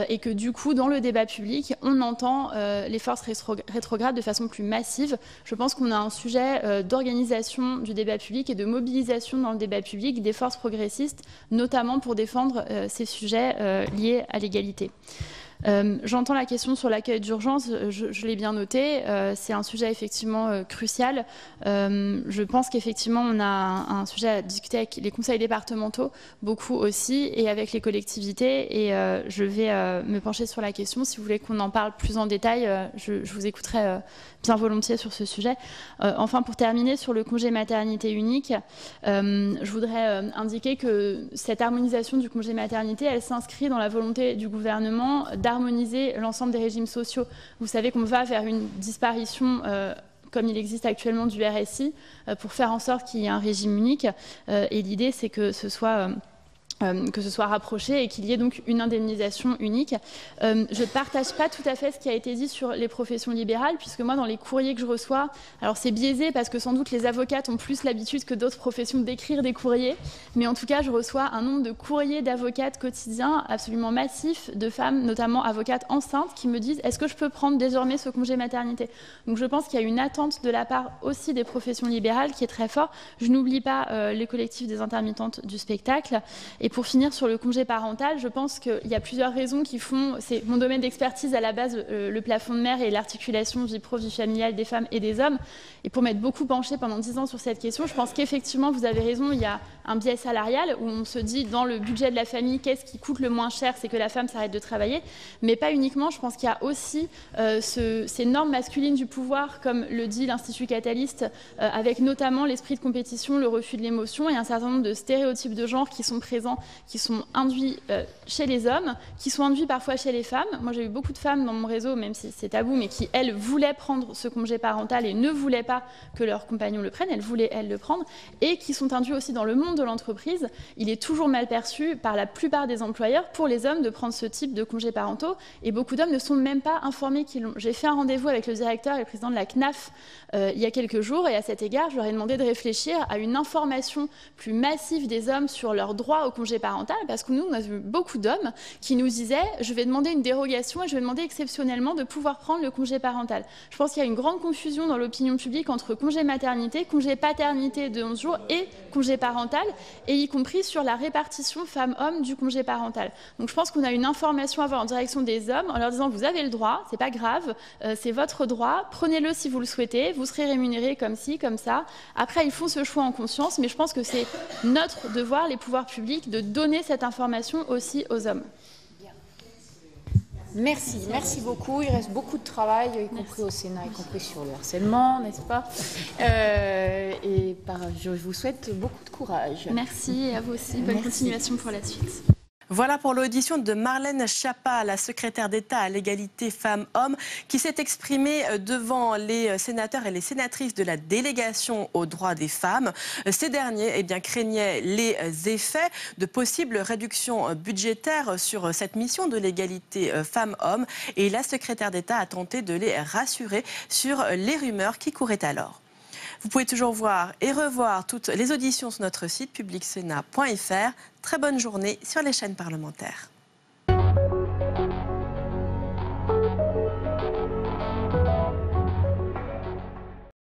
et que du coup, dans le débat public, on entend les forces rétrogrades de façon plus massive. Je pense qu'on a un sujet d'organisation du débat public et de mobilisation dans le débat public des forces progressistes, notamment pour défendre ces sujets liés à l'égalité. J'entends la question sur l'accueil d'urgence, je l'ai bien noté, c'est un sujet effectivement crucial. Je pense qu'effectivement on a un sujet à discuter avec les conseils départementaux, beaucoup aussi, et avec les collectivités, et je vais me pencher sur la question. Si vous voulez qu'on en parle plus en détail, je vous écouterai bien volontiers sur ce sujet. Enfin, pour terminer sur le congé maternité unique, je voudrais indiquer que cette harmonisation du congé maternité, elle s'inscrit dans la volonté du gouvernement d'harmoniser l'ensemble des régimes sociaux. Vous savez qu'on va vers une disparition comme il existe actuellement du RSI, pour faire en sorte qu'il y ait un régime unique. Et l'idée, c'est que ce soit rapproché et qu'il y ait donc une indemnisation unique. Je ne partage pas tout à fait ce qui a été dit sur les professions libérales, puisque moi, dans les courriers que je reçois, alors c'est biaisé parce que sans doute les avocates ont plus l'habitude que d'autres professions d'écrire des courriers, mais en tout cas, je reçois un nombre de courriers d'avocates quotidiens absolument massif, de femmes, notamment avocates enceintes, qui me disent « Est-ce que je peux prendre désormais ce congé maternité ?» Donc je pense qu'il y a une attente de la part aussi des professions libérales qui est très forte. Je n'oublie pas les collectifs des intermittentes du spectacle. Et pour finir sur le congé parental, je pense qu'il y a plusieurs raisons qui font, c'est mon domaine d'expertise à la base, le plafond de mer et l'articulation vie pro, vie familiale des femmes et des hommes. Et pour m'être beaucoup penchée pendant 10 ans sur cette question, je pense qu'effectivement, vous avez raison, il y a un biais salarial où on se dit dans le budget de la famille, qu'est-ce qui coûte le moins cher, c'est que la femme s'arrête de travailler. Mais pas uniquement, je pense qu'il y a aussi ces normes masculines du pouvoir, comme le dit l'Institut Catalyst, avec notamment l'esprit de compétition, le refus de l'émotion et un certain nombre de stéréotypes de genre qui sont présents, qui sont induits chez les hommes, qui sont induits parfois chez les femmes. Moi, j'ai eu beaucoup de femmes dans mon réseau, même si c'est tabou, mais qui, elles, voulaient prendre ce congé parental et ne voulaient pas que leurs compagnons le prennent. Elles voulaient, elles, le prendre. Et qui sont induits aussi dans le monde de l'entreprise. Il est toujours mal perçu par la plupart des employeurs pour les hommes de prendre ce type de congés parentaux. Et beaucoup d'hommes ne sont même pas informés qu'ils l'ont. J'ai fait un rendez-vous avec le directeur et le président de la CNAF il y a quelques jours. Et à cet égard, je leur ai demandé de réfléchir à une information plus massive des hommes sur leurs droits au congé parental, parce que nous, on a vu beaucoup d'hommes qui nous disaient « je vais demander une dérogation et je vais demander exceptionnellement de pouvoir prendre le congé parental ». Je pense qu'il y a une grande confusion dans l'opinion publique entre congé maternité, congé paternité de 11 jours et congé parental, et y compris sur la répartition femmes-hommes du congé parental. Donc je pense qu'on a une information à avoir en direction des hommes en leur disant « vous avez le droit, c'est pas grave, c'est votre droit, prenez-le si vous le souhaitez, vous serez rémunéré comme ci, comme ça ». Après, ils font ce choix en conscience, mais je pense que c'est notre devoir, les pouvoirs publics, de donner cette information aussi aux hommes. Merci beaucoup. Il reste beaucoup de travail, y compris au Sénat, y compris sur le harcèlement, n'est-ce pas? Je vous souhaite beaucoup de courage. Merci, et à vous aussi. Bonne continuation pour la suite. Voilà pour l'audition de Marlène Schiappa, la secrétaire d'État à l'égalité femmes-hommes, qui s'est exprimée devant les sénateurs et les sénatrices de la délégation aux droits des femmes. Ces derniers craignaient les effets de possibles réductions budgétaires sur cette mission de l'égalité femmes-hommes. Et la secrétaire d'État a tenté de les rassurer sur les rumeurs qui couraient alors. Vous pouvez toujours voir et revoir toutes les auditions sur notre site publicsénat.fr. Très bonne journée sur les chaînes parlementaires.